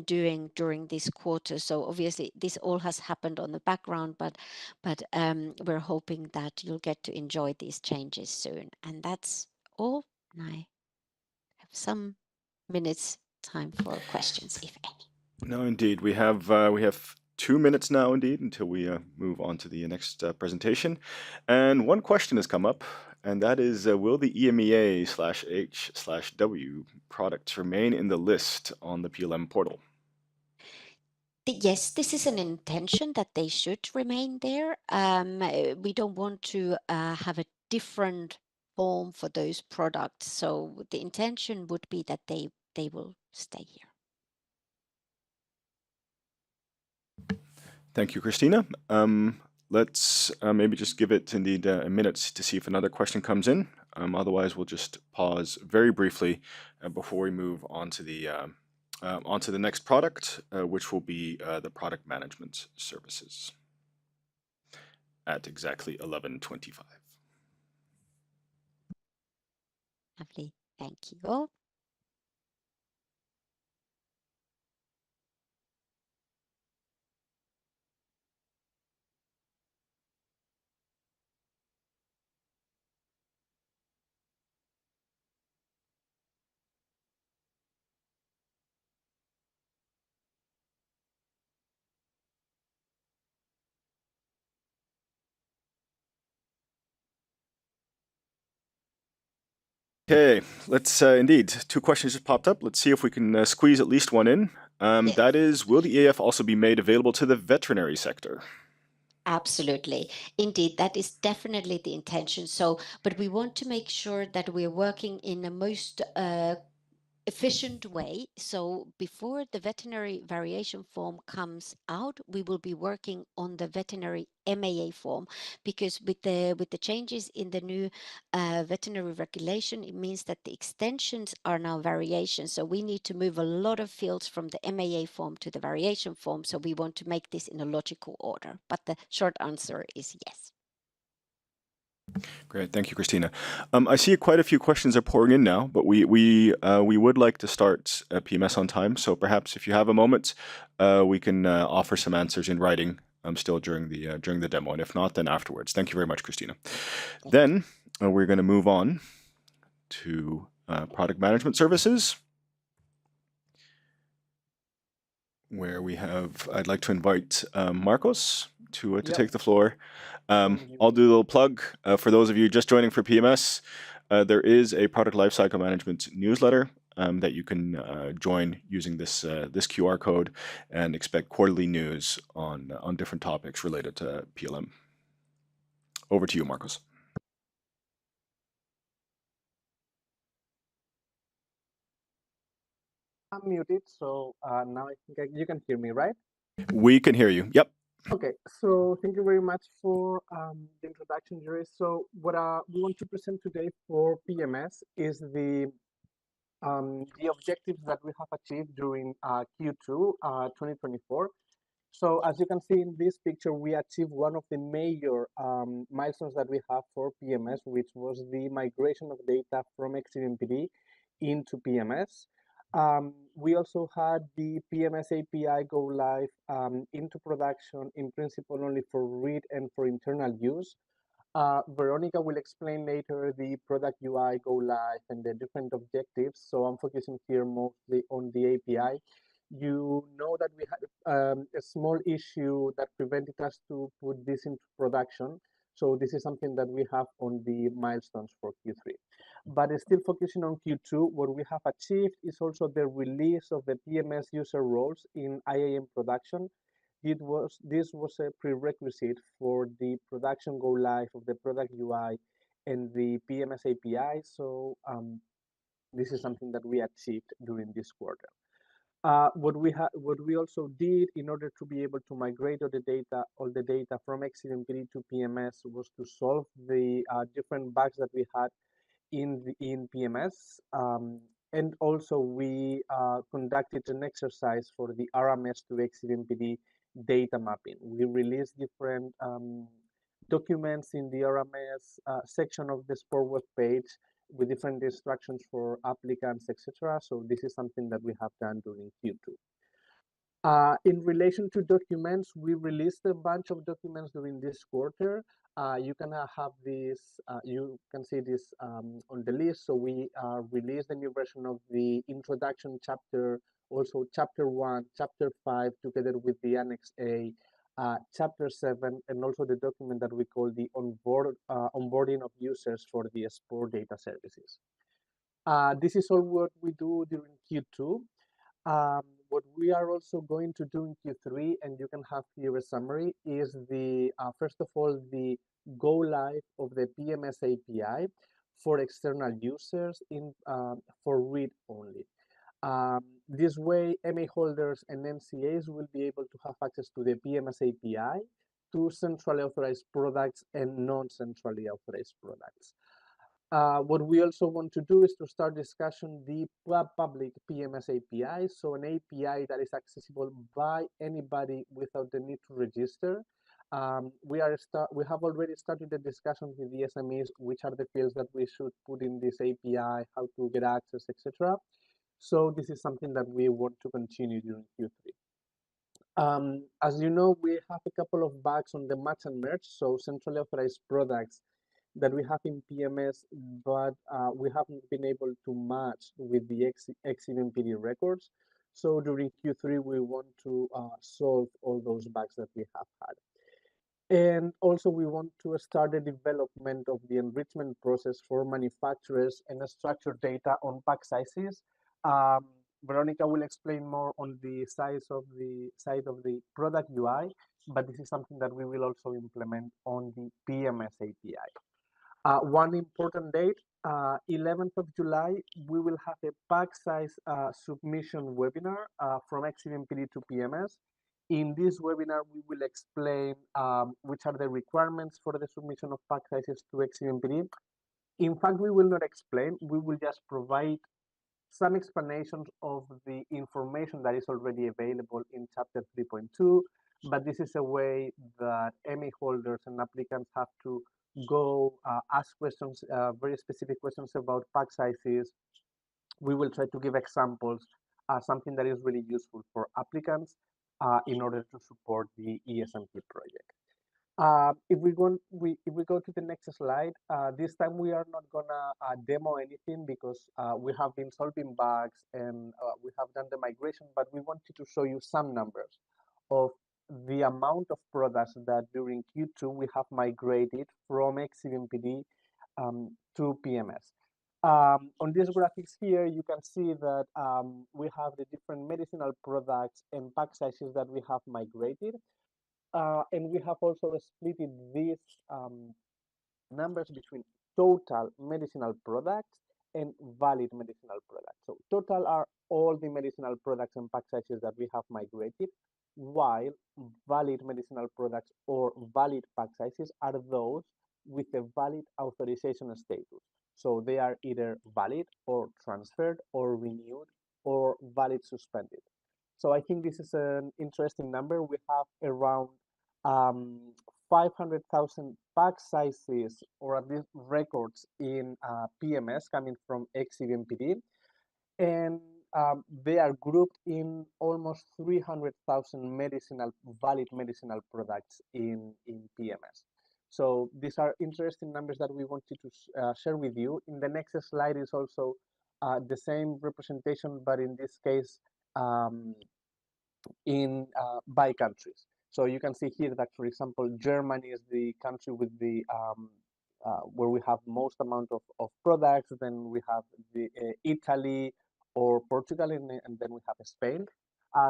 S10: doing during this quarter. So obviously this all has happened on the background, but we're hoping that you'll get to enjoy these changes soon. And that's all. I have some minutes time for questions, if any.
S8: No, indeed, we have 2 minutes now, indeed, until we move on to the next presentation. And one question has come up, and that is, will the EMEA/H/W products remain in the list on the PLM portal?
S10: Yes, this is an intention that they should remain there. We don't want to have a different form for those products. So the intention would be that they will stay here.
S8: Thank you, Christina. Let's maybe just give it indeed a minute to see if another question comes in. Otherwise, we'll just pause very briefly before we move on to the next product, which will be the product management services at exactly 11:25.
S10: Lovely. Thank you all.
S8: Okay, let's indeed, 2 questions just popped up. Let's see if we can squeeze at least one in. That is, will the EAF also be made available to the veterinary sector?
S10: Absolutely. Indeed, that is definitely the intention. So, but we want to make sure that we're working in the most efficient way. So before the veterinary variation form comes out, we will be working on the veterinary MAA form, because with the changes in the new veterinary regulation, it means that the extensions are now variations. So we need to move a lot of fields from the MAA form to the variation form. So we want to make this in a logical order. But the short answer is yes.
S8: Great, thank you, Christina. I see quite a few questions are pouring in now, but we would like to start PMS on time. So perhaps if you have a moment, we can offer some answers in writing still during the demo, and if not, then afterwards. Thank you very much, Christina. Then we're going to move on to product management services, where I'd like to invite Marcos to take the floor. I'll do a little plug for those of you just joining for PMS. There is a product lifecycle management newsletter that you can join using this QR code and expect quarterly news on different topics related to PLM. Over to you, Marcos.
S11: I'm muted, so now I think you can hear me, right?
S8: We can hear you. Yep.
S11: Okay, so thank you very much for the introduction, Jerry. So what we want to present today for PMS is the objectives that we have achieved during Q2 2024. So as you can see in this picture, we achieved one of the major milestones that we have for PMS, which was the migration of data from XCMPD into PMS. We also had the PMS API go live into production, in principle only for read and for internal use. Veronica will explain later the product UI go live and the different objectives. So I'm focusing here mostly on the API. You know that we had a small issue that prevented us to put this into production. So this is something that we have on the milestones for Q3. But still focusing on Q2, what we have achieved is also the release of the PMS user roles in IAM production. This was a prerequisite for the production go live of the product UI and the PMS API. So this is something that we achieved during this quarter. What we also did in order to be able to migrate all the data from XCMPD to PMS was to solve the different bugs that we had in PMS. And also we conducted an exercise for the RMS to XCMPD data mapping. We released different documents in the RMS section of the SPOR web page with different instructions for applicants, etc. So this is something that we have done during Q2. In relation to documents, we released a bunch of documents during this quarter. You can have this, you can see this on the list. So we released a new version of the introduction chapter, also chapter 1, chapter 5, together with the Annex A, chapter 7, and also the document that we call the onboarding of users for the SPOR data services. This is all what we do during Q2. What we are also going to do in Q3, and you can have here a summary, is the first of all, the go live of the PMS API for external users for read only. This way, MA holders and MCAs will be able to have access to the PMS API to centrally authorized products and non-centrally authorized products. What we also want to do is to start discussion the public PMS API, so an API that is accessible by anybody without the need to register. We have already started the discussion with the SMEs, which are the fields that we should put in this API, how to get access, etc. So this is something that we want to continue during Q3. As you know, we have a couple of bugs on the match and merge, so centrally authorized products that we have in PMS, but we haven't been able to match with the XCMPD records. So during Q3, we want to solve all those bugs that we have had. And also we want to start the development of the enrichment process for manufacturers and structured data on pack sizes. Veronica will explain more on the side of the product UI, but this is something that we will also implement on the PMS API. One important date 11th of July, we will have a pack size submission webinar from XCVMPD to PMS. In this webinar, we will explain which are the requirements for the submission of pack sizes to XCVMPD. In fact, we will not explain, we will just provide some explanations of the information that is already available in chapter 3.2, but this is a way that MA holders and applicants have to go ask questions, very specific questions about pack sizes. We will try to give examples, something that is really useful for applicants in order to support the ESMP project. If we go to the next slide, this time we are not gonna demo anything because we have been solving bugs and we have done the migration, but we wanted to show you some numbers of the amount of products that during Q2 we have migrated from XCVMPD to PMS. On these graphics here, you can see that we have the different medicinal products and pack sizes that we have migrated. And we have also split these numbers between total medicinal products and valid medicinal products. So total are all the medicinal products and pack sizes that we have migrated, while valid medicinal products or valid pack sizes are those with a valid authorization status. So they are either valid or transferred or renewed or valid suspended. So I think this is an interesting number. We have around 500,000 pack sizes or at least records in PMS coming from XCVMPD, and they are grouped in almost 300,000 valid medicinal products in PMS. So these are interesting numbers that we wanted to share with you. In the next slide is also the same representation, but in this case by countries. So you can see here that, for example, Germany is the country with the where we have most amount of products. Then we have the Italy or Portugal, and then we have Spain.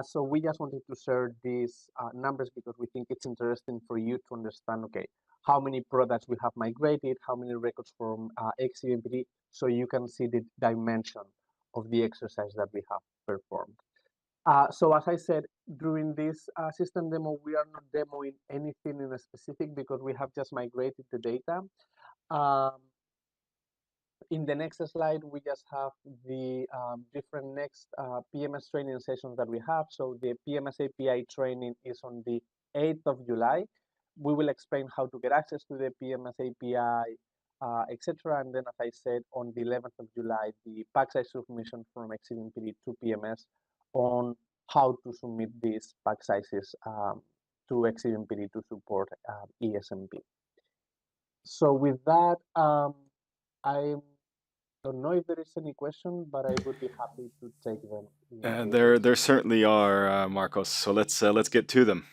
S11: So we just wanted to share these numbers because we think it's interesting for you to understand, okay, how many products we have migrated, how many records from XCVMPD, so you can see the dimension of the exercise that we have performed. So as I said, during this system demo, we are not demoing anything in a specific because we have just migrated the data. In the next slide, we just have the different next PMS training sessions that we have. So the PMS API training is on the 8th of July. We will explain how to get access to the PMS API, etc. And then, as I said, on the 11th of July, the pack size submission from XCVMPD to PMS on how to submit these pack sizes to XCVMPD to support ESMP. So with that, I don't know if there is any question, but I would be happy to take them.
S12: There certainly are, Marcos. So let's get to them.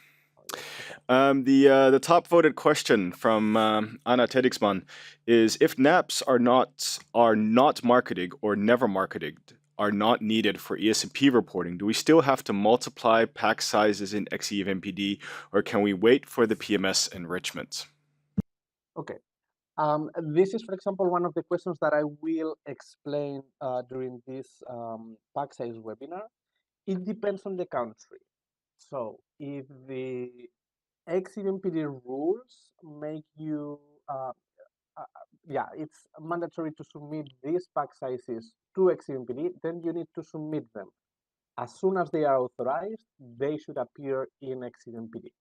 S11: Okay.
S12: The top voted question from Anna Tediksman is: if NAPs are not marketed or never marketed, are not needed for ESMP reporting, do we still have to multiply pack sizes in XCVMPD, or can we wait for the PMS enrichment?
S11: Okay. This is, for example, one of the questions that I will explain during this pack size webinar. It depends on the country. So if the XCVMPD rules make you, yeah, it's mandatory to submit these pack sizes to XCVMPD, then you need to submit them. As soon as they are authorized, they should appear in XCVMPD.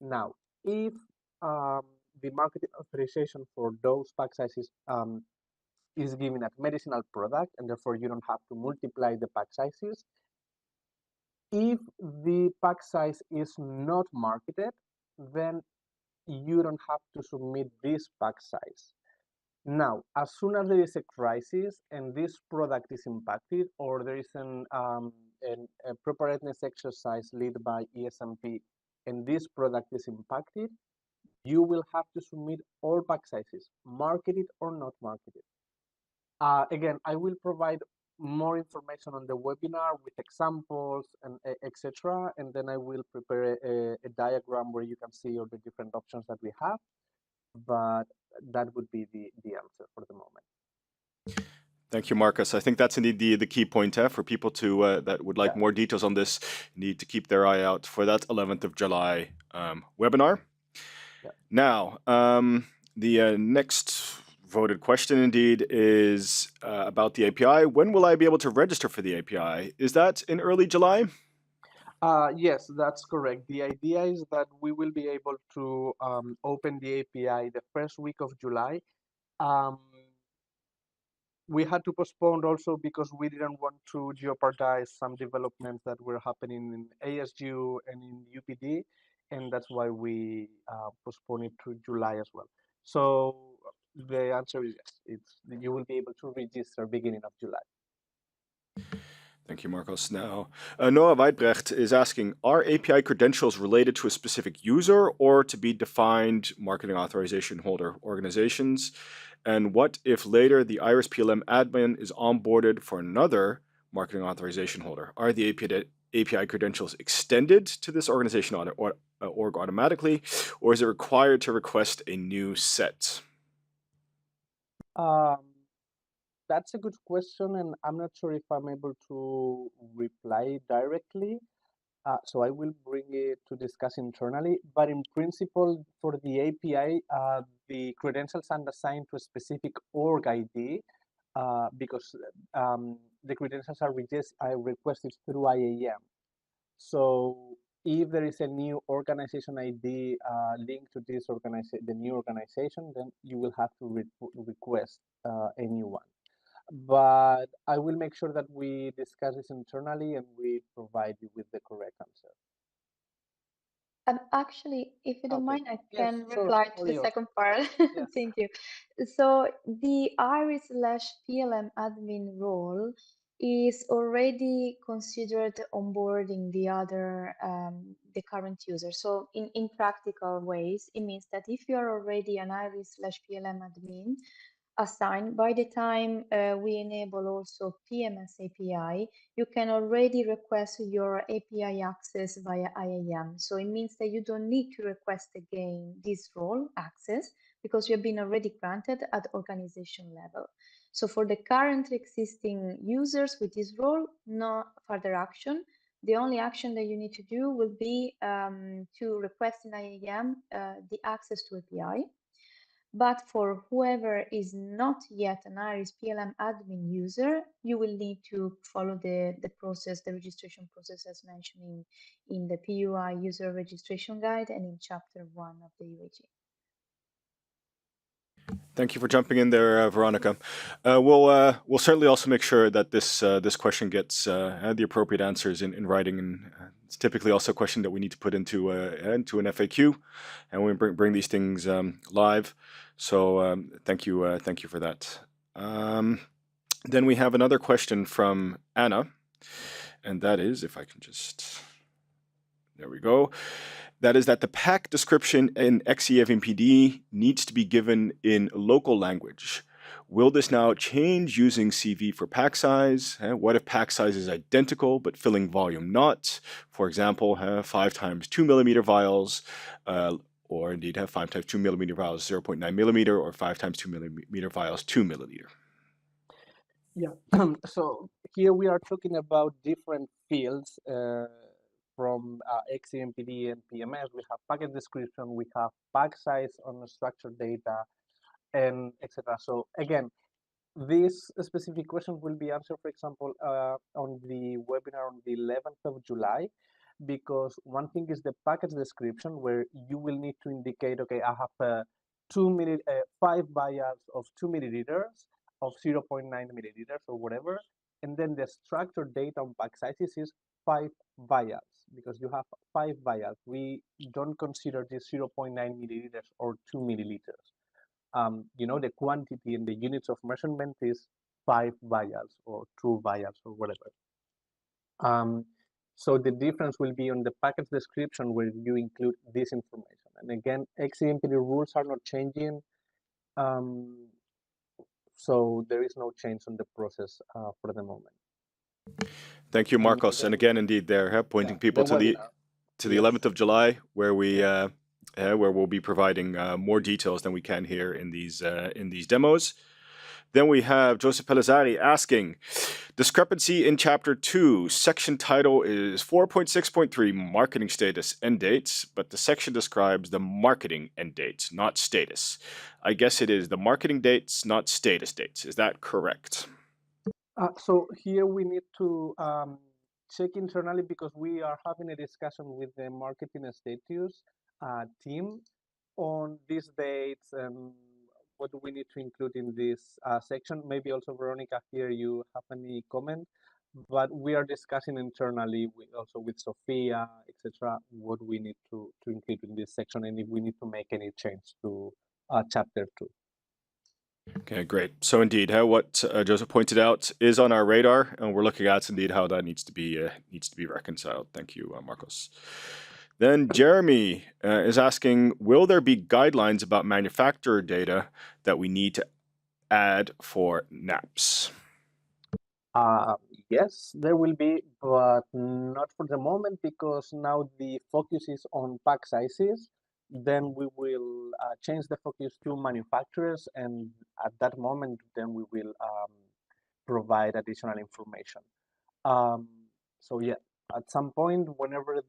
S11: Now, if the marketing authorization for those pack sizes is given at medicinal product, and therefore you don't have to multiply the pack sizes. If the pack size is not marketed, then you don't have to submit this pack size. Now, as soon as there is a crisis and this product is impacted, or there is a preparedness exercise led by ESMP and this product is impacted, you will have to submit all pack sizes, marketed or not marketed. Again, I will provide more information on the webinar with examples and etc. And then I will prepare a diagram where you can see all the different options that we have. But that would be the answer for the moment.
S12: Thank you, Marcus. I think that's indeed the key point for people to that would like more details on this. Need to keep their eye out for that 11th of July webinar.
S11: Yeah.
S12: Now, the next voted question indeed is about the API. When will I be able to register for the API? Is that in early July?
S11: Yes, that's correct. The idea is that we will be able to open the API the first week of July. We had to postpone also because we didn't want to jeopardize some developments that were happening in ASU and in UPD, and that's why we postponed it to July as well. So the answer is yes. You will be able to register beginning of July.
S12: Thank you, Marcos. Now, Noah Weidbrecht is asking, are API credentials related to a specific user or to be defined marketing authorization holder organizations? And what if later the IRIS PLM admin is onboarded for another marketing authorization holder? Are the API credentials extended to this organization org automatically, or is it required to request a new set?
S11: That's a good question, and I'm not sure if I'm able to reply directly. So I will bring it to discuss internally. But in principle, for the API, the credentials are assigned to a specific org ID because the credentials are requested through IAM. So if there is a new organization ID linked to this the new organization, then you will have to request a new one. But I will make sure that we discuss this internally and we provide you with the correct answer.
S13: Actually, if you don't mind, I can
S11: sure.
S13: reply to the second part. Thank you. So the IRIS/PLM admin role is already considered onboarding the current user. So in practical ways, it means that if you are already an IRIS/PLM admin assigned, by the time we enable also PMS API, you can already request your API access via IAM. So it means that you don't need to request again this role access because you have been already granted at organization level. So for the current existing users with this role, no further action. The only action that you need to do will be to request in IAM the access to API. But for whoever is not yet an IRIS PLM admin user, you will need to follow the process, the registration process as mentioned in the PUI user registration guide and in chapter 1 of the UAG.
S12: Thank you for jumping in there, Veronica. We'll certainly also make sure that this question gets the appropriate answers in writing, and it's typically also a question that we need to put into an FAQ, and we bring these things live. So thank you for that. Then we have another question from Anna, and that is, if I can just, there we go. That is that the pack description in XEVMPD needs to be given in local language. Will this now change using CV for pack size? What if pack size is identical but filling volume not? For example, 5 times 2 millimeter vials, or indeed 5 times 2 millimeter vials 0.9 millimeter, or 5 times 2 millimeter vials 2 milliliter.
S11: Yeah, so here we are talking about different fields from XEMPD and PMS. We have packet description, we have pack size on structured data, and etc. So again, this specific question will be answered, for example, on the webinar on the 11th of July, because one thing is the package description where you will need to indicate, okay, I have 5 vials of 2 milliliters of 0.9 milliliters or whatever, and then the structured data on pack sizes is 5 vials because you have 5 vials. We don't consider this 0.9 milliliters or 2 milliliters. You know, the quantity and the units of measurement is 5 vials or 2 vials or whatever. So the difference will be on the package description where you include this information. And again, XEMPD rules are not changing. So there is no change on the process for the moment.
S12: Thank you, Marcos. And again, indeed, there pointing people to the 11th of July, where we where we'll be providing more details than we can here in these demos. Then we have Joseph Pellizzari asking, discrepancy in Chapter 2. Section title is 4.6.3, marketing status end dates, but the section describes the marketing end dates, not status. I guess it is the marketing dates, not status dates. Is that correct?
S11: So here we need to check internally because we are having a discussion with the marketing status team on these dates and what do we need to include in this section. Maybe also Veronica here, you have any comment, but we are discussing internally also with Sophia, etc., what we need to include in this section and if we need to make any change to chapter 2.
S12: Okay, great. So indeed, what Joseph pointed out is on our radar, and we're looking at indeed how that needs to be reconciled. Thank you, Marcos. Then Jeremy is asking, will there be guidelines about manufacturer data that we need to add for NAPs?
S11: Yes, there will be, but not for the moment because now the focus is on pack sizes. Then we will change the focus to manufacturers, and at that moment, then we will provide additional information. So yeah, at some point, whenever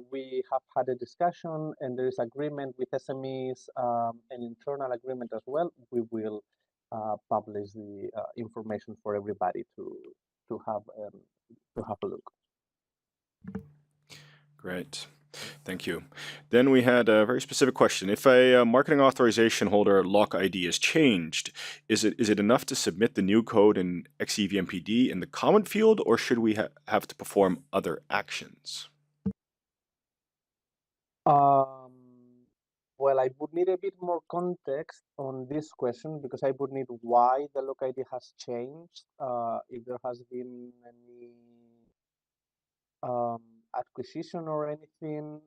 S11: we have had a discussion and there is agreement with SMEs and internal agreement as well, we will publish the information for everybody to have a look.
S12: Great. Thank you. Then we had a very specific question. If a marketing authorization holder lock ID is changed, is it enough to submit the new code in XEVMPD in the comment field, or should we have to perform other actions?
S11: Well, I would need a bit more context on this question because I would need why the lock ID has changed, if there has been any acquisition or anything.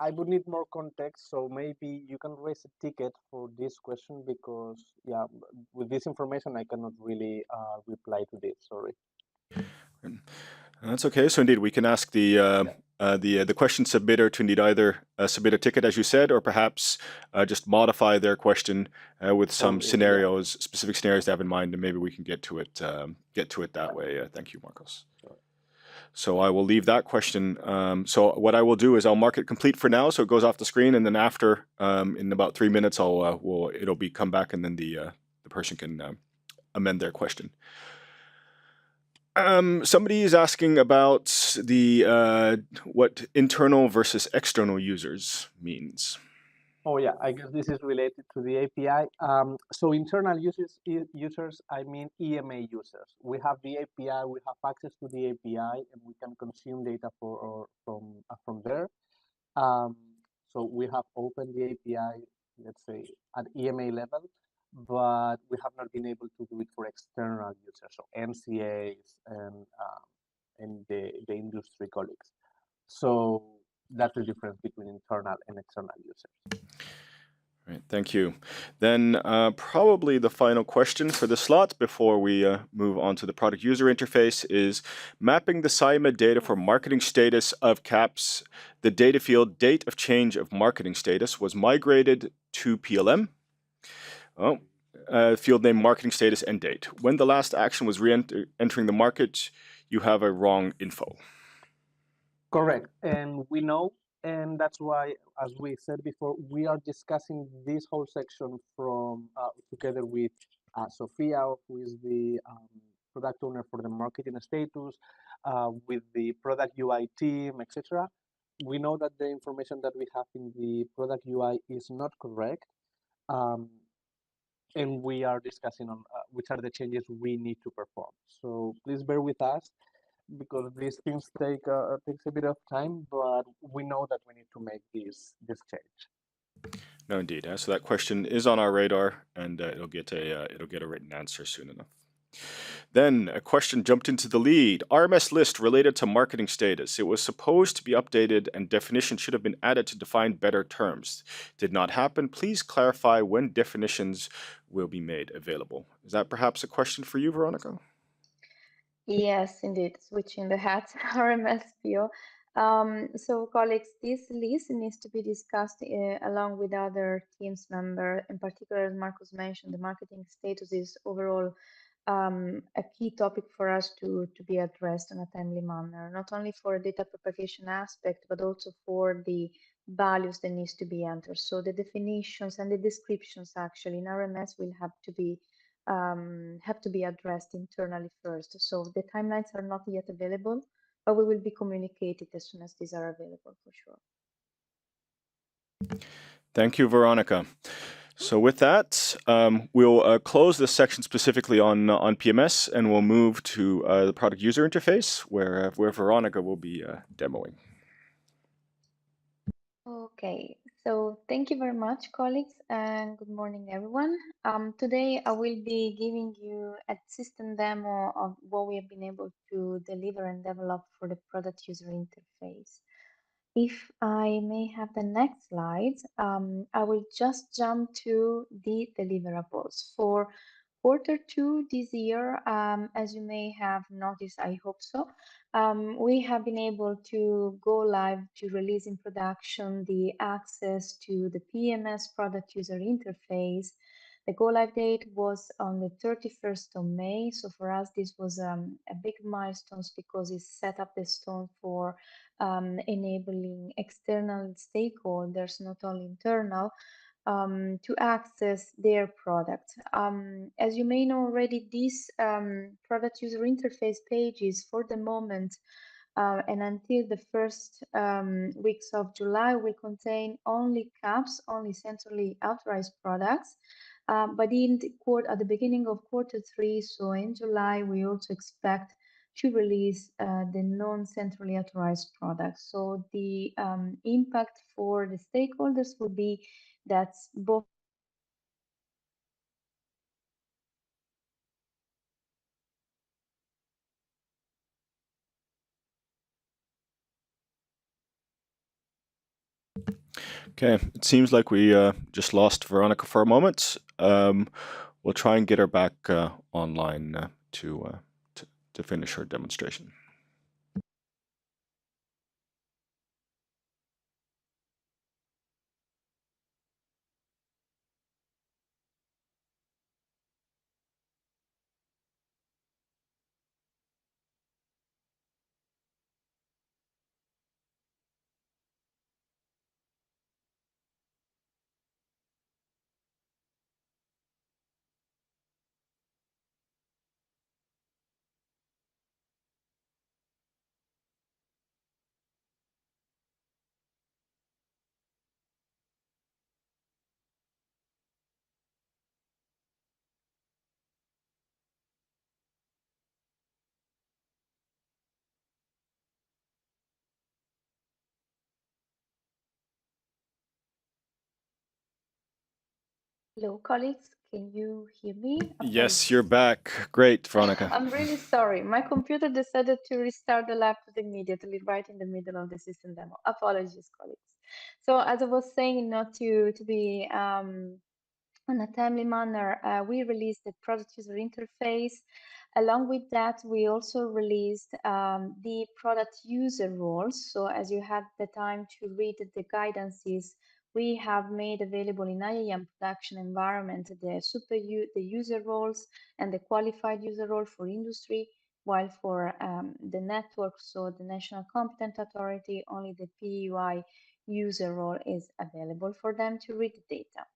S11: I would need more context, so maybe you can raise a ticket for this question because, yeah, with this information, I cannot really reply to this. Sorry.
S12: That's okay. So indeed, we can ask the question submitter to indeed either submit a ticket, as you said, or perhaps just modify their question with some scenarios, specific scenarios they have in mind, and maybe we can get to it that way. Thank you, Marcos. So I will leave that question. So what I will do is I'll mark it complete for now, so it goes off the screen, and then after, in about 3 minutes, it'll be come back, and then the person can amend their question. Somebody is asking about the what internal versus external users means.
S11: Oh yeah, I guess this is related to the API. So internal users, I mean EMA users. We have the API, we have access to the API, and we can consume data from there. So we have opened the API, let's say at EMA level, but we have not been able to do it for external users, so MCAs and the industry colleagues. So that's the difference between internal and external users.
S12: Right, thank you. Then probably the final question for the slot before we move on to the product user interface is mapping the SciMed data for marketing status of CAPS. The data field date of change of marketing status was migrated to PLM. Field name marketing status end date. When the last action was re-entering the market, you have a wrong info.
S11: Correct, and we know, and that's why, as we said before, we are discussing this whole section from together with Sophia, who is the product owner for the marketing status, with the product UI team, etc. We know that the information that we have in the product UI is not correct, and we are discussing on which are the changes we need to perform. So please bear with us, because these things takes a bit of time, but we know that we need to make this change.
S12: No, indeed. So that question is on our radar, and it'll get a written answer soon enough. Then a question jumped into the lead. RMS list related to marketing status. It was supposed to be updated, and definitions should have been added to define better terms. Did not happen. Please clarify when definitions will be made available. Is that perhaps a question for you, Veronica?
S13: Yes, indeed. Switching the hats, RMS PO. So colleagues, this list needs to be discussed along with other teams members. In particular, as Marcus mentioned, the marketing status is overall a key topic for us to be addressed in a timely manner, not only for data propagation aspect, but also for the values that needs to be entered. So the definitions and the descriptions actually in RMS will have to be addressed internally first. So the timelines are not yet available, but we will be communicated as soon as these are available for sure.
S12: Thank you, Veronica. So with that, we'll close this section specifically on PMS, and we'll move to the product user interface, where Veronica will be demoing.
S13: Okay, so thank you very much, colleagues, and good morning, everyone. Today I will be giving you a system demo of what we have been able to deliver and develop for the product user interface. If I may have the next slide, I will just jump to the deliverables. For Q2 this year, as you may have noticed, I hope so, we have been able to go live to release in production the access to the PMS product user interface. The go live date was on the 31st of May. So for us, this was a big milestone because it set up the stone for enabling external stakeholders, not only internal, to access their product. As you may know already, this product user interface pages for the moment and until the first weeks of July will contain only CAPs, only centrally authorized products. But at the beginning of Q3, so in July, we also expect to release the non-centrally authorized products. So the impact for the stakeholders will be that both
S12: Okay, it seems like we just lost Veronica for a moment. We'll try and get her back online to finish her demonstration.
S13: Hello, colleagues. Can you hear me?
S12: Yes, you're back. Great, Veronica.
S13: I'm really sorry. My computer decided to restart the laptop immediately, right in the middle of the system demo. Apologies, colleagues. So as I was saying, not to be in a timely manner, we released the product user interface. Along with that, we also released the product user roles. So as you had the time to read the guidances, we have made available in IAM production environment the user roles and the qualified user role for industry, while for the network, so the National Competent Authority, only the PUI user role is available for them to read the data.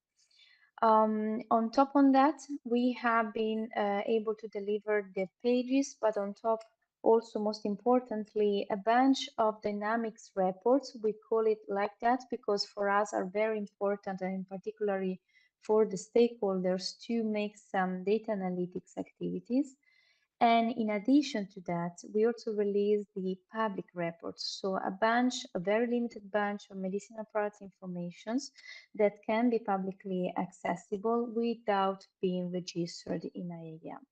S13: On top on that, we have been able to deliver the pages, but on top also most importantly, a bunch of dynamics reports. We call it like that because for us are very important and in particularly for the stakeholders to make some data analytics activities. And in addition to that, we also released the public reports. So a very limited bunch of medicinal products informations that can be publicly accessible without being registered in IAM.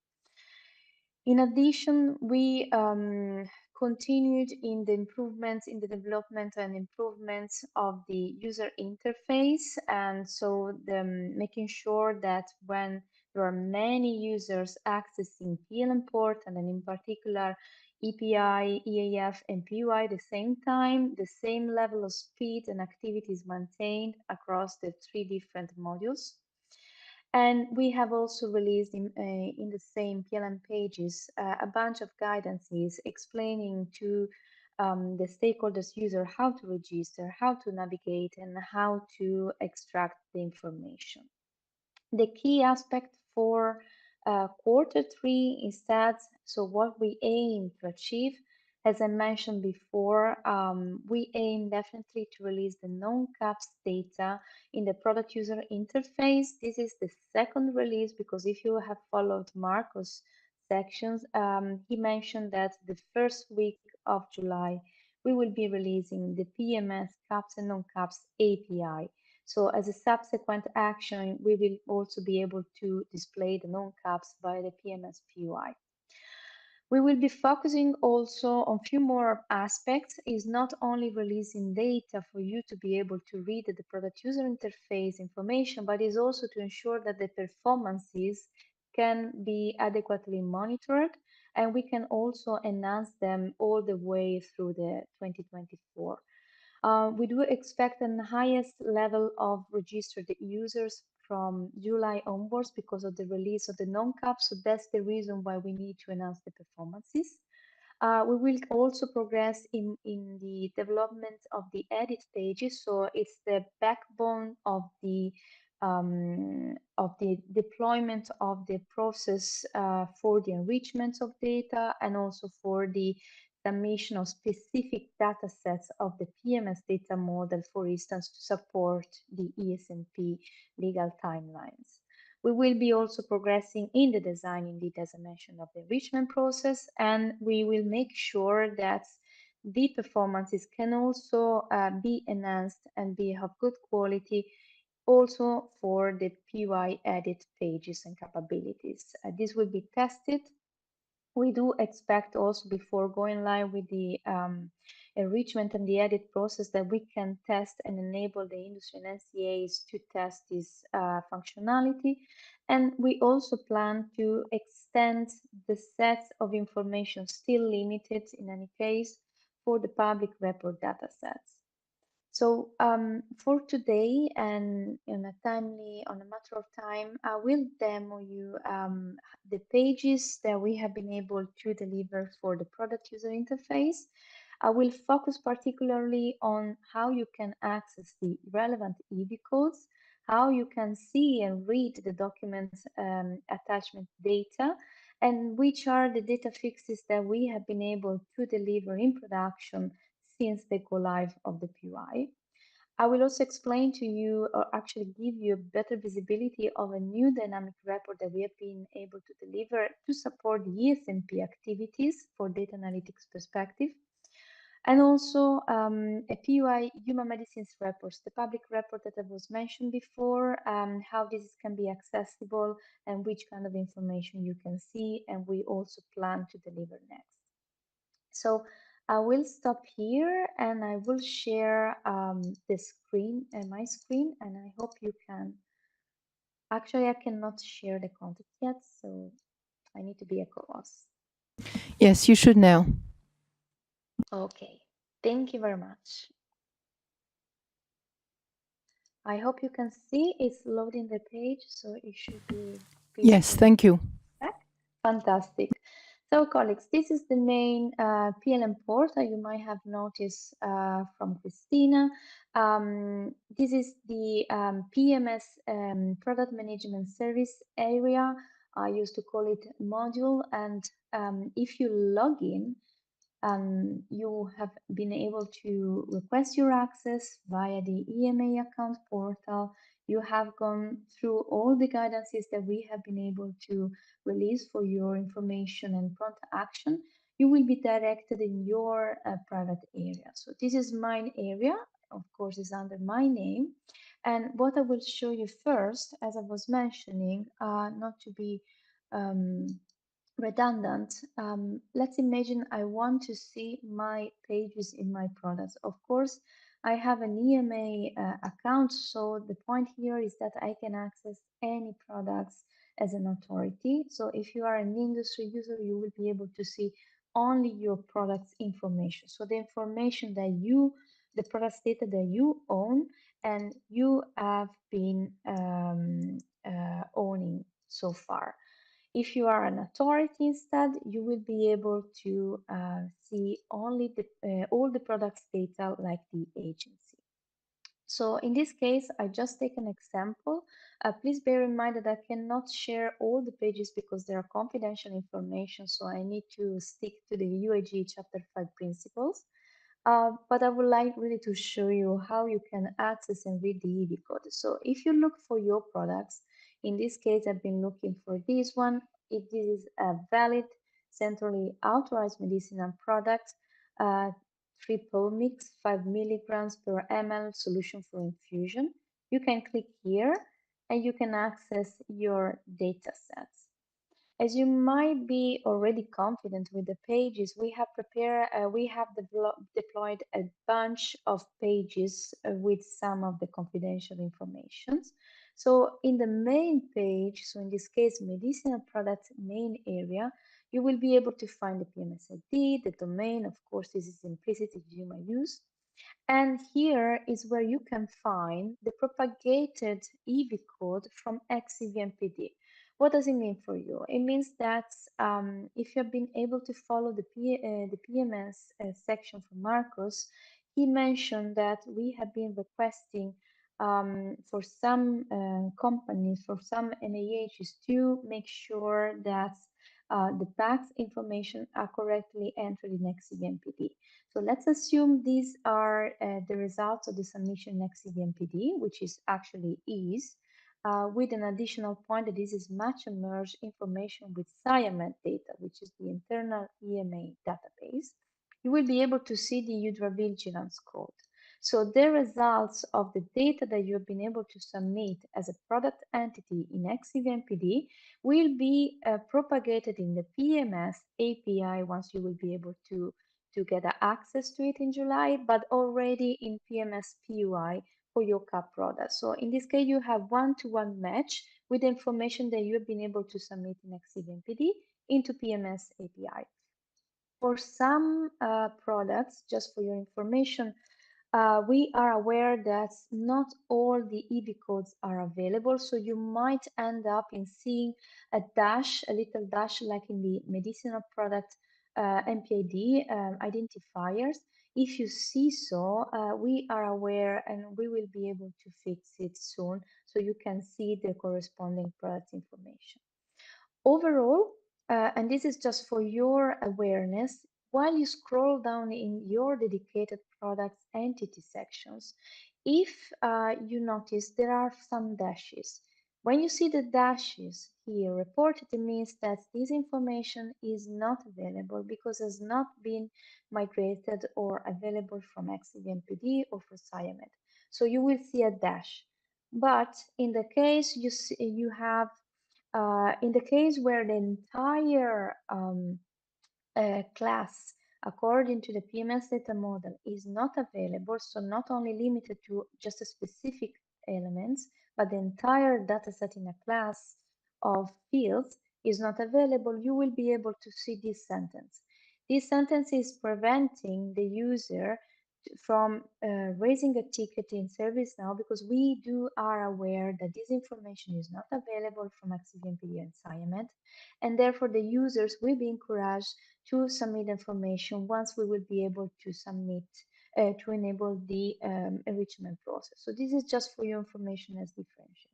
S13: In addition, we continued in the improvements in the development and improvements of the user interface. And so making sure that when there are many users accessing PLM portal and in particular EPI, EAF, and PUI at the same time. The same level of speed and activity is maintained across the 3 different modules. And we have also released in the same PLM pages a bunch of guidances explaining to the stakeholders user how to register, how to navigate, and how to extract the information. The key aspect for Q3 is that, so what we aim to achieve, as I mentioned before, we aim definitely to release the non-CAPS data in the product user interface. This is the second release because if you have followed Marco's sections, he mentioned that the first week of July, we will be releasing the PMS CAPS and non-CAPS API. So as a subsequent action, we will also be able to display the non-CAPS via the PMS PUI. We will be focusing also on a few more aspects, is not only releasing data for you to be able to read the product user interface information, but is also to ensure that the performances can be adequately monitored, and we can also enhance them all the way through the 2024. We do expect the highest level of registered users from July onwards because of the release of the non-cap. So that's the reason why we need to enhance the performances. We will also progress in the development of the edit pages. So it's the backbone of the deployment of the process for the enrichment of data and also for the submission of specific data sets of the PMS data model, for instance, to support the ESMP legal timelines. We will be also progressing in the design, indeed, as I mentioned, of the enrichment process, and we will make sure that the performances can also be enhanced and be of good quality also for the PY edit pages and capabilities. This will be tested. We do expect also before going live with the enrichment and the edit process that we can test and enable the industry and NCAs to test this functionality. And we also plan to extend the sets of information still limited in any case for the public report data sets. So for today and on a matter of time, I will demo you the pages that we have been able to deliver for the product user interface. I will focus particularly on how you can access the relevant EV codes, how you can see and read the document attachment data, and which are the data fixes that we have been able to deliver in production since the go live of the PUI. I will also explain to you, or actually give you a better visibility of a new dynamic report that we have been able to deliver to support the ESMP activities for data analytics perspective. And also a PUI human medicines report, the public report that I was mentioned before, how this can be accessible and which kind of information you can see, and we also plan to deliver next. So I will stop here and I will share the screen, my screen, and I hope you can. Actually, I cannot share the content yet, so I need to be a co-host.
S5: Yes, you should now.
S13: Okay, thank you very much. I hope you can see it's loading the page, so it should be.
S5: Yes, thank you.
S13: Back. Fantastic. So colleagues, this is the main PLM portal you might have noticed from Christina. This is the PMS product management service area. I used to call it module, and if you log in, you have been able to request your access via the EMA account portal. You have gone through all the guidances that we have been able to release for your information and prompt action. You will be directed in your private area. So this is mine area, of course, is under my name. And what I will show you first, as I was mentioning, not to be redundant, let's imagine I want to see my pages in my products. Of course, I have an EMA account, so the point here is that I can access any products as an authority. So if you are an industry user, you will be able to see only your product's information. So the information that the product's data that you own and you have been owning so far. If you are an authority instead, you will be able to see only all the product's data like the agency. So in this case, I just take an example. Please bear in mind that I cannot share all the pages because they are confidential information, so I need to stick to the UAG Chapter 5 principles. But I would like really to show you how you can access and read the EV code. So if you look for your products, in this case, I've been looking for this one. If this is a valid, centrally authorized medicinal product, triple mix, 5 milligrams per ml solution for infusion. You can click here and you can access your data sets. As you might be already confident with the pages, we have deployed a bunch of pages with some of the confidential information. So in the main page, so in this case, medicinal products main area, you will be able to find the PMS ID, the domain, of course, this is implicit if you may use. And here is where you can find the propagated EV code from XCVMPD. What does it mean for you? It means that if you have been able to follow the PMS section from Marcos, he mentioned that we have been requesting for some companies, for some MAHs to make sure that the PACS information are correctly entered in XCVMPD. So let's assume these are the results of the submission in XCVMPD, which is actually is, with an additional point that this is match and merge information with SciMed data, which is the internal EMA database. You will be able to see the hydravigilance code. So the results of the data that you have been able to submit as a product entity in XCVMPD will be propagated in the PMS API once you will be able to get access to it in July, but already in PMS PUI for your CAP product. So in this case, you have one-to-one match with the information that you have been able to submit in XCVMPD into PMS API. For some products, just for your information, we are aware that not all the EV codes are available, so you might end up in seeing a dash, a little dash like in the medicinal product MPID identifiers. If you see so, we are aware and we will be able to fix it soon so you can see the corresponding product information. Overall, and this is just for your awareness, while you scroll down in your dedicated products entity sections, if you notice there are some dashes. When you see the dashes here reported, it means that this information is not available because it has not been migrated or available from XCVMPD or for SciMed. So you will see a dash. But in the case you have in the case where the entire class, according to the PMS data model, is not available, so not only limited to just a specific elements, but the entire dataset in a class of fields is not available, you will be able to see this sentence. This sentence is preventing the user from raising a ticket in ServiceNow because we are aware that this information is not available from XCVMPD and SciMed, and therefore the users will be encouraged to submit information once we will be able to submit to enable the enrichment process. So this is just for your information as differentials.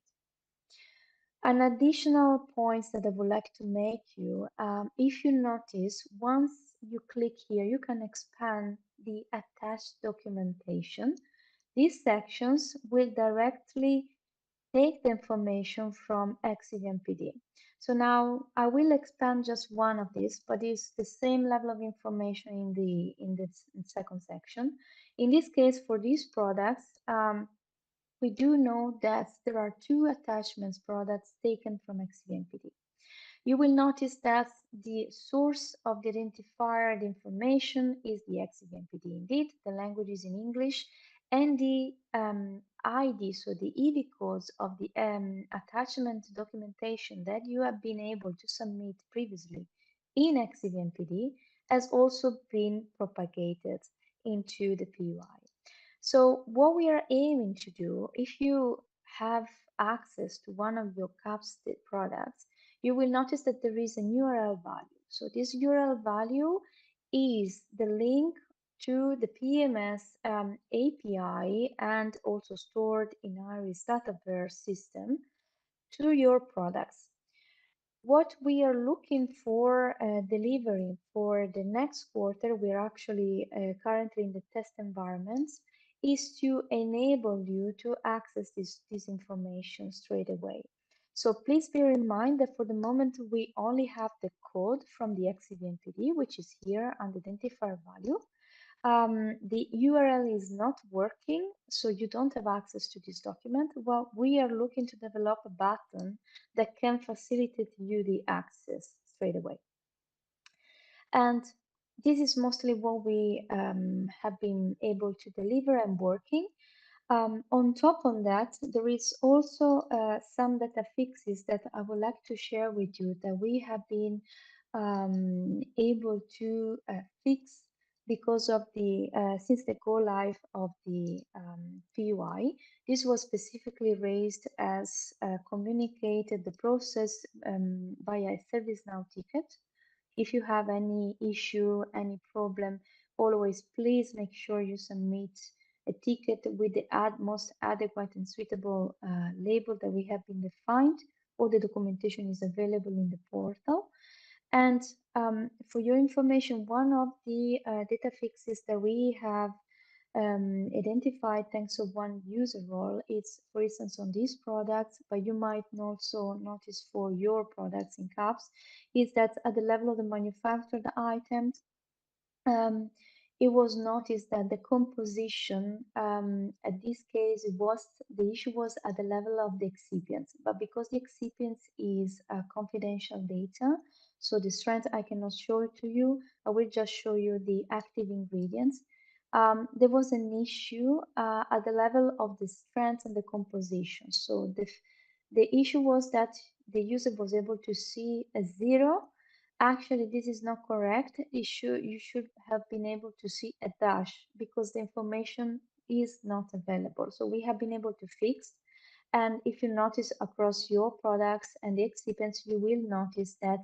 S13: An additional point that I would like to make you, if you notice, once you click here, you can expand the attached documentation. These sections will directly take the information from XCVMPD. So now I will expand just one of these, but it's the same level of information in the second section. In this case, for these products, we do know that there are two attachments products taken from XCVMPD. You will notice that the source of the identifier, the information, is the XCVMPD. Indeed, the language is in English, and the ID, so the EV codes of the attachment documentation that you have been able to submit previously in XCVMPD has also been propagated into the PUI. So what we are aiming to do, if you have access to one of your capsid products, you will notice that there is an URL value. So this URL value is the link to the PMS API and also stored in Iris Dataverse system to your products. What we are looking for delivering for the next quarter, we're actually currently in the test environments, is to enable you to access this information straight away. So please bear in mind that for the moment we only have the code from the XCVNPD, which is here under identifier value. The URL is not working, so you don't have access to this document. Well, we are looking to develop a button that can facilitate you the access straight away. And this is mostly what we have been able to deliver and working. On top of that, there is also some data fixes that I would like to share with you that we have been able to fix because of the since the go live of the PUI. This was specifically raised as communicated the process via a ServiceNow ticket. If you have any issue, any problem, always please make sure you submit a ticket with the most adequate and suitable label that we have been defined. All the documentation is available in the portal. And for your information, one of the data fixes that we have identified thanks to one user role, it's for instance on these products, but you might also notice for your products in caps, is that at the level of the manufactured items, it was noticed that the composition, at this case, the issue was at the level of the excipients. But because the excipients is confidential data, so the strength I cannot show it to you, I will just show you the active ingredients. There was an issue at the level of the strength and the composition. So the issue was that the user was able to see a 0. Actually, this is not correct. You should have been able to see a dash because the information is not available. So we have been able to fix. And if you notice across your products and the excipients, you will notice that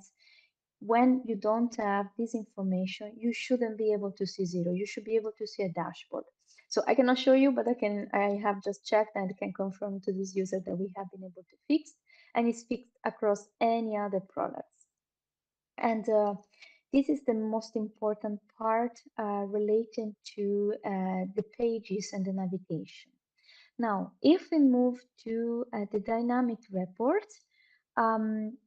S13: when you don't have this information, you shouldn't be able to see 0. You should be able to see a dashboard. So I cannot show you, but I have just checked and can confirm to this user that we have been able to fix, and it's fixed across any other products. And this is the most important part relating to the pages and the navigation. Now, if we move to the dynamic report,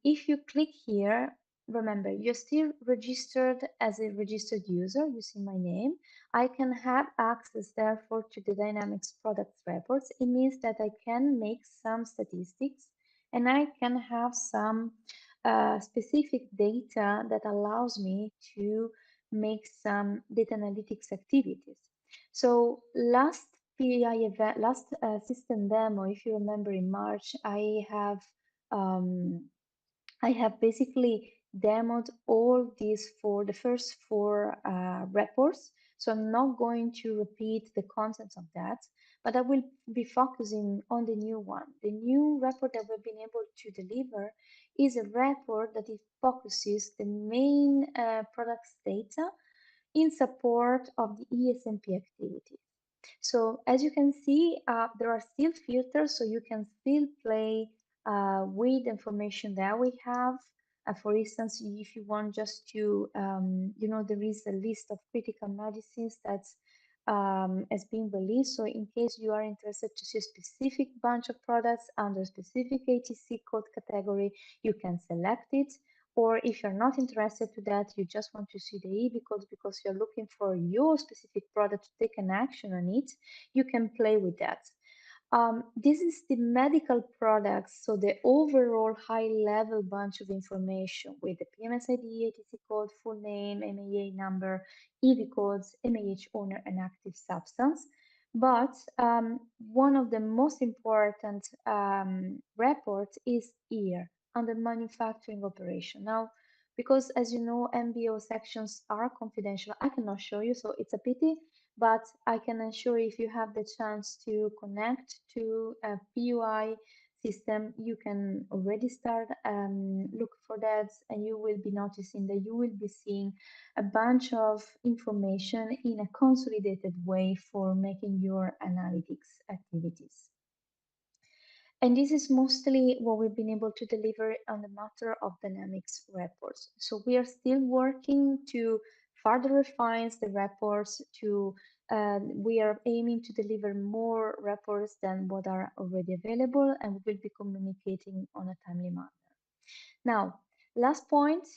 S13: if you click here, remember, you're still registered as a registered user. You see my name. I can have access, therefore, to the Dynamics products reports. It means that I can make some statistics and I can have some specific data that allows me to make some data analytics activities. So last PAI event, last system demo, if you remember in March, I have basically demoed all these for the first 4 reports. So I'm not going to repeat the contents of that, but I will be focusing on the new one. The new report that we've been able to deliver is a report that it focuses the main products data in support of the ESMP activity. So as you can see, there are still filters, so you can still play with information that we have. For instance, if you want just to, there is a list of critical medicines that has been released. So in case you are interested to see a specific bunch of products under a specific ATC code category, you can select it. Or if you're not interested to that, you just want to see the EB codes because you're looking for your specific product to take an action on it, you can play with that. This is the medical products, so the overall high-level bunch of information with the PMS ID, ATC code, full name, MAA number, EV codes, MAH owner, and active substance. But one of the most important reports is here under manufacturing operation. Now, because as you know, MBO sections are confidential. I cannot show you, so it's a pity, but I can ensure if you have the chance to connect to a PUI system, you can already start look for that, and you will be noticing that you will be seeing a bunch of information in a consolidated way for making your analytics activities. And this is mostly what we've been able to deliver on the matter of dynamics reports. So we are still working to further refine the reports. We are aiming to deliver more reports than what are already available, and we will be communicating on a timely manner. Now, last point,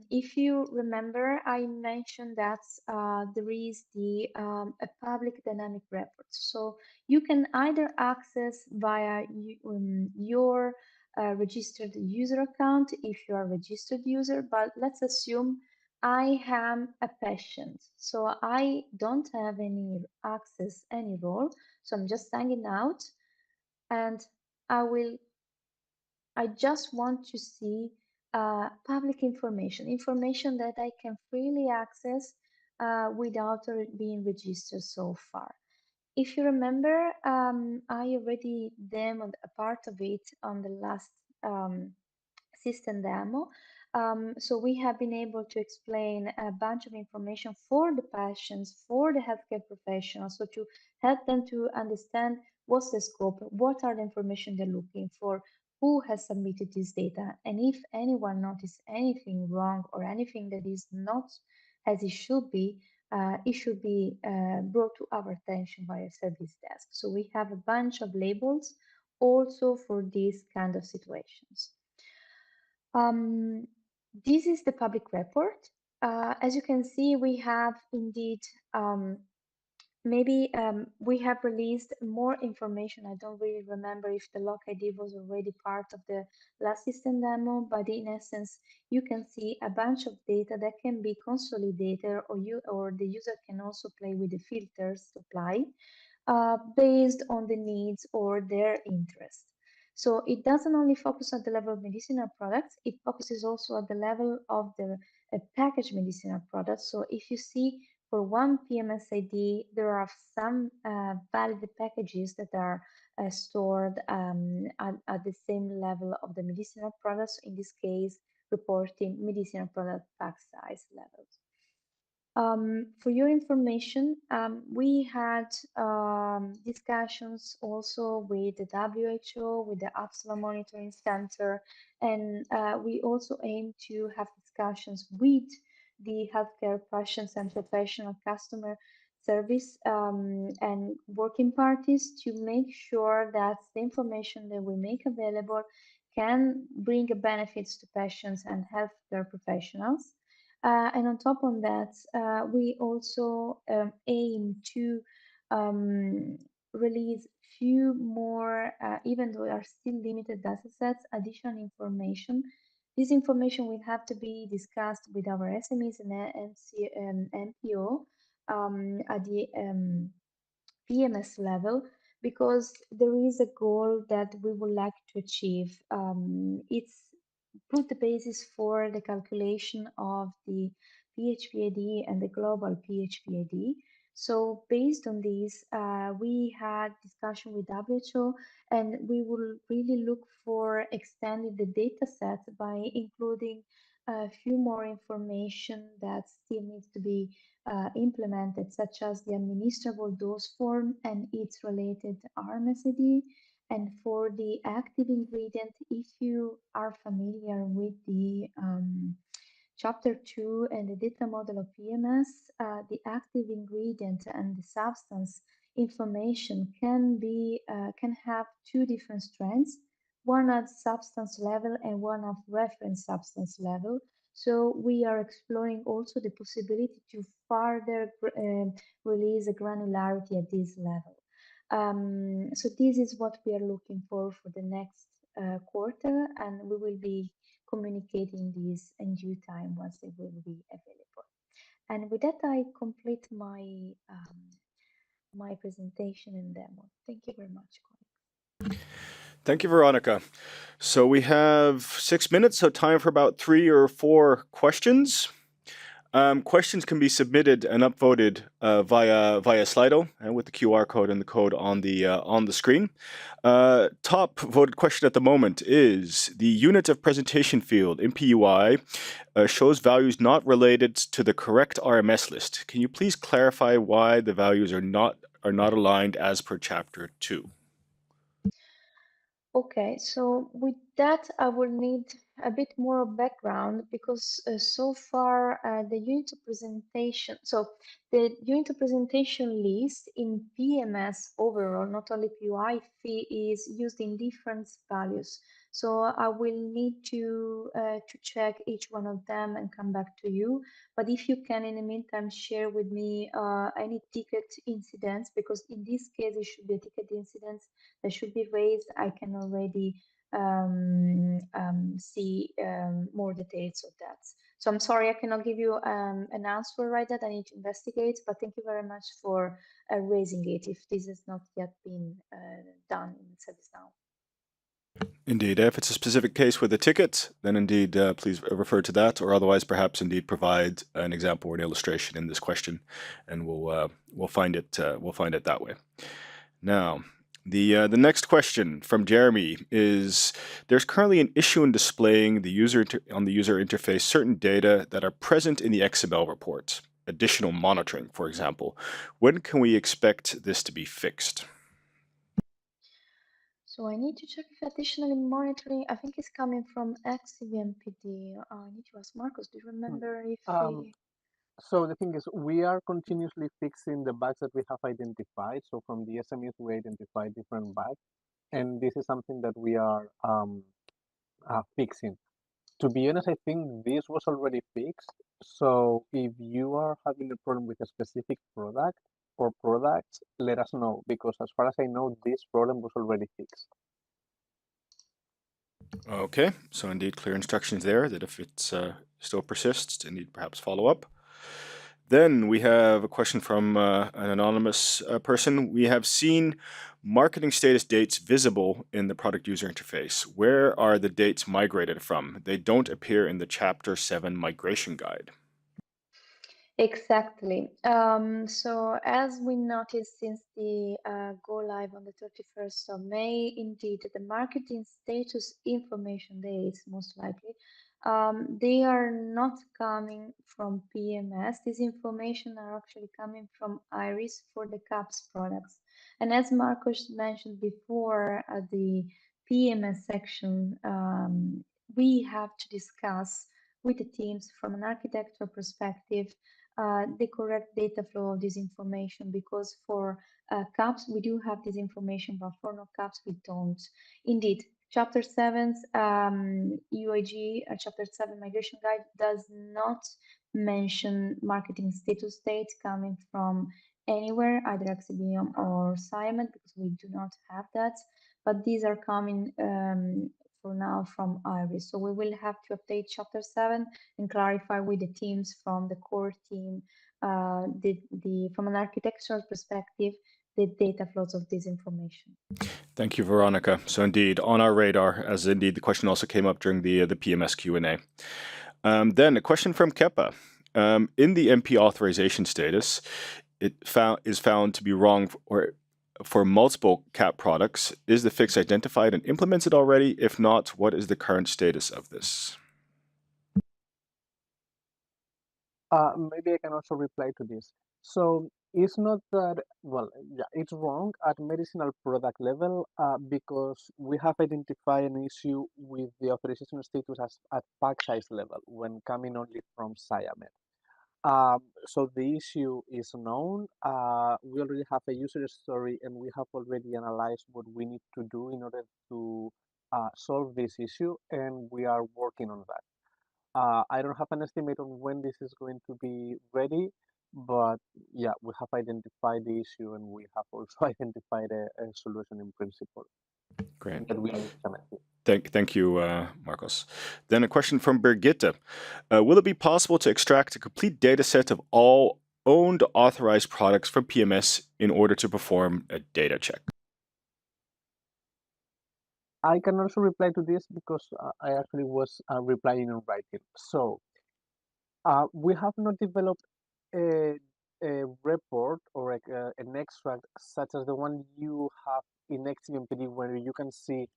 S13: if you remember, I mentioned that there is a public dynamic report. So you can either access via your registered user account if you are a registered user, but let's assume I am a patient, so I don't have any access, any role, so I'm just hanging out, and I just want to see public information that I can freely access without being registered so far. If you remember, I already demoed a part of it on the last system demo. So we have been able to explain a bunch of information for the patients, for the healthcare professionals, so to help them to understand what's the scope, what are the information they're looking for, who has submitted this data, and if anyone noticed anything wrong or anything that is not as it should be brought to our attention by a service desk. So we have a bunch of labels also for these kind of situations. This is the public report. As you can see, we have indeed we have released more information. I don't really remember if the lock ID was already part of the last system demo, but in essence, you can see a bunch of data that can be consolidated, or the user can also play with the filters to apply based on the needs or their interest. So it doesn't only focus on the level of medicinal products, it focuses also at the level of the packaged medicinal products. So if you see for one PMS ID, there are some valid packages that are stored at the same level of the medicinal products, in this case, reporting medicinal product pack size levels. For your information, we had discussions also with the WHO, with the Epsilon Monitoring Center, and we also aim to have discussions with the healthcare patients and professional customer service and working parties to make sure that the information that we make available can bring benefits to patients and healthcare professionals. And on top of that, we also aim to release few more, even though they are still limited data sets, additional information. This information will have to be discussed with our SMEs and MPO at the PMS level, because there is a goal that we would like to achieve. It's put the basis for the calculation of the PHPAD and the global PHPAD. So based on this, we had discussion with WHO, and we will really look for extending the data set by including a few more information that still needs to be implemented, such as the administrable dose form and its related RMSD. And for the active ingredient, if you are familiar with the Chapter 2 and the data model of PMS, the active ingredient and the substance information can have two different strengths, one at substance level and one at reference substance level. So we are exploring also the possibility to further release a granularity at this level. So this is what we are looking for the next quarter, and we will be communicating this in due time once they will be available. And with that, I complete my my presentation and demo. Thank you very much, colleagues.
S12: Thank you, Veronica. So we have 6 minutes, so time for about 3 or 4 questions. Questions can be submitted and upvoted via Slido and with the QR code and the code on the screen. Top voted question at the moment is the unit of presentation field in PUI shows values not related to the correct RMS list. Can you please clarify why the values are not aligned as per chapter 2?
S13: Okay, so with that, I will need a bit more background because so far the unit of presentation, so the unit of presentation list in PMS overall, not only PUI, is used in different values. So I will need to check each one of them and come back to you. But if you can, in the meantime, share with me any ticket incidents, because in this case it should be a ticket incidents that should be raised. I can already see more details of that. So I'm sorry I cannot give you an answer right now. I need to investigate, but thank you very much for raising it if this has not yet been done in ServiceNow.
S12: Indeed, if it's a specific case with a ticket, then indeed please refer to that, or otherwise perhaps indeed provide an example or an illustration in this question, and we'll find it that way. Now, the next question from Jeremy is: there's currently an issue in displaying the user interface certain data that are present in the XML report, additional monitoring, for example. When can we expect this to be fixed?
S13: So I need to check if additionally monitoring, I think it's coming from XVMPD. I need to ask Marcos, do you remember if he...
S11: So the thing is, we are continuously fixing the bugs that we have identified. So from the SMEs, we identify different bugs, and this is something that we are fixing. To be honest, I think this was already fixed. So if you are having a problem with a specific product or products, let us know, because as far as I know, this problem was already fixed.
S12: Okay, so indeed clear instructions there that if it still persists, indeed perhaps follow up. Then we have a question from an anonymous person. We have seen marketing status dates visible in the product user interface. Where are the dates migrated from? They don't appear in the Chapter 7 migration guide.
S13: Exactly. So as we noticed since the go live on the 31st of May, indeed, the marketing status information days, most likely, they are not coming from PMS. This information are actually coming from Iris for the CAPS products. And as Marcos mentioned before, at the PMS section, we have to discuss with the teams from an architectural perspective the correct data flow of this information, because for CAPS we do have this information, but for no CAPS we don't. Indeed, Chapter 7's UIG, Chapter 7 migration guide does not mention marketing status date coming from anywhere, either Axibium or Simon, because we do not have that. But these are coming for now from Iris. So we will have to update Chapter 7 and clarify with the teams from the core team, from an architectural perspective, the data flows of this information.
S12: Thank you, Veronica. So indeed, on our radar, as indeed the question also came up during the PMS Q&A. Then a question from Kepa. In the MP authorization status, it is found to be wrong for multiple CAP products. Is the fix identified and implemented already? If not, what is the current status of this?
S11: Maybe I can also reply to this. So it's not that, well, yeah, it's wrong at medicinal product level because we have identified an issue with the authorization status at pack size level when coming only from Siamed. So the issue is known. We already have a user story, and we have already analyzed what we need to do in order to solve this issue, and we are working on that. I don't have an estimate on when this is going to be ready, but yeah, we have identified the issue, and we have also identified a solution in principle.
S12: Great.
S11: That we are implementing.
S12: Thank you, Marcos. Then a question from Birgitte. Will it be possible to extract a complete data set of all owned authorized products from PMS in order to perform a data check?
S11: I can also reply to this because I actually was replying in writing. So we have not developed a report or an extract such as the one you have in XMPD, where you can see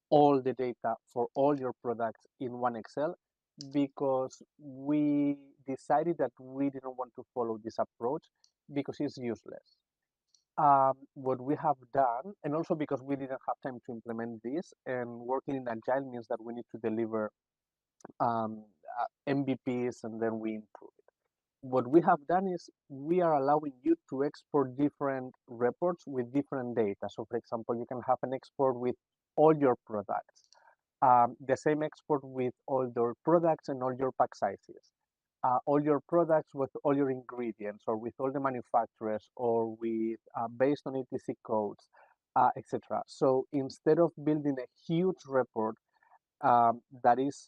S11: all the data for all your products in one Excel, because we decided that we didn't want to follow this approach because it's useless. What we have done, and also because we didn't have time to implement this, and working in Agile means that we need to deliver MVPs and then we improve it. What we have done is we are allowing you to export different reports with different data. So for example, you can have an export with all your products, the same export with all your products and all your pack sizes, all your products with all your ingredients, or with all the manufacturers, or with based on ETC codes, etc. So instead of building a huge report that is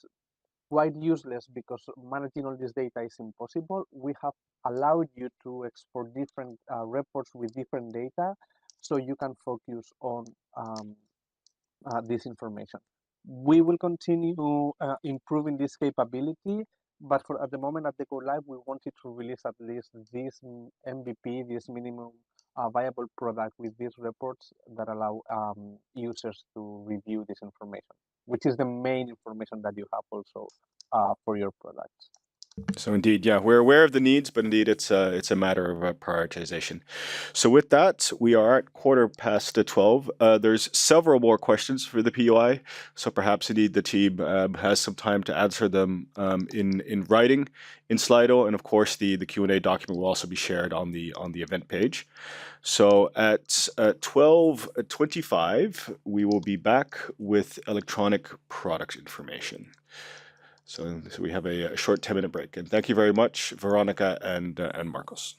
S11: quite useless because managing all this data is impossible, we have allowed you to export different reports with different data, so you can focus on this information. We will continue improving this capability, but for at the moment at the go live, we wanted to release at least this MVP, this minimum viable product with these reports that allow users to review this information, which is the main information that you have also for your products.
S12: So indeed, yeah, we're aware of the needs, but indeed it's a matter of prioritization. So with that, we are at 12:15. There's several more questions for the POI, so perhaps indeed the team has some time to answer them in writing in Slido, and of course the Q&A document will also be shared on the event page. So at 12:25, we will be back with electronic product information. So we have a short 10-minute break. And thank you very much, Veronica and Marcos.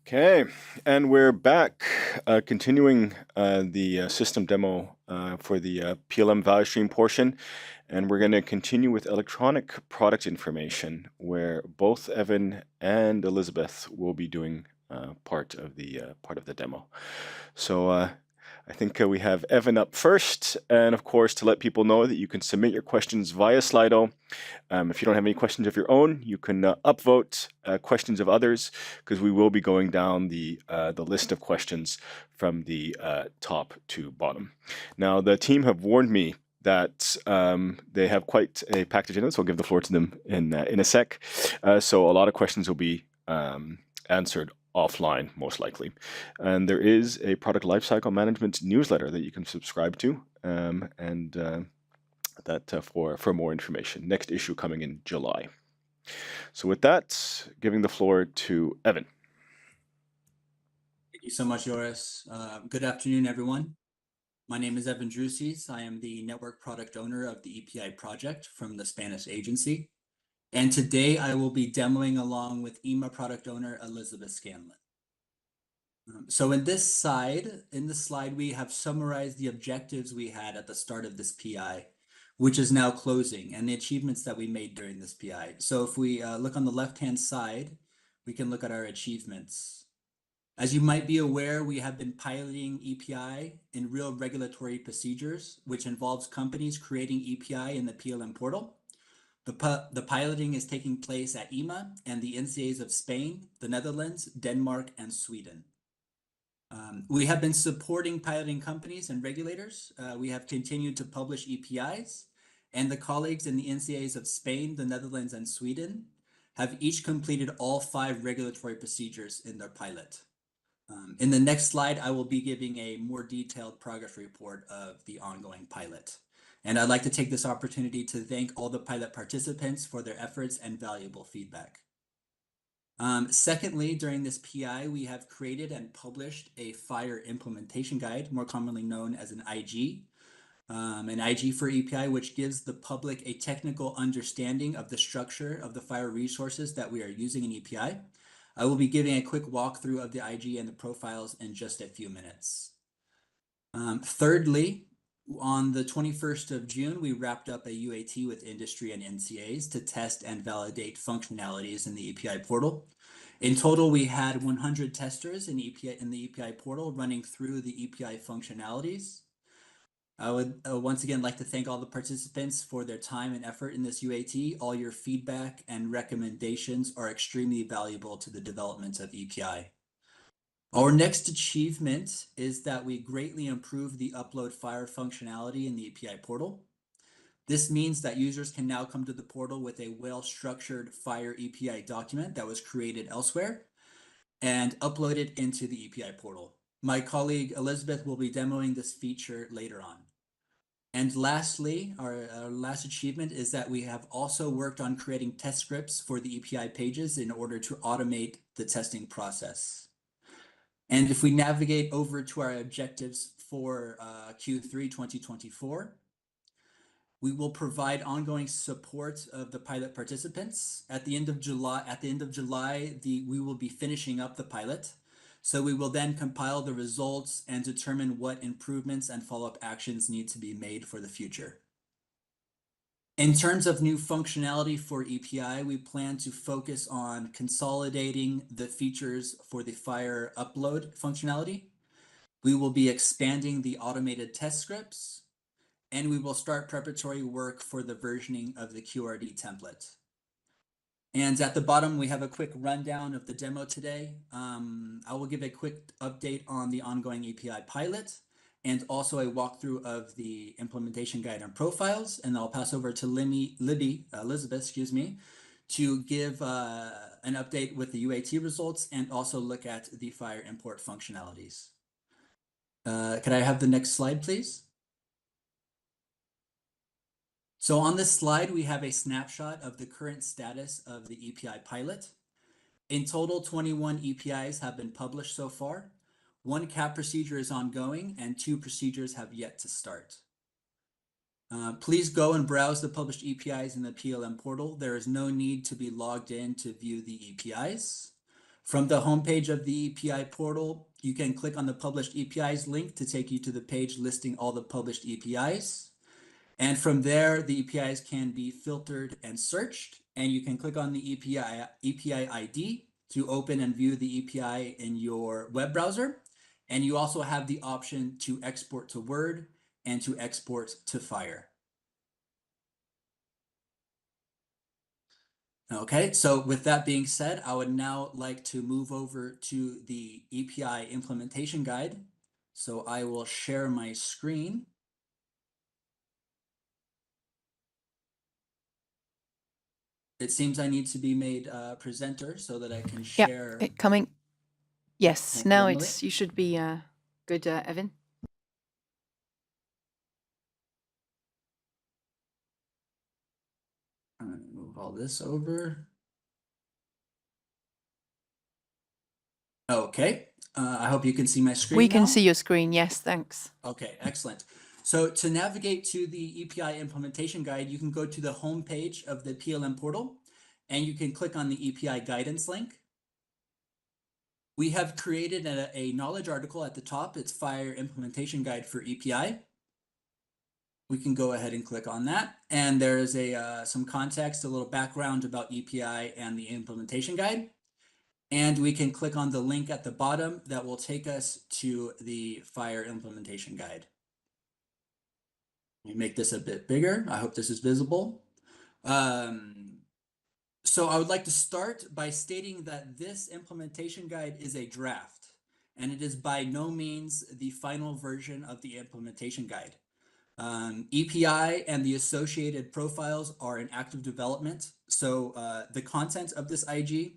S12: Okay, and we're back, continuing the system demo for the PLM value stream portion, and we're going to continue with electronic product information, where both Evan and Elizabeth will be doing part of the demo. So I think we have Evan up first, and of course, to let people know that you can submit your questions via Slido. If you don't have any questions of your own, you can upvote questions of others, because we will be going down the list of questions from the top to bottom. Now, the team have warned me that they have quite a packed agenda, so I'll give the floor to them in a sec. So a lot of questions will be answered offline, most likely. And there is a product lifecycle management newsletter that you can subscribe to, that for more information. Next issue coming in July. So with that, giving the floor to Evan.
S14: Thank you so much, Joris. Good afternoon, everyone. My name is Evan Drusis. I am the network product owner of the EPI project from the Spanish agency. And today I will be demoing along with EMA product owner Elizabeth Scanlon. So in this slide, we have summarized the objectives we had at the start of this PI, which is now closing, and the achievements that we made during this PI. So if we look on the left-hand side, we can look at our achievements. As you might be aware, we have been piloting EPI in real regulatory procedures, which involves companies creating EPI in the PLM portal. The piloting is taking place at EMA and the NCAs of Spain, the Netherlands, Denmark, and Sweden. We have been supporting piloting companies and regulators. We have continued to publish EPIs, and the colleagues in the NCAs of Spain, the Netherlands, and Sweden have each completed all 5 regulatory procedures in their pilot. In the next slide, I will be giving a more detailed progress report of the ongoing pilot. And I'd like to take this opportunity to thank all the pilot participants for their efforts and valuable feedback. Secondly, during this PI, we have created and published a FHIR implementation guide, more commonly known as an IG for EPI, which gives the public a technical understanding of the structure of the FHIR resources that we are using in EPI. I will be giving a quick walkthrough of the IG and the profiles in just a few minutes. Thirdly, on the 21st of June, we wrapped up a UAT with industry and NCAs to test and validate functionalities in the EPI portal. In total, we had 100 testers in the EPI portal running through the EPI functionalities. I would once again like to thank all the participants for their time and effort in this UAT. All your feedback and recommendations are extremely valuable to the development of EPI. Our next achievement is that we greatly improved the upload FHIR functionality in the EPI portal. This means that users can now come to the portal with a well-structured FHIR EPI document that was created elsewhere and upload it into the EPI portal. My colleague Elizabeth will be demoing this feature later on. And lastly, our last achievement is that we have also worked on creating test scripts for the EPI pages in order to automate the testing process. And if we navigate over to our objectives for Q3 2024, we will provide ongoing support of the pilot participants. At the end of July, we will be finishing up the pilot. So we will then compile the results and determine what improvements and follow-up actions need to be made for the future. In terms of new functionality for EPI, we plan to focus on consolidating the features for the FHIR upload functionality. We will be expanding the automated test scripts, and we will start preparatory work for the versioning of the QRD template. And at the bottom, we have a quick rundown of the demo today. I will give a quick update on the ongoing EPI pilot and also a walkthrough of the implementation guide and profiles. And I'll pass over to Elizabeth, to give an update with the UAT results and also look at the FHIR import functionalities. Could I have the next slide, please? So on this slide, we have a snapshot of the current status of the EPI pilot. In total, 21 EPIs have been published so far. 1 CAP procedure is ongoing and 2 procedures have yet to start. Please go and browse the published EPIs in the PLM portal. There is no need to be logged in to view the EPIs. From the homepage of the EPI portal, you can click on the published EPIs link to take you to the page listing all the published EPIs. And from there, the EPIs can be filtered and searched, and you can click on the EPI ID to open and view the EPI in your web browser. And you also have the option to export to Word and to export to Fire. Okay, so with that being said, I would now like to move over to the EPI implementation guide. So I will share my screen. It seems I need to be made a presenter so that I can share.
S5: Yeah, coming. Yes,
S14: Thank you,
S5: now
S14: Emily.
S5: you should be good, Evan.
S14: I'm going to move all this over. Okay, I hope you can see my screen
S5: We can
S14: now.
S5: see your screen, yes, thanks.
S14: Okay, excellent. So to navigate to the EPI implementation guide, you can go to the home page of the PLM portal, and you can click on the EPI guidance link. We have created a knowledge article at the top. It's Fire Implementation Guide for EPI. We can go ahead and click on that. And there is some context, a little background about EPI and the implementation guide. And we can click on the link at the bottom that will take us to the Fire Implementation Guide. Let me make this a bit bigger. I hope this is visible. So I would like to start by stating that this implementation guide is a draft, and it is by no means the final version of the implementation guide. EPI and the associated profiles are in active development. So the content of this IG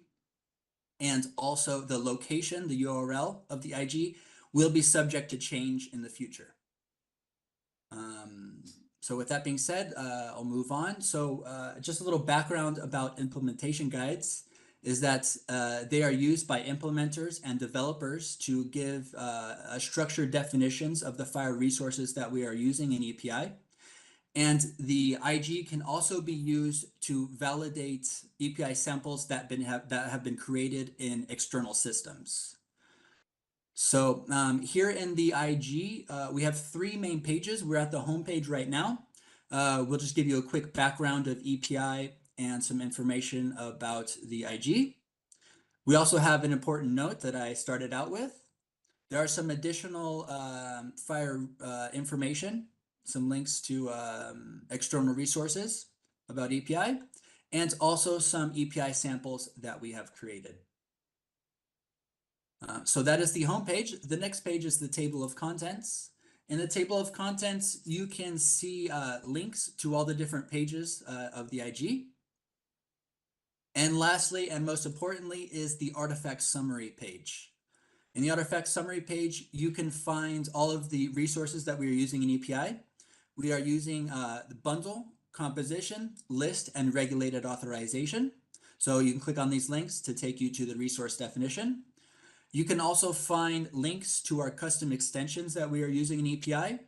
S14: and also the location, the URL of the IG, will be subject to change in the future. So with that being said, I'll move on. So just a little background about implementation guides is that they are used by implementers and developers to give structured definitions of the Fire resources that we are using in EPI. And the IG can also be used to validate EPI samples that have been created in external systems. So here in the IG, we have 3 main pages. We're at the home page right now. We'll just give you a quick background of EPI and some information about the IG. We also have an important note that I started out with. There are some additional Fire information, some links to external resources about EPI, and also some EPI samples that we have created. So that is the home page. The next page is the table of contents. In the table of contents, you can see links to all the different pages of the IG. And lastly, and most importantly, is the artifact summary page. In the artifact summary page, you can find all of the resources that we are using in EPI. We are using the bundle, composition, list, and regulated authorization. So you can click on these links to take you to the resource definition. You can also find links to our custom extensions that we are using in EPI.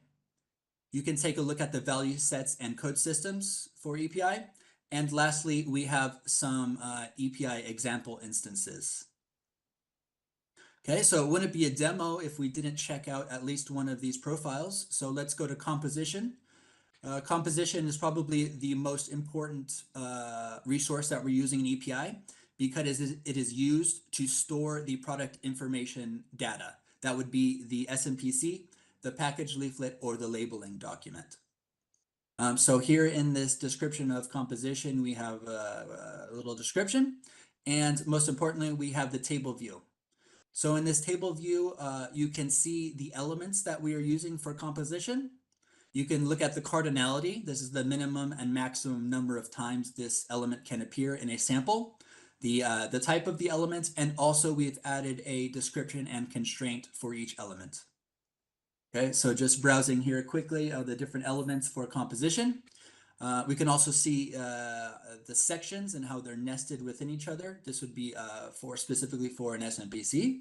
S14: You can take a look at the value sets and code systems for EPI. And lastly, we have some EPI example instances. Okay, so it wouldn't be a demo if we didn't check out at least one of these profiles. So let's go to composition. Composition is probably the most important resource that we're using in EPI, because it is used to store the product information data. That would be the SMPC, the package leaflet, or the labeling document. So here in this description of composition, we have a little description, and most importantly, we have the table view. So in this table view, you can see the elements that we are using for composition. You can look at the cardinality. This is the minimum and maximum number of times this element can appear in a sample. The type of the element, and also we've added a description and constraint for each element. Okay, so just browsing here quickly of the different elements for composition. We can also see the sections and how they're nested within each other. This would be specifically for an SMPC.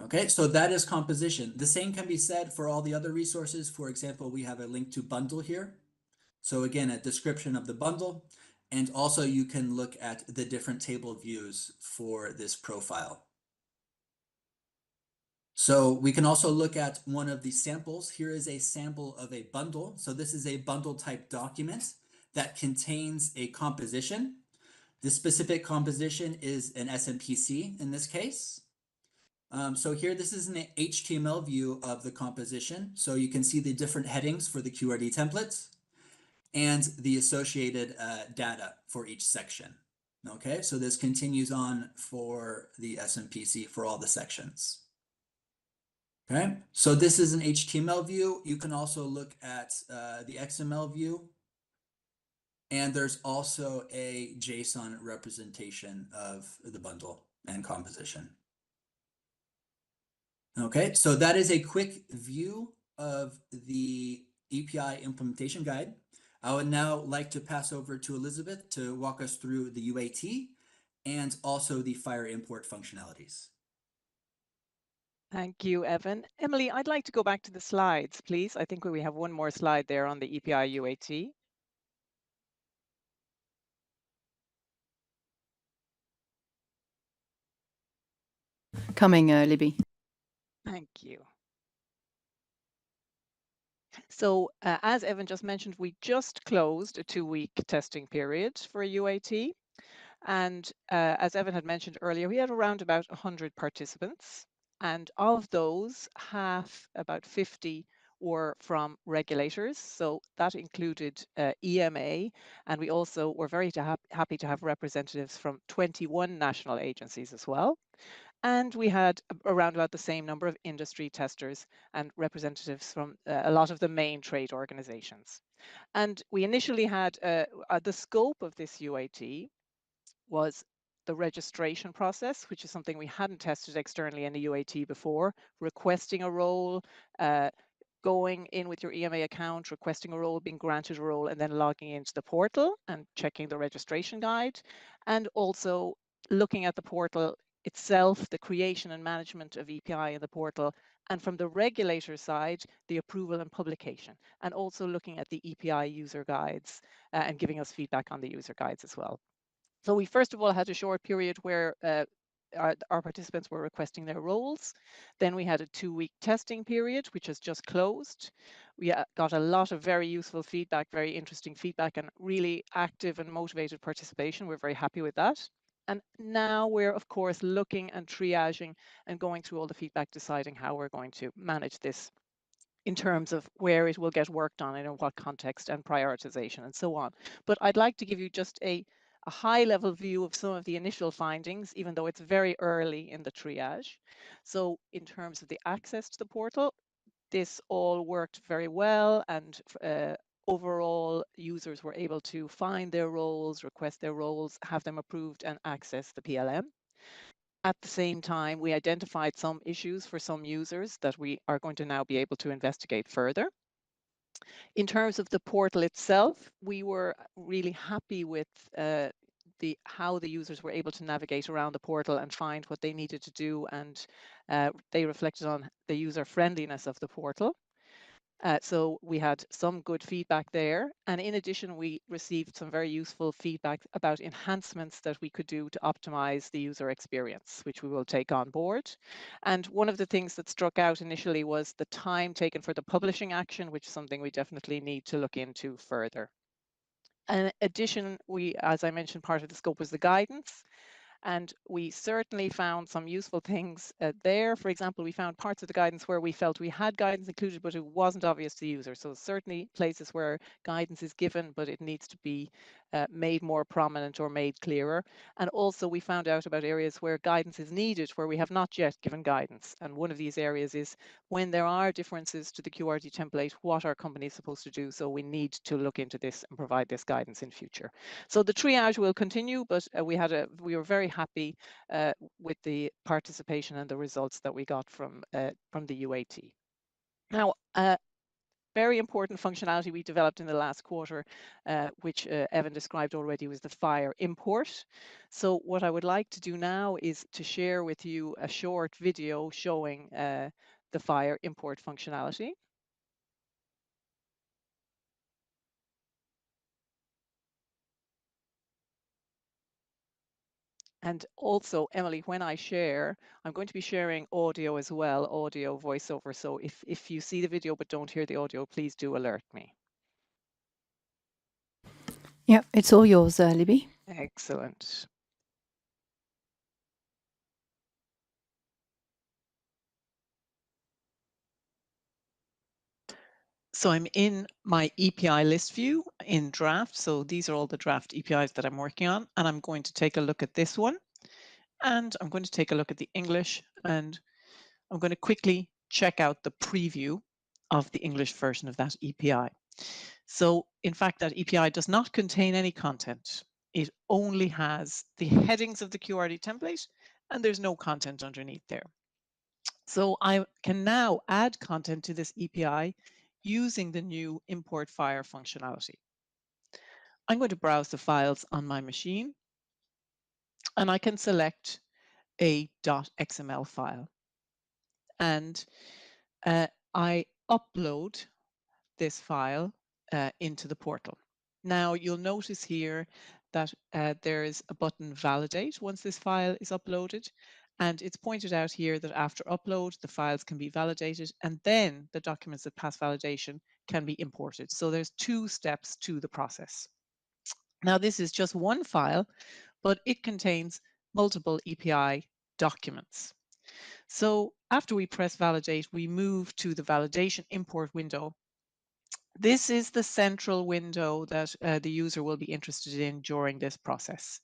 S14: Okay, so that is composition. The same can be said for all the other resources. For example, we have a link to bundle here. So again, a description of the bundle. And also you can look at the different table views for this profile. So we can also look at one of the samples. Here is a sample of a bundle. So this is a bundle type document that contains a composition. This specific composition is an SMPC in this case. So here, this is an HTML view of the composition. So you can see the different headings for the QRD templates and the associated data for each section. Okay, so this continues on for the SMPC for all the sections. Okay, so this is an HTML view. You can also look at the XML view. And there's also a JSON representation of the bundle and composition. Okay, so that is a quick view of the EPI implementation guide. I would now like to pass over to Elizabeth to walk us through the UAT and also the FHIR import functionalities.
S15: Thank you, Evan. Emily, I'd like to go back to the slides, please. I think we have one more slide there on the EPI UAT.
S5: Coming, Libby.
S15: Thank you. So as Evan just mentioned, we just closed a 2-week testing period for UAT. And as Evan had mentioned earlier, we had around about 100 participants. And of those, about 50 were from regulators. So that included EMA. And we also were very happy to have representatives from 21 national agencies as well. And we had around about the same number of industry testers and representatives from a lot of the main trade organizations. And we initially had the scope of this UAT was the registration process, which is something we hadn't tested externally in a UAT before, requesting a role, going in with your EMA account, requesting a role, being granted a role, and then logging into the portal and checking the registration guide, and also looking at the portal itself, the creation and management of EPI in the portal, and from the regulator side, the approval and publication, and also looking at the EPI user guides and giving us feedback on the user guides as well. So we first of all had a short period where our participants were requesting their roles. Then we had a 2-week testing period, which has just closed. We got a lot of very useful feedback, very interesting feedback, and really active and motivated participation. We're very happy with that. And now we're, of course, looking and triaging and going through all the feedback, deciding how we're going to manage this in terms of where it will get worked on and in what context and prioritization and so on. But I'd like to give you just a high-level view of some of the initial findings, even though it's very early in the triage. So in terms of the access to the portal, this all worked very well, and overall users were able to find their roles, request their roles, have them approved and access the PLM. At the same time, we identified some issues for some users that we are going to now be able to investigate further. In terms of the portal itself, we were really happy with how the users were able to navigate around the portal and find what they needed to do, and they reflected on the user friendliness of the portal. So we had some good feedback there. And in addition, we received some very useful feedback about enhancements that we could do to optimize the user experience, which we will take on board. And one of the things that struck out initially was the time taken for the publishing action, which is something we definitely need to look into further. In addition, as I mentioned, part of the scope was the guidance. And we certainly found some useful things there. For example, we found parts of the guidance where we felt we had guidance included, but it wasn't obvious to the user. So certainly places where guidance is given, but it needs to be made more prominent or made clearer. And also we found out about areas where guidance is needed, where we have not yet given guidance. And one of these areas is when there are differences to the QRD template, what are companies supposed to do? So we need to look into this and provide this guidance in future. So the triage will continue, but we were very happy with the participation and the results that we got from the UAT. Now, very important functionality we developed in the last quarter, which Evan described already, was the FHIR import. So what I would like to do now is to share with you a short video showing the FHIR import functionality. And also, Emily, when I share, I'm going to be sharing audio as well, audio voiceover. So if you see the video but don't hear the audio, please do alert me.
S5: Yeah, it's all yours, Libby.
S15: Excellent. So I'm in my EPI list view in draft. So these are all the draft EPIs that I'm working on. And I'm going to take a look at this one. And I'm going to take a look at the English. And I'm going to quickly check out the preview of the English version of that EPI. So in fact, that EPI does not contain any content. It only has the headings of the QRD template, and there's no content underneath there. So I can now add content to this EPI using the new import file functionality. I'm going to browse the files on my machine, and I can select a .xml file. And I upload this file into the portal. Now you'll notice here that there is a button validate once this file is uploaded, and it's pointed out here that after upload the files can be validated and then the documents that pass validation can be imported. So there's 2 steps to the process. Now this is just one file, but it contains multiple EPI documents. So after we press validate, we move to the validation import window. This is the central window that the user will be interested in during this process.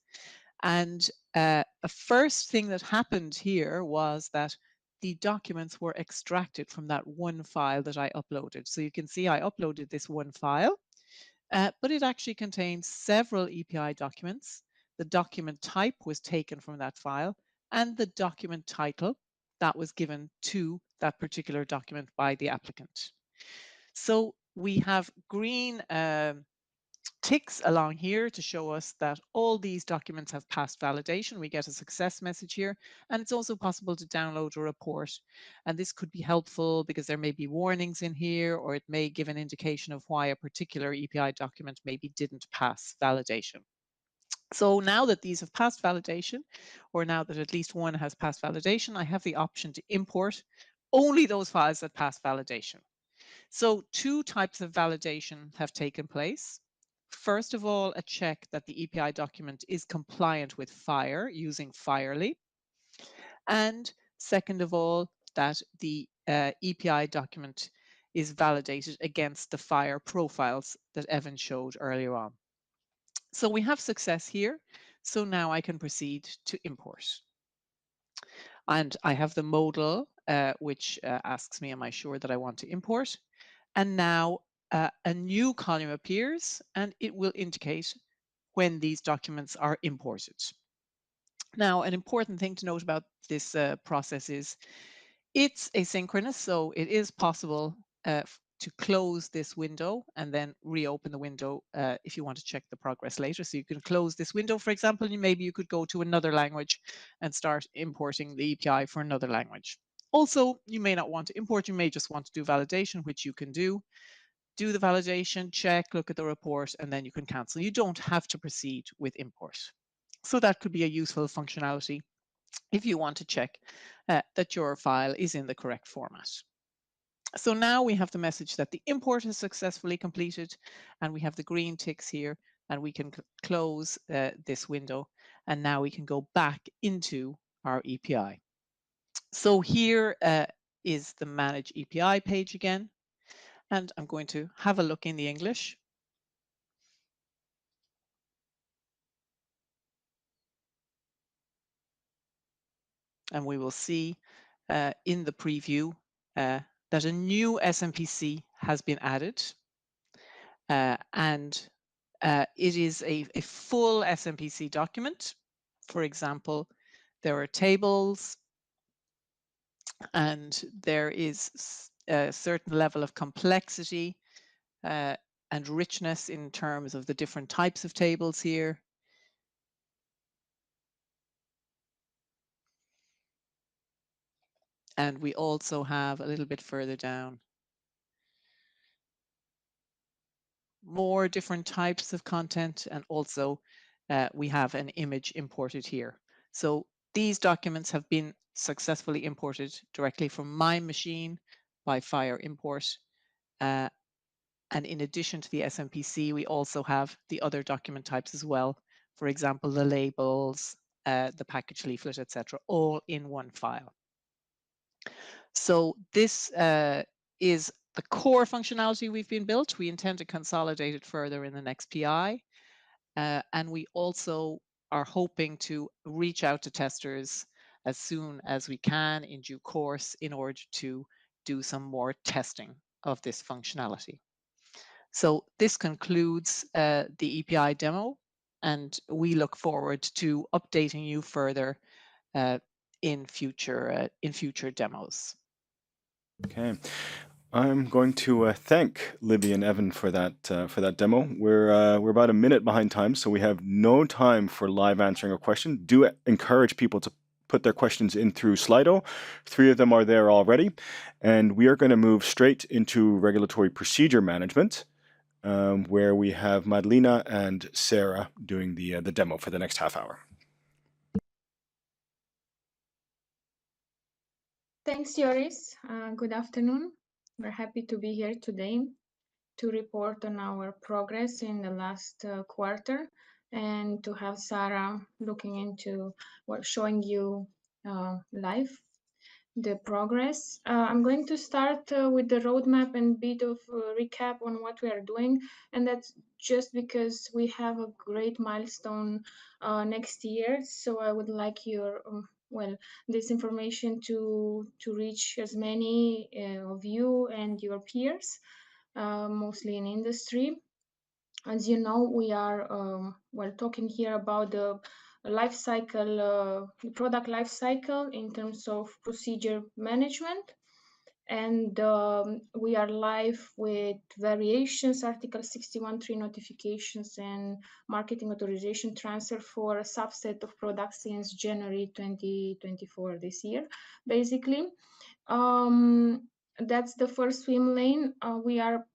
S15: And a first thing that happened here was that the documents were extracted from that one file that I uploaded. So you can see I uploaded this one file, but it actually contains several EPI documents. The document type was taken from that file, and the document title that was given to that particular document by the applicant. So we have green ticks along here to show us that all these documents have passed validation. We get a success message here, and it's also possible to download a report. And this could be helpful because there may be warnings in here, or it may give an indication of why a particular EPI document maybe didn't pass validation. So now that these have passed validation, or now that at least one has passed validation, I have the option to import only those files that pass validation. So 2 types of validation have taken place. First of all, a check that the EPI document is compliant with FHIR using FHIRly. And second of all, that the EPI document is validated against the FHIR profiles that Evan showed earlier on. So we have success here. So now I can proceed to import. And I have the modal, which asks me, am I sure that I want to import? And now a new column appears and it will indicate when these documents are imported. Now, an important thing to note about this process is it's asynchronous, so it is possible to close this window and then reopen the window if you want to check the progress later. So you can close this window, for example, and maybe you could go to another language and start importing the EPI for another language. Also, you may not want to import, you may just want to do validation, which you can do. Do the validation, check, look at the report, and then you can cancel. You don't have to proceed with import. So that could be a useful functionality if you want to check that your file is in the correct format. So now we have the message that the import is successfully completed, and we have the green ticks here, and we can close this window, and now we can go back into our EPI. So here is the Manage EPI page again, and I'm going to have a look in the English. And we will see in the preview that a new SMPC has been added, and it is a full SMPC document. For example, there are tables, and there is a certain level of complexity and richness in terms of the different types of tables here. And we also have a little bit further down more different types of content, and also we have an image imported here. So these documents have been successfully imported directly from my machine by Fire Import. And in addition to the SMPC, we also have the other document types as well. For example, the labels, the package leaflet, etc., all in one file. So this is the core functionality we've been built. We intend to consolidate it further in the next PI. And we also are hoping to reach out to testers as soon as we can in due course in order to do some more testing of this functionality. So this concludes the EPI demo, and we look forward to updating you further in future demos.
S12: Okay, I'm going to thank Libby and Evan for that demo. We're about a minute behind time, so we have no time for live answering a question. Do encourage people to put their questions in through Slido. 3 of them are there already, and we are going to move straight into regulatory procedure management, where we have Madlina and Sarah doing the demo for the next half hour.
S16: Thanks, Joris. Good afternoon. We're happy to be here today to report on our progress in the last quarter and to have Sarah looking into showing you live the progress. I'm going to start with the roadmap and bit of recap on what we are doing, and that's just because we have a great milestone next year. So I would like your this information to reach as many of you and your peers, mostly in industry. As you know, we are talking here about the life cycle, the product life cycle in terms of procedure management. And we are live with variations, Article 61.3 notifications and marketing authorization transfer for a subset of products since January 2024 this year, basically. That's the first swim lane. We are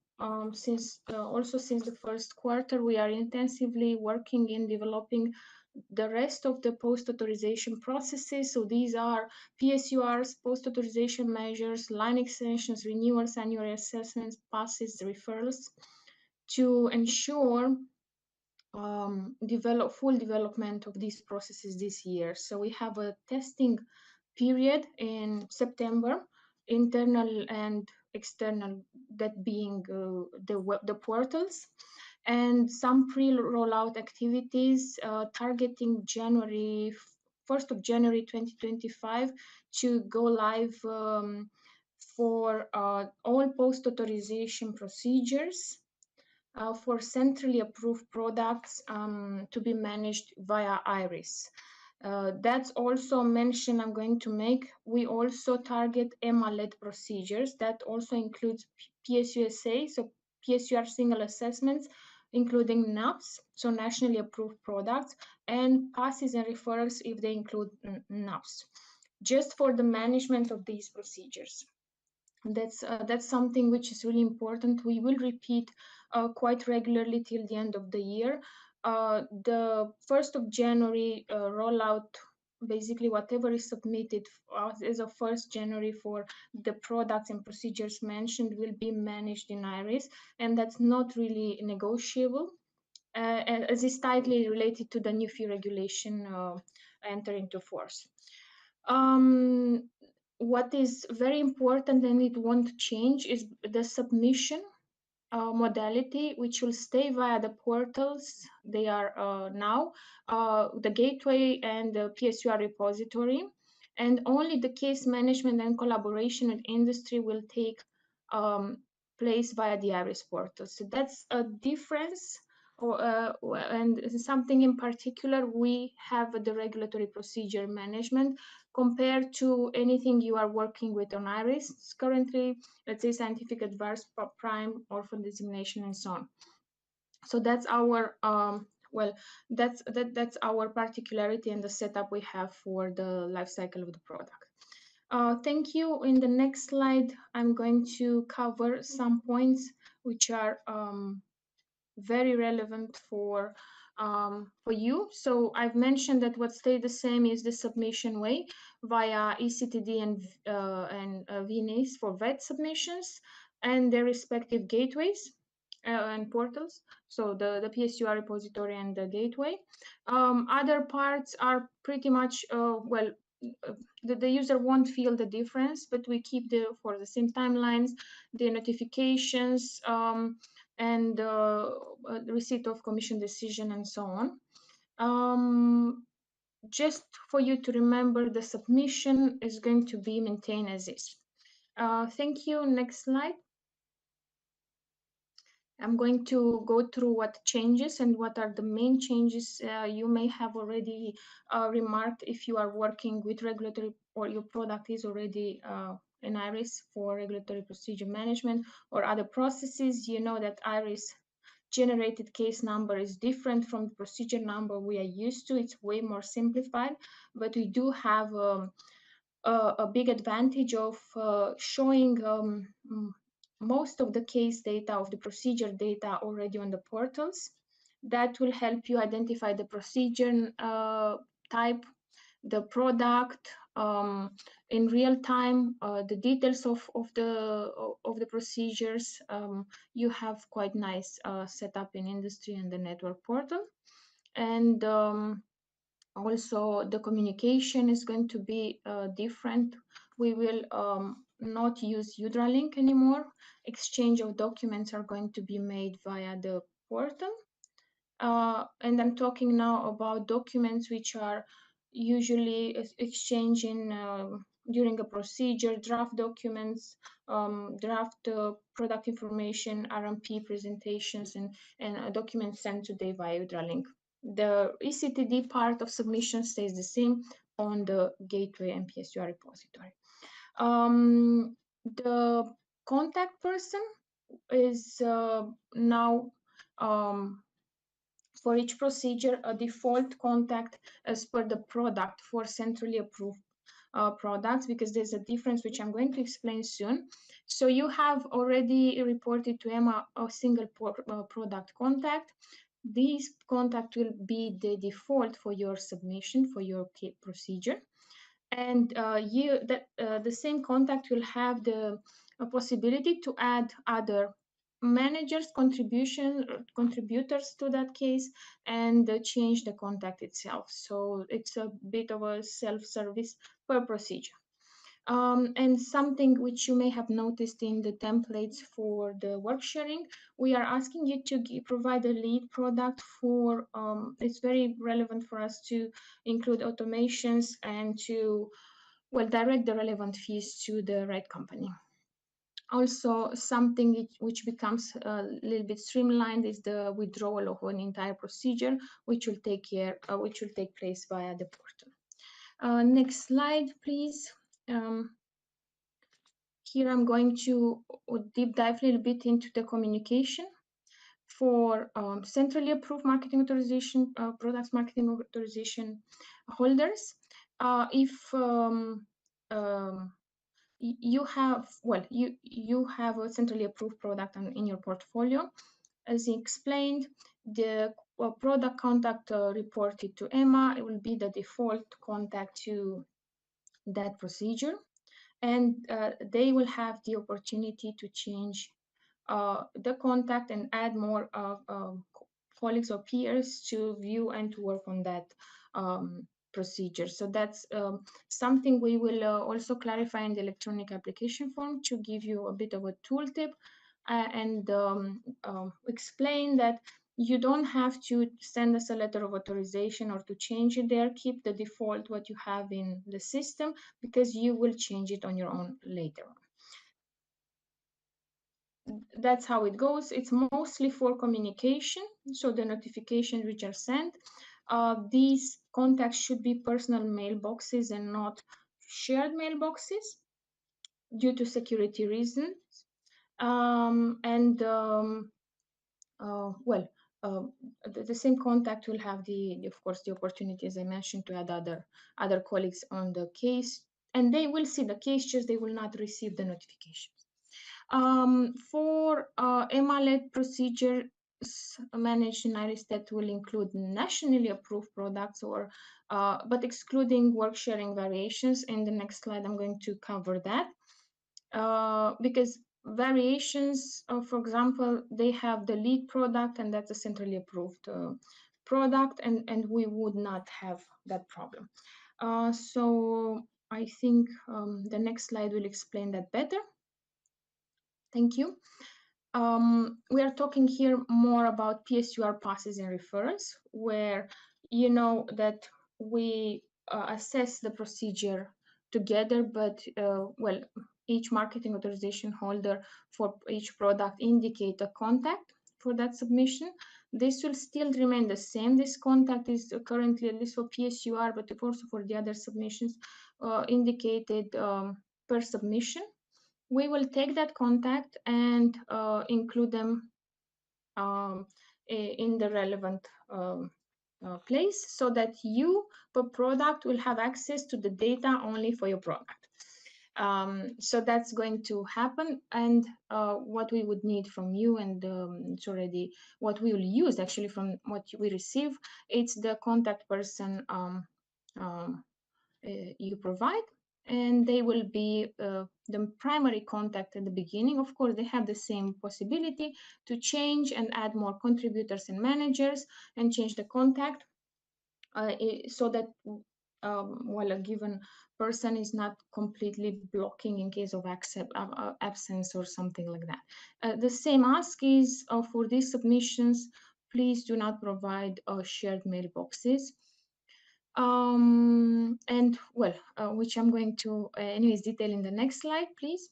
S16: since the first quarter, we are intensively working in developing the rest of the post-authorization processes. So these are PSURs, post-authorization measures, line extensions, renewals, annual assessments, passes, referrals, to ensure full development of these processes this year. So we have a testing period in September, internal and external, that being the portals, and some pre-rollout activities targeting January 1st of January 2025 to go live for all post-authorization procedures for centrally approved products to be managed via IRIS. That's also a mention I'm going to make. We also target EMA-led procedures. That also includes PSUSA, so PSUR single assessments, including NAPs, so nationally approved products, and passes and referrals if they include NAPs, just for the management of these procedures. That's something which is really important. We will repeat quite regularly till the end of the year. The 1st of January rollout, basically whatever is submitted as of 1st January for the products and procedures mentioned will be managed in IRIS, and that's not really negotiable, as is tightly related to the new fee regulation entering into force. What is very important, and it won't change, is the submission modality, which will stay via the portals. They are now the gateway and the PSUR repository, and only the case management and collaboration with industry will take place via the IRIS portal. So that's a difference. And something in particular, we have the regulatory procedure management compared to anything you are working with on IRIS currently, let's say scientific advice, prime, orphan designation, and so on. So that's our that's our particularity and the setup we have for the life cycle of the product. Thank you. In the next slide, I'm going to cover some points which are very relevant for for you. So I've mentioned that what stayed the same is the submission way via ECTD and VNAs for vet submissions and their respective gateways and portals. So the PSUR repository and the gateway. Other parts are pretty much, the user won't feel the difference, but we keep for the same timelines, the notifications, and the receipt of commission decision and so on. Just for you to remember, the submission is going to be maintained as is. Thank you. Next slide. I'm going to go through what changes and what are the main changes you may have already remarked if you are working with regulatory or your product is already an IRIS for regulatory procedure management or other processes. You know that IRIS generated case number is different from the procedure number we are used to. It's way more simplified, but we do have a big advantage of showing most of the case data of the procedure data already on the portals. That will help you identify the procedure type, the product in real time, the details of the procedures. You have quite nice setup in industry and the network portal, and also the communication is going to be different. We will not use UDRA-link anymore. Exchange of documents are going to be made via the portal. And I'm talking now about documents which are usually exchanging during a procedure, draft documents, draft product information, RMP presentations, and documents sent today via UDRA-link. The ECTD part of submission stays the same on the gateway and PSUR repository. The contact person is now for each procedure a default contact as per the product for centrally approved products, because there's a difference which I'm going to explain soon. So you have already reported to EMA a single product contact. This contact will be the default for your submission for your procedure, and the same contact will have the possibility to add other managers contributors to that case and change the contact itself. So it's a bit of a self-service per procedure. And something which you may have noticed in the templates for the work sharing, we are asking you to provide a lead product for, it's very relevant for us to include automations and to, well, direct the relevant fees to the right company. Also, something which becomes a little bit streamlined is the withdrawal of an entire procedure, which will take place via the portal. Next slide, please. Here I'm going to deep dive a little bit into the communication for centrally approved marketing authorization, products marketing authorization holders. If you have, well, you have a centrally approved product in your portfolio, as explained, the product contact reported to EMA, it will be the default contact to that procedure. And they will have the opportunity to change the contact and add more colleagues or peers to view and to work on that procedure. So that's something we will also clarify in the electronic application form to give you a bit of a tooltip and explain that you don't have to send us a letter of authorization or to change it there. Keep the default what you have in the system, because you will change it on your own later on. That's how it goes. It's mostly for communication. So the notifications which are sent, these contacts should be personal mailboxes and not shared mailboxes due to security reasons. The same contact will have of course, the opportunity, as I mentioned, to add other colleagues on the case, and they will see the case, just they will not receive the notifications. For EMA-led procedure, managed in IRIS that will include nationally approved products or but excluding work sharing variations. In the next slide, I'm going to cover that because variations, for example, they have the lead product and that's a centrally approved product, and we would not have that problem. So I think the next slide will explain that better. Thank you. We are talking here more about PSUR passes and referrals, where you know that we assess the procedure together, but well, each marketing authorization holder for each product indicate a contact for that submission. This will still remain the same. This contact is currently, at least for PSUR, but also for the other submissions, indicated per submission. We will take that contact and include them in the relevant place, so that you per product will have access to the data only for your product. So that's going to happen, and what we would need from you, and it's already what we will use actually from what we receive, it's the contact person you provide, and they will be the primary contact at the beginning. Of course, they have the same possibility to change and add more contributors and managers and change the contact so that while a given person is not completely blocking in case of absence or something like that. The same ask is for these submissions, please do not provide shared mailboxes. And well, which I'm going to anyways detail in the next slide, please.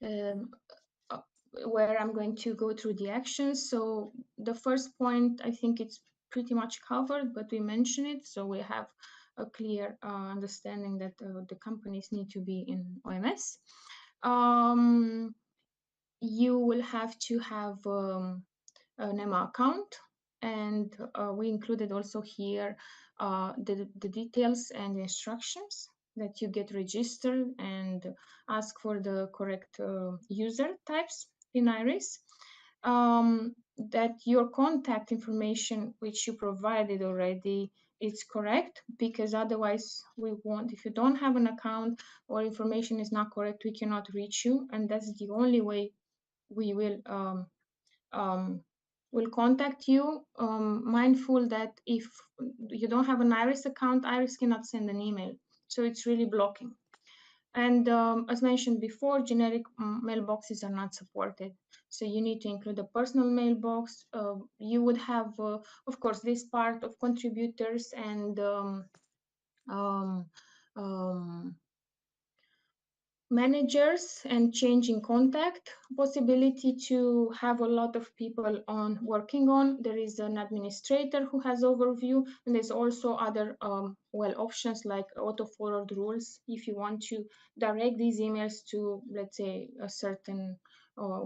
S16: Where I'm going to go through the actions. So the first point, I think it's pretty much covered, but we mention it, so we have a clear understanding that the companies need to be in OMS. You will have to have an EMA account, and we included also here the details and instructions that you get registered and ask for the correct user types in IRIS. That your contact information, which you provided already, is correct, because otherwise we won't, if you don't have an account or information is not correct, we cannot reach you, and that's the only way we will contact you. Mindful that if you don't have an IRIS account, IRIS cannot send an email, so it's really blocking. And as mentioned before, generic mailboxes are not supported, so you need to include a personal mailbox. You would have, of course, this part of contributors and managers and changing contact possibility to have a lot of people on working on. There is an administrator who has overview, and there's also other well, options like auto forward rules if you want to direct these emails to, let's say, a certain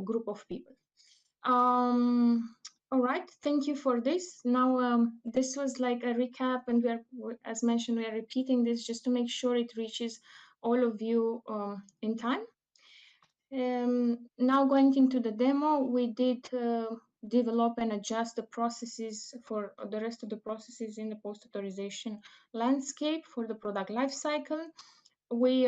S16: group of people. All right, thank you for this. Now this was like a recap, and we're, as mentioned, we are repeating this just to make sure it reaches all of you in time. Now going into the demo, we did develop and adjust the processes for the rest of the processes in the post-authorization landscape for the product lifecycle. We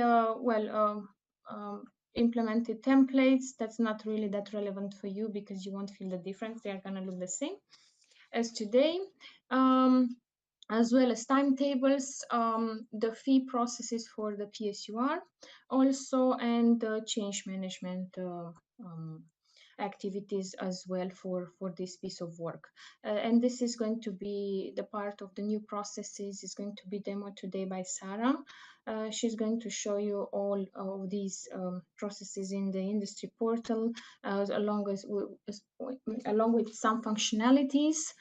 S16: implemented templates. That's not really that relevant for you because you won't feel the difference. They are going to look the same as today. As well as timetables, the fee processes for the PSUR also, and change management activities as well for this piece of work. And this is going to be the part of the new processes is going to be demoed today by Sarah. She's going to show you all of these processes in the industry portal, along with some functionalities.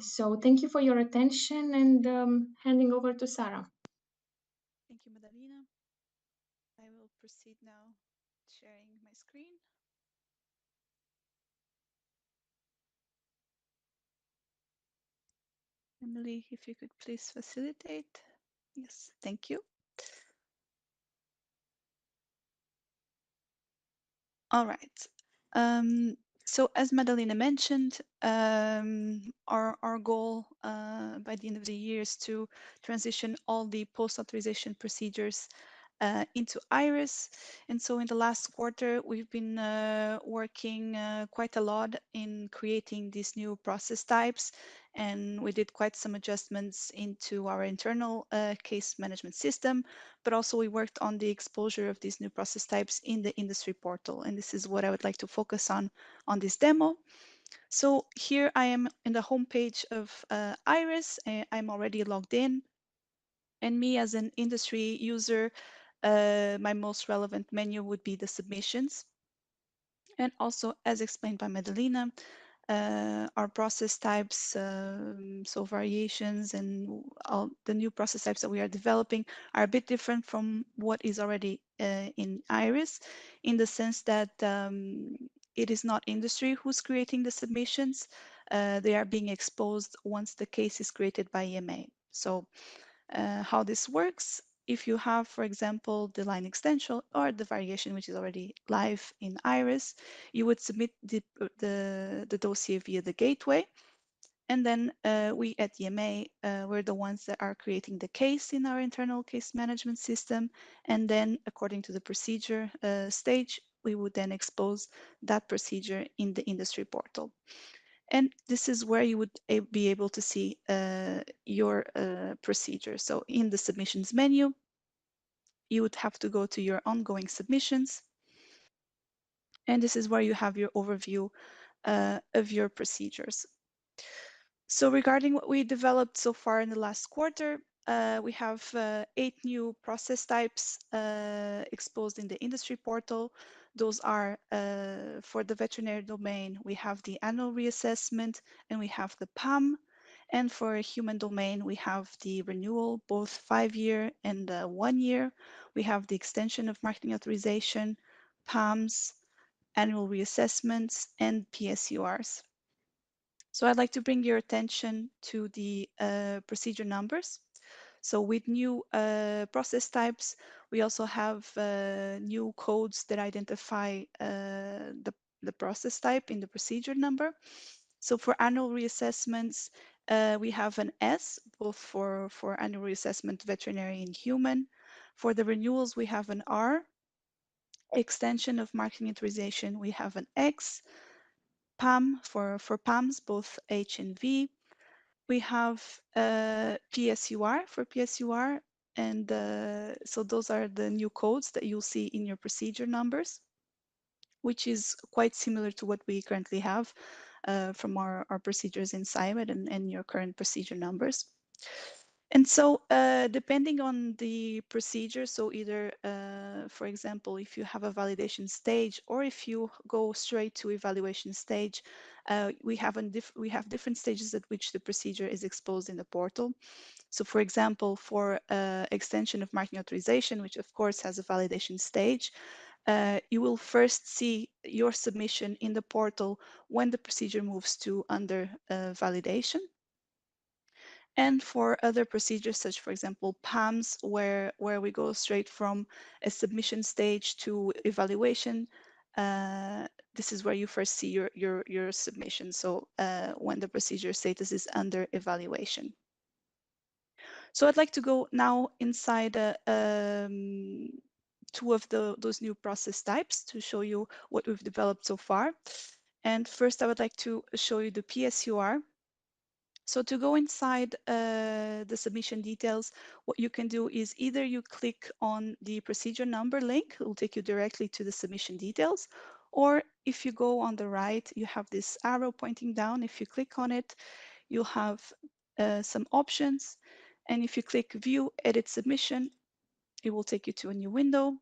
S16: So thank you for your attention, and handing over to Sarah.
S17: Thank you, Madalina. I will proceed now sharing my screen. Emily, if you could please facilitate. Yes, thank you. All right. So as Madalena mentioned, our goal by the end of the year is to transition all the post-authorization procedures into IRIS. And so in the last quarter, we've been working quite a lot in creating these new process types. And we did quite some adjustments into our internal case management system, but also we worked on the exposure of these new process types in the industry portal. And this is what I would like to focus on this demo. So here I am in the homepage of IRIS. I'm already logged in. And me as an industry user, my most relevant menu would be the submissions. And also, as explained by Madalena, our process types, so variations and all the new process types that we are developing are a bit different from what is already in IRIS, in the sense that it is not industry who's creating the submissions. They are being exposed once the case is created by EMA. So how this works: if you have, for example, the line extension or the variation which is already live in IRIS, you would submit the dossier via the gateway. And then we at EMA, we're the ones that are creating the case in our internal case management system. And then according to the procedure stage, we would then expose that procedure in the industry portal. And this is where you would be able to see your procedure. So in the submissions menu, you would have to go to your ongoing submissions. And this is where you have your overview of your procedures. So regarding what we developed so far in the last quarter, we have 8 new process types exposed in the industry portal. Those are for the veterinary domain, we have the annual reassessment and we have the PAM. And for a human domain, we have the renewal, both 5-year and 1 year. We have the extension of marketing authorization, PAMs, annual reassessments, and PSURs. So I'd like to bring your attention to the procedure numbers. So with new process types, we also have new codes that identify the process type in the procedure number. So for annual reassessments, we have an S, both for annual reassessment, veterinary and human. For the renewals, we have an R. Extension of marketing authorization, we have an X. PAM for PAMs, both H and V. We have PSUR for PSUR, and so those are the new codes that you'll see in your procedure numbers, which is quite similar to what we currently have from our procedures in SIMED and your current procedure numbers. And so depending on the procedure, so either, for example, if you have a validation stage or if you go straight to evaluation stage, we have different stages at which the procedure is exposed in the portal. So for example, for extension of marketing authorization, which of course has a validation stage, you will first see your submission in the portal when the procedure moves to under validation. And for other procedures, such for example, PAMs, where we go straight from a submission stage to evaluation, this is where you first see your submission. So when the procedure status is under evaluation. So I'd like to go now inside two of those new process types to show you what we've developed so far. And first, I would like to show you the PSUR. So to go inside the submission details, what you can do is either you click on the procedure number link, it will take you directly to the submission details, or if you go on the right, you have this arrow pointing down. If you click on it, you'll have some options. And if you click View, Edit Submission, it will take you to a new window,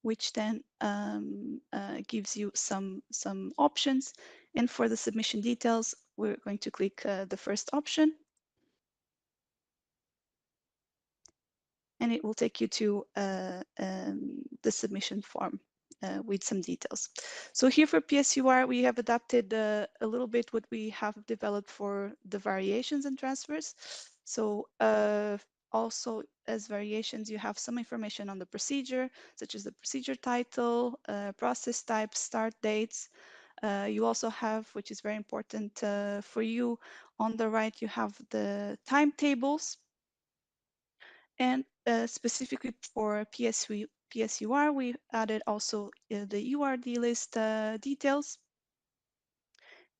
S17: which then gives you some options. And for the submission details, we're going to click the first option. And it will take you to the submission form with some details. So here for PSUR, we have adapted a little bit what we have developed for the variations and transfers. So also, as variations, you have some information on the procedure, such as the procedure title, process type, start dates. You also have, which is very important for you, on the right, you have the timetables. And specifically for PSUR, we added also the URD list details.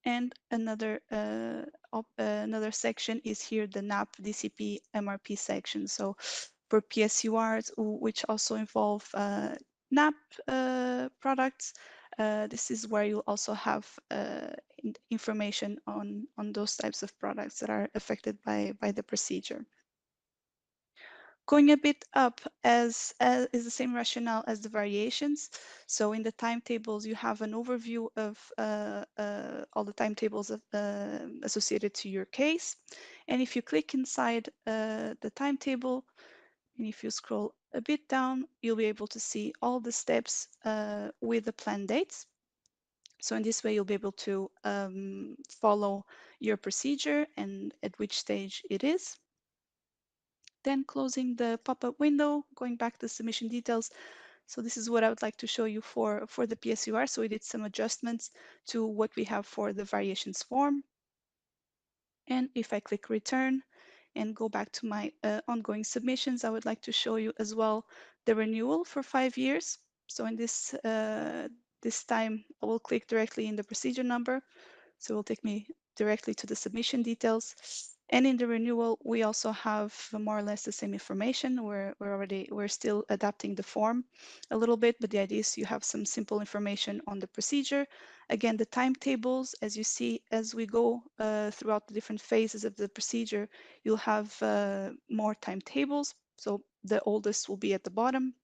S17: And another section is here, the NAP DCP MRP section. So for PSURs, which also involve NAP products, this is where you also have information on those types of products that are affected by the procedure. Going a bit up as is the same rationale as the variations. So in the timetables, you have an overview of all the timetables associated to your case. And if you click inside the timetable, and if you scroll a bit down, you'll be able to see all the steps with the planned dates. So in this way, you'll be able to follow your procedure and at which stage it is. Then closing the pop-up window, going back to submission details. So this is what I would like to show you for the PSUR. So we did some adjustments to what we have for the variations form. And if I click return and go back to my ongoing submissions, I would like to show you as well the renewal for 5 years. So in this time, I will click directly in the procedure number. So it will take me directly to the submission details. And in the renewal, we also have more or less the same information. We're still adapting the form a little bit, but the idea is you have some simple information on the procedure. Again, the timetables, as you see, as we go throughout the different phases of the procedure, you'll have more timetables. So the oldest will be at the bottom,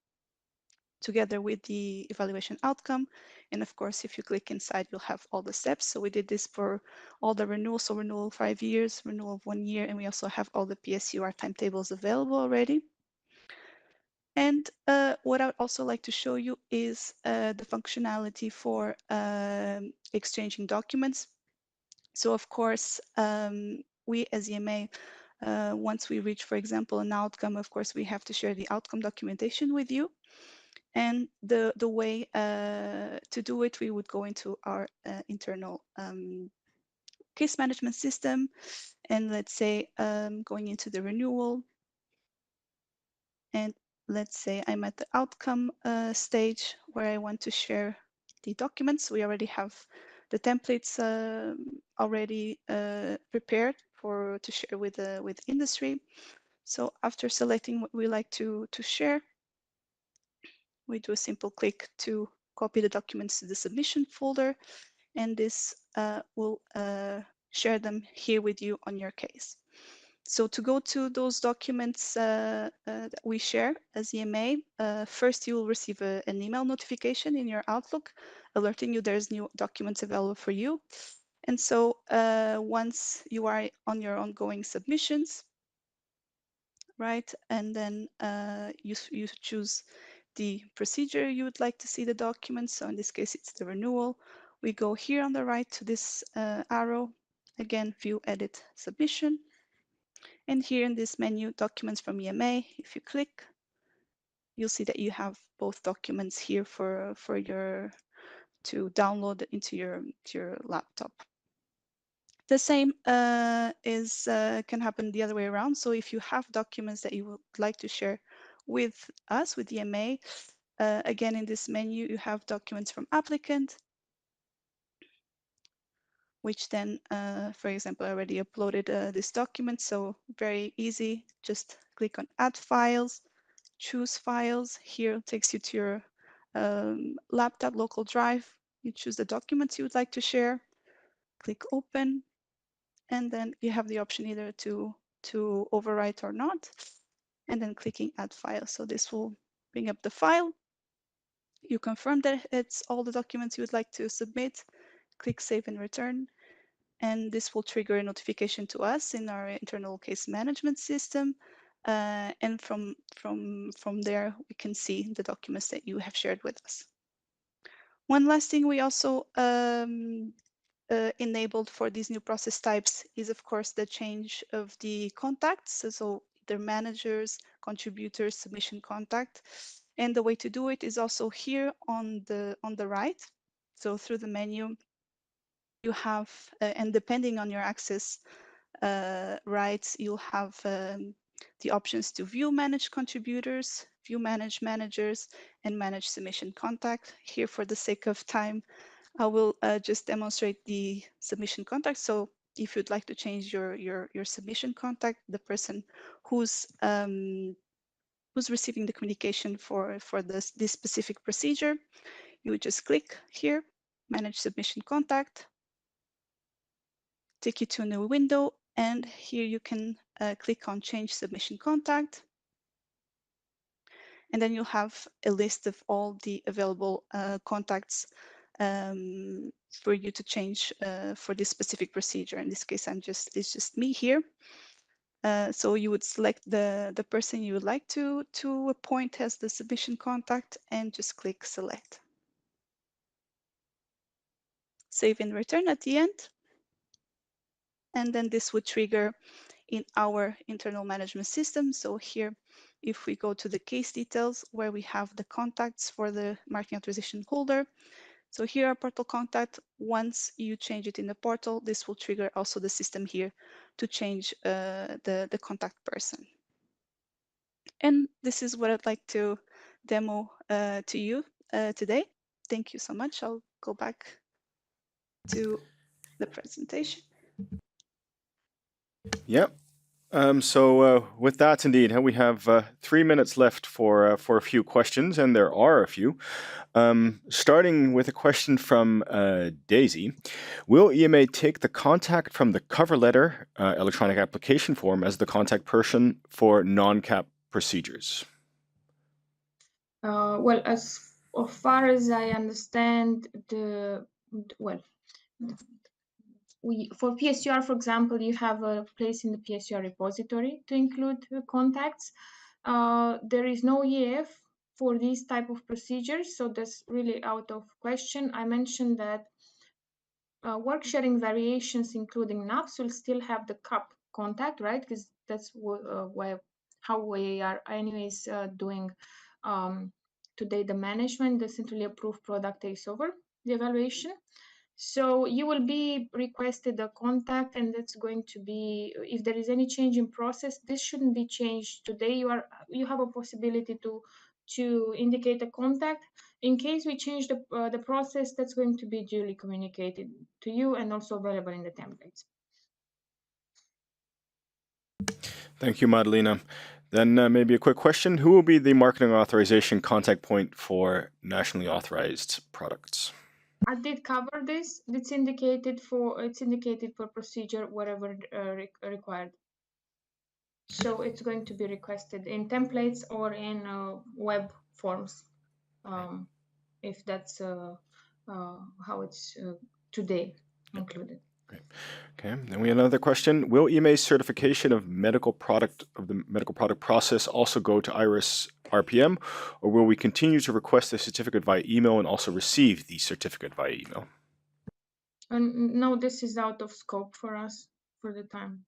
S17: together with the evaluation outcome. And of course, if you click inside, you'll have all the steps. So we did this for all the renewals. So renewal 5 years, renewal of 1 year, and we also have all the PSUR timetables available already. And what I'd also like to show you is the functionality for exchanging documents. So of course, we as EMA, once we reach, for example, an outcome, of course, we have to share the outcome documentation with you. And the way to do it, we would go into our internal case management system, and let's say going into the renewal, and let's say I'm at the outcome stage where I want to share the documents. We already have the templates already prepared to share with industry. So after selecting what we like to share, we do a simple click to copy the documents to the submission folder, and this will share them here with you on your case. So to go to those documents that we share as EMA, first you will receive an email notification in your Outlook alerting you there's new documents available for you. And so once you are on your ongoing submissions, right, and then you choose the procedure you would like to see the documents. So in this case, it's the renewal. We go here on the right to this arrow, again, view, edit, submission. And here in this menu, documents from EMA, if you click, you'll see that you have both documents here for your to download into your laptop. The same can happen the other way around. So if you have documents that you would like to share with us, with EMA, again, in this menu, you have documents from applicant, which then, for example, I already uploaded this document. So very easy, just click on add files, choose files. Here it takes you to your laptop local drive. You choose the documents you would like to share, click open, and then you have the option either to overwrite or not, and then clicking add file. So this will bring up the file. You confirm that it's all the documents you would like to submit, click save and return, and this will trigger a notification to us in our internal case management system. And from there, we can see the documents that you have shared with us. One last thing we also enabled for these new process types is, of course, the change of the contacts. So it their managers, contributors, submission contact. And the way to do it is also here on the right. So through the menu, you have, and depending on your access rights, you'll have the options to view manage contributors, view manage managers, and manage submission contact. Here, for the sake of time, I will just demonstrate the submission contact. So if you'd like to change your submission contact, the person who's receiving the communication for this specific procedure, you would just click here, manage submission contact, take you to a new window, and here you can click on change submission contact. And then you'll have a list of all the available contacts for you to change for this specific procedure. In this case, it's just me here. So you would select the person you would like to appoint as the submission contact and just click select. Save and return at the end. And then this would trigger in our internal management system. So here, if we go to the case details where we have the contacts for the marketing authorization holder. So here our portal contact, once you change it in the portal, this will trigger also the system here to change the contact person. And this is what I'd like to demo to you today. Thank you so much. I'll go back to the presentation.
S12: Yep. So with that, indeed, we have 3 minutes left for a few questions, and there are a few. Starting with a question from Daisy. Will EMA take the contact from the cover letter electronic application form as the contact person for non-CAP procedures?
S16: Well, as far as I understand, for PSUR, for example, you have a place in the PSUR repository to include contacts. There is no EF for these type of procedures, so that's really out of question. I mentioned that work sharing variations, including NAPS, will still have the CAP contact, right? Because that's how we are anyways doing today the management. The centrally approved product takes over the evaluation. So you will be requested a contact, and that's going to be, if there is any change in process, this shouldn't be changed today. You have a possibility to indicate a contact. In case we change the process, that's going to be duly communicated to you and also available in the templates.
S12: Thank you, Madalena. Then maybe a quick question. Who will be the marketing authorization contact point for nationally authorized products?
S16: I did cover this. It's indicated for procedure wherever required. So it's going to be requested in templates or in web forms, if that's how it's today included.
S12: Okay, then we have another question. Will EMA's certification of the medical product process also go to IRIS RPM, or will we continue to request the certificate via email and also receive the certificate via email?
S16: No, this is out of scope for us for the time.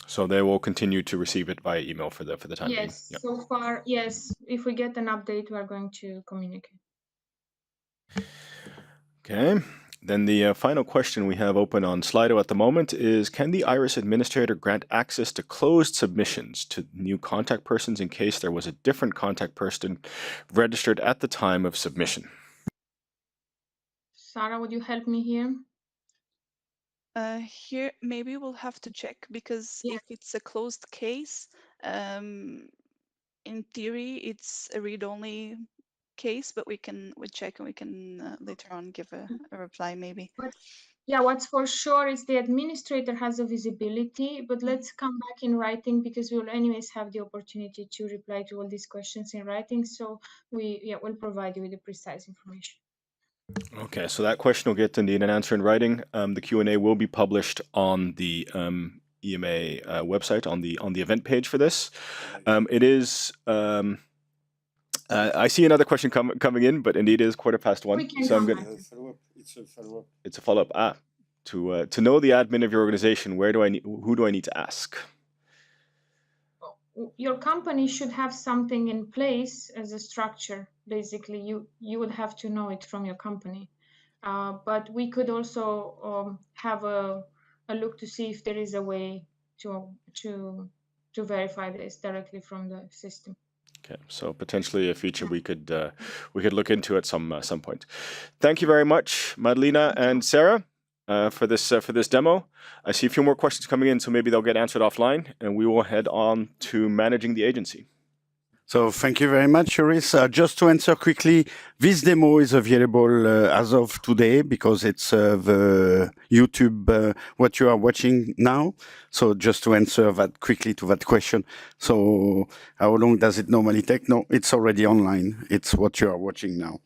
S12: So they will continue to receive it via email for the time being.
S16: Yes, so far, yes. If we get an update, we are going to communicate.
S12: Okay. Then the final question we have open on Slido at the moment is, can the IRIS administrator grant access to closed submissions to new contact persons in case there was a different contact person registered at the time of submission?
S16: Sarah, would you help me here?
S17: Here, maybe we'll have to check, because if it's a closed case, in theory, it's a read-only case, but we check and we can later on give a reply maybe.
S16: But yeah, what's for sure is the administrator has a visibility, but let's come back in writing, because we'll anyways have the opportunity to reply to all these questions in writing. So we'll provide you with the precise information.
S12: Okay, so that question will get indeed an answer in writing. The Q&A will be published on the EMA website on the event page for this. It is. I see another question coming in, but indeed it is 1:15. So I'm going. It's a follow-up. To know the admin of your organization, who do I need to ask?
S16: your company should have something in place as a structure. Basically, you would have to know it from your company. But we could also have a look to see if there is a way to verify this directly from the system.
S12: Okay, so potentially a feature we could look into at some point. Thank you very much, Madalina and Sarah, for this demo. I see a few more questions coming in, so maybe they'll get answered offline, and we will head on to managing the agency.
S1: So thank you very much, Joris. Just to answer quickly, this demo is available as of today because it's the YouTube, what you are watching now. So just to answer that quickly to that question. So how long does it normally take? No, it's already online. It's what you are watching now.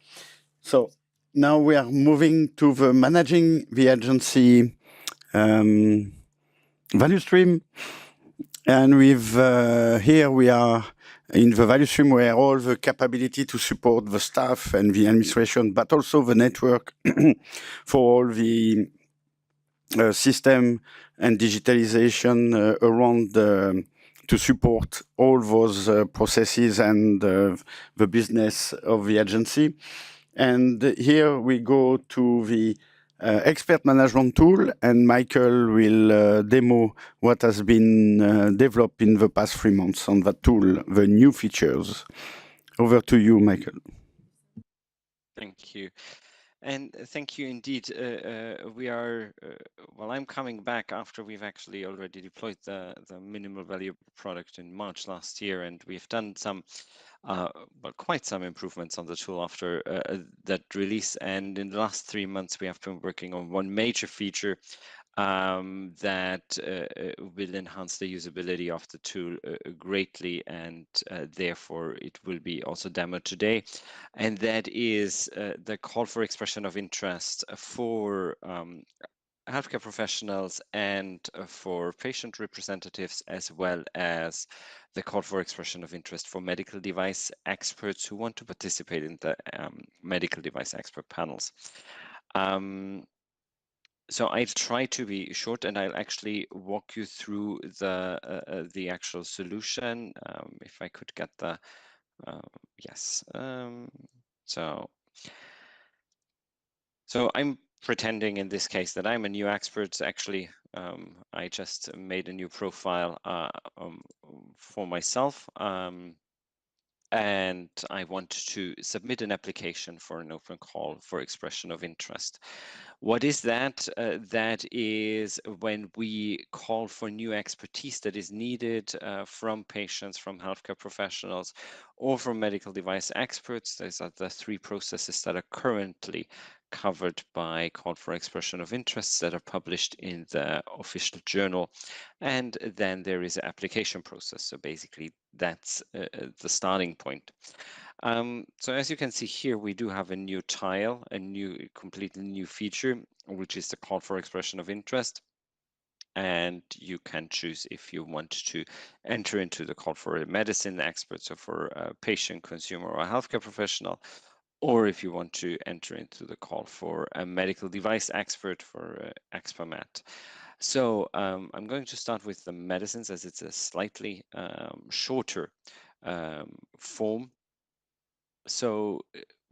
S1: So now we are moving to the managing the agency value stream. And with here we are in the value stream where all the capability to support the staff and the administration, but also the network for all the system and digitalization around to support all those processes and the business of the agency. And here we go to the expert management tool, and Michael will demo what has been developed in the past 3 months on that tool, the new features. Over to you, Michael.
S18: Thank you. And thank you indeed. We are, well, I'm coming back after we've actually already deployed the minimal value product in March last year, and we've done some, well, quite some improvements on the tool after that release. And in the last 3 months, we have been working on one major feature that will enhance the usability of the tool greatly, and therefore it will be also demoed today. And that is the call for expression of interest for healthcare professionals and for patient representatives, as well as the call for expression of interest for medical device experts who want to participate in the medical device expert panels. So I'll try to be short, and I'll actually walk you through the actual solution. If I could get the yes. So I'm pretending in this case that I'm a new expert. Actually, I just made a new profile for myself. And I want to submit an application for an open call for expression of interest. What is that? That is when we call for new expertise that is needed from patients, from healthcare professionals, or from medical device experts. These are the 3 processes that are currently covered by call for expression of interests that are published in the official journal. And then there is an application process. So basically, that's the starting point. So as you can see here, we do have a new tile, a completely new feature, which is the call for expression of interest. And you can choose if you want to enter into the call for a medicine expert, so for a patient, consumer, or a healthcare professional, or if you want to enter into the call for a medical device expert, for ExperMat. So I'm going to start with the medicines, as it's a slightly shorter form. So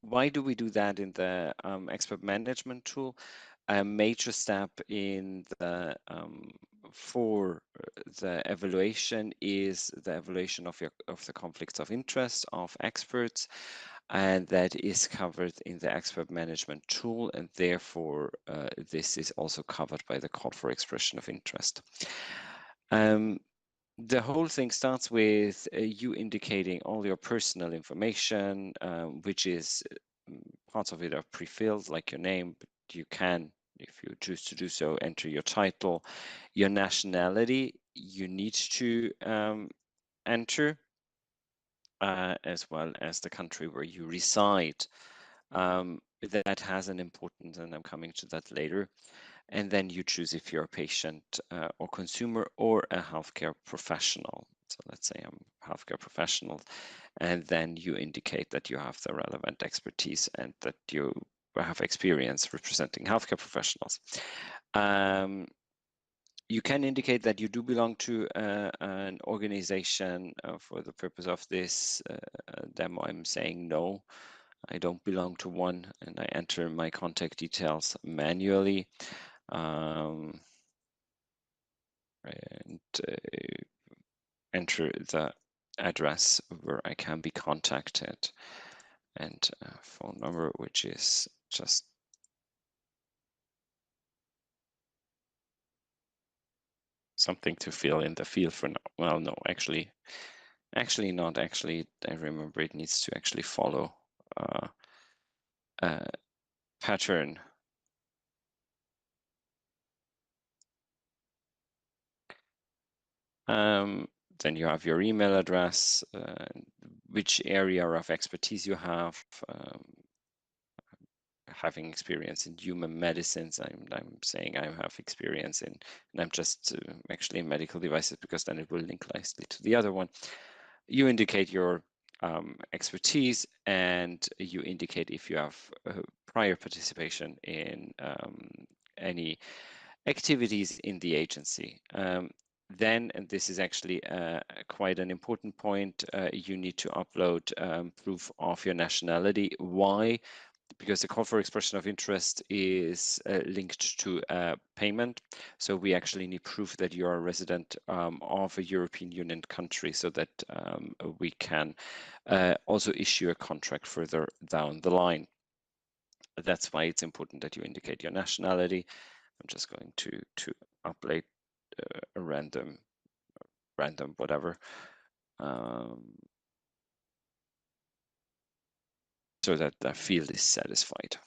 S18: why do we do that in the expert management tool? A major step in the for the evaluation is the evaluation of the conflicts of interest of experts, and that is covered in the expert management tool, and therefore this is also covered by the call for expression of interest. The whole thing starts with you indicating all your personal information, which is parts of it are pre-filled, like your name, but you can, if you choose to do so, enter your title. Your nationality you need to enter, as well as the country where you reside. That has an importance, and I'm coming to that later. And then you choose if you're a patient or consumer or a healthcare professional. So let's say I'm a healthcare professional, and then you indicate that you have the relevant expertise and that you have experience representing healthcare professionals. You can indicate that you do belong to an organization. For the purpose of this demo, I'm saying no, I don't belong to one, and I enter my contact details manually. And enter the address where I can be contacted and a phone number, which is just something to fill in the field for now. Well, no, actually not. Actually, I remember it needs to actually follow a pattern. Then you have your email address, which area of expertise you have. Having experience in human medicines, I'm saying I have experience in, and I'm just actually in medical devices, because then it will link nicely to the other one. You indicate your expertise, and you indicate if you have prior participation in any activities in the agency. Then, and this is actually quite an important point, you need to upload proof of your nationality. Why? Because the call for expression of interest is linked to payment. So we actually need proof that you are a resident of a European Union country, so that we can also issue a contract further down the line. That's why it's important that you indicate your nationality. I'm just going to upload a random whatever. So that the field is satisfied.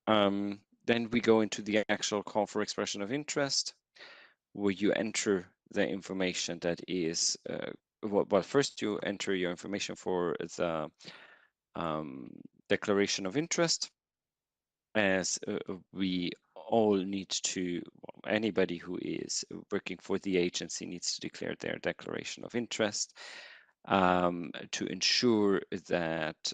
S18: Then we go into the actual call for expression of interest, where you enter the information that is, well, first you enter your information for the declaration of interest, as we all need to, anybody who is working for the agency needs to declare their declaration of interest to ensure that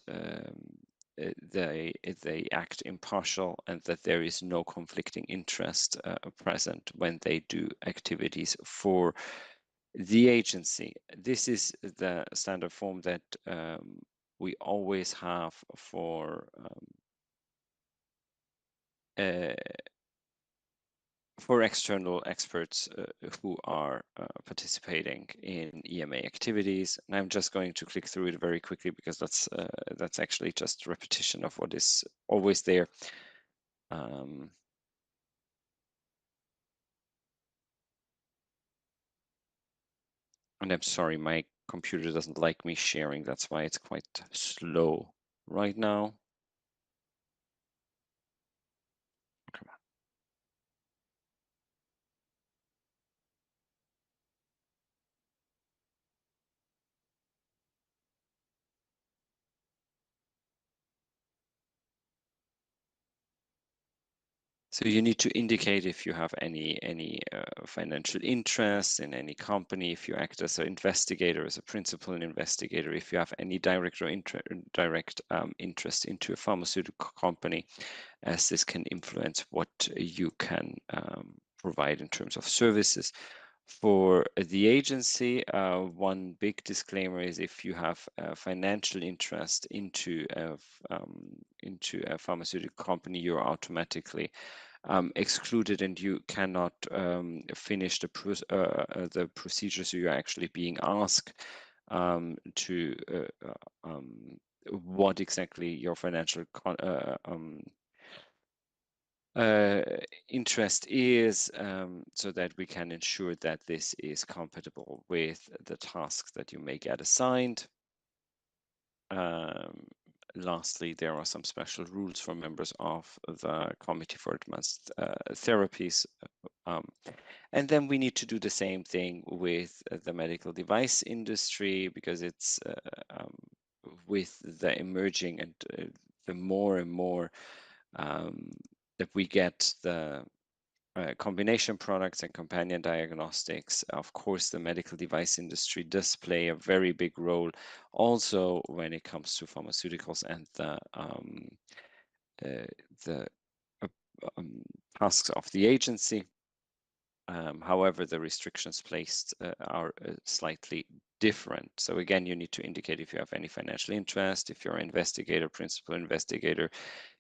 S18: they act impartial and that there is no conflicting interest present when they do activities for the agency. This is the standard form that we always have for external experts who are participating in EMA activities. And I'm just going to click through it very quickly, because that's actually just repetition of what is always there. And I'm sorry, my computer doesn't like me sharing. That's why it's quite slow right now. Come on. So you need to indicate if you have any financial interest in any company, if you act as an investigator, as a principal investigator, if you have any direct or indirect interest into a pharmaceutical company, as this can influence what you can provide in terms of services. For the agency, one big disclaimer is if you have a financial interest into a pharmaceutical company, you're automatically excluded, and you cannot finish the procedures. So you're actually being asked to what exactly your financial interest is, so that we can ensure that this is compatible with the tasks that you may get assigned. Lastly, there are some special rules for members of the Committee for Advanced Therapies. And then we need to do the same thing with the medical device industry, because it's with the emerging and the more and more that we get the combination products and companion diagnostics. Of course, the medical device industry does play a very big role also when it comes to pharmaceuticals and the tasks of the agency. However, the restrictions placed are slightly different. So again, you need to indicate if you have any financial interest, if you're an investigator, principal investigator,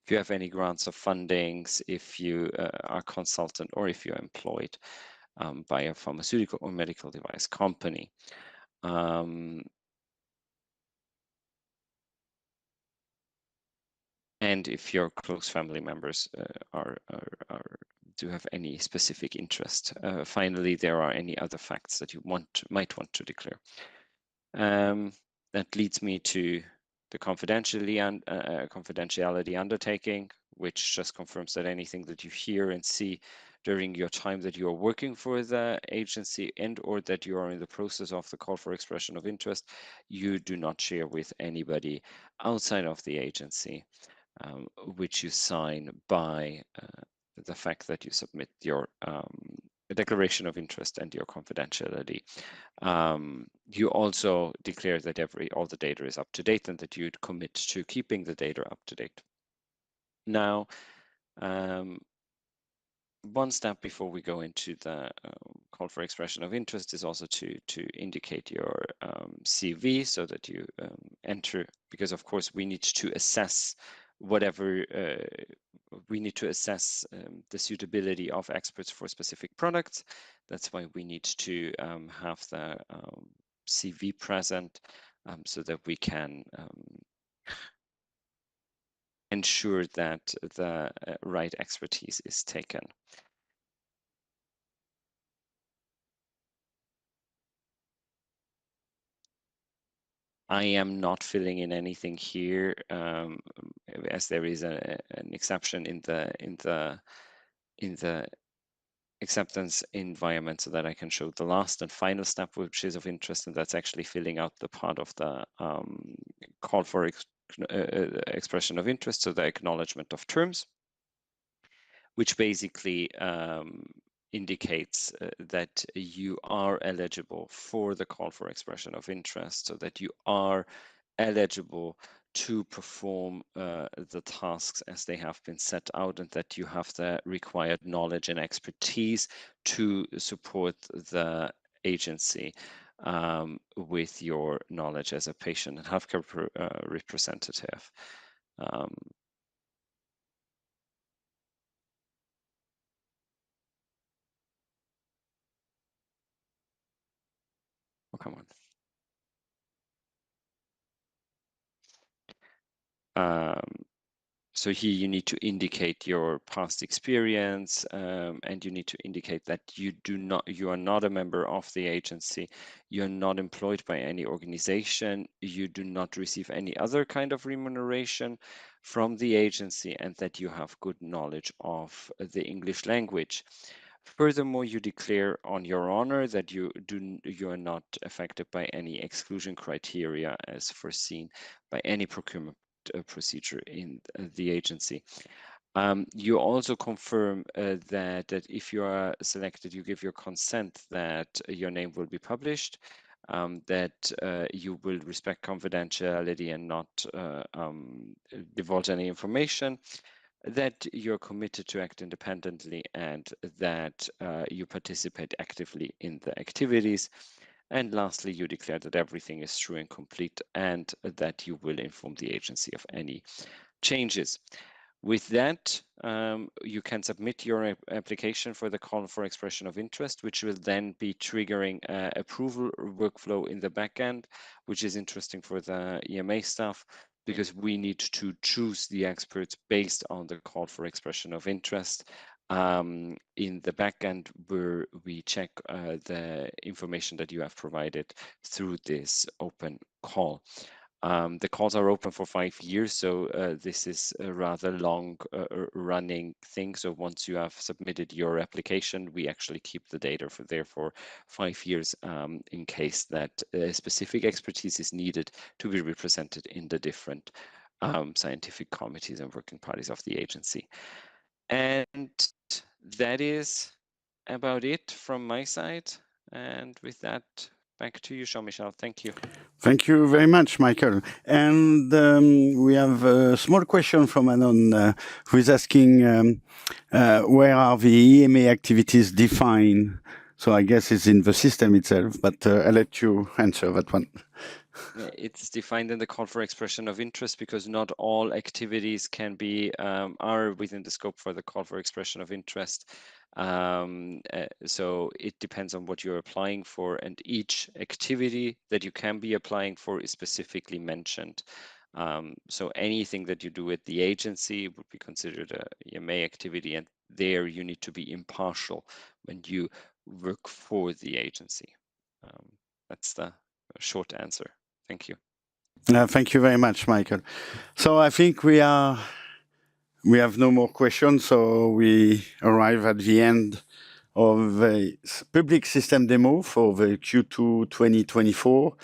S18: if you have any grants or fundings, if you are consultant, or if you're employed by a pharmaceutical or medical device company. And if your close family members do have any specific interest. Finally, there are any other facts that you might want to declare. That leads me to the confidentiality undertaking, which just confirms that anything that you hear and see during your time that you are working for the agency and or that you are in the process of the call for expression of interest, you do not share with anybody outside of the agency, which you sign by the fact that you submit your declaration of interest and your confidentiality. You also declare that all the data is up to date and that you'd commit to keeping the data up to date. Now, one step before we go into the call for expression of interest is also to indicate your CV so that you enter, because of course we need to assess whatever we need to assess the suitability of experts for specific products. That's why we need to have the CV present so that we can ensure that the right expertise is taken. I am not filling in anything here, as there is an exception in the acceptance environment, so that I can show the last and final step, which is of interest, and that's actually filling out the part of the call for expression of interest, so the acknowledgement of terms, which basically indicates that you are eligible for the call for expression of interest, so that you are eligible to perform the tasks as they have been set out, and that you have the required knowledge and expertise to support the agency with your knowledge as a patient and healthcare representative. Oh, come on. So here you need to indicate your past experience, and you need to indicate that you are not a member of the agency, you're not employed by any organization, you do not receive any other kind of remuneration from the agency, and that you have good knowledge of the English language. Furthermore, you declare on your honor that you are not affected by any exclusion criteria as foreseen by any procurement procedure in the agency. You also confirm that if you are selected, you give your consent that your name will be published, that you will respect confidentiality and not divulge any information, that you're committed to act independently, and that you participate actively in the activities. And lastly, you declare that everything is true and complete, and that you will inform the agency of any changes. With that, you can submit your application for the call for expression of interest, which will then be triggering approval workflow in the backend, which is interesting for the EMA staff, because we need to choose the experts based on the call for expression of interest. In the backend, where we check the information that you have provided through this open call. The calls are open for 5 years, so this is a rather long running thing. So once you have submitted your application, we actually keep the data for 5 years in case that specific expertise is needed to be represented in the different scientific committees and working parties of the agency. And that is about it from my side. And with that, Back to you, Jean-Michel. Thank you.
S1: Thank you very much, Michael. And we have a small question from Anon who is asking where are the EMA activities defined? So I guess it's in the system itself, but I'll let you answer that one.
S18: It's defined in the call for expression of interest because not all activities can be are within the scope for the call for expression of interest. So it depends on what you're applying for, and each activity that you can be applying for is specifically mentioned. So anything that you do at the agency would be considered a EMA activity, and there you need to be impartial when you work for the agency. That's the short answer. Thank you.
S1: Thank you very much, Michael. So I think we have no more questions, so we arrive at the end of the public system demo for the Q2 2024.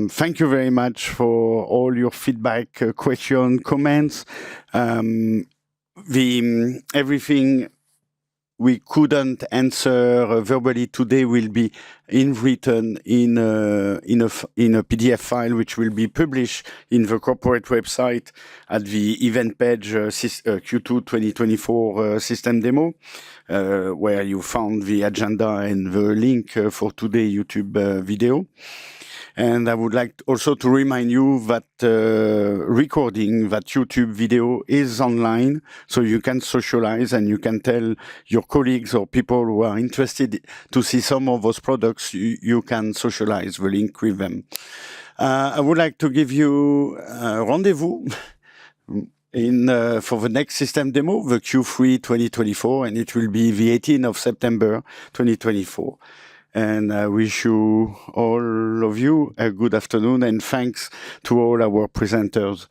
S1: Thank you very much for all your feedback, question, comments. Everything we couldn't answer verbally today will be in written in a PDF file, which will be published in the corporate website at the event page Q2 2024 system demo, where you found the agenda and the link for today's YouTube video. And I would like also to remind you that recording that YouTube video is online, so you can socialize and you can tell your colleagues or people who are interested to see some of those products, you can socialize the link with them. I would like to give you a rendezvous for the next system demo, the Q3 2024, and it will be the 18th of September 2024. And I wish you, all of you, a good afternoon, and thanks to all our presenters.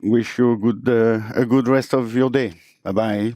S1: Wish you a good rest of your day. Bye-bye.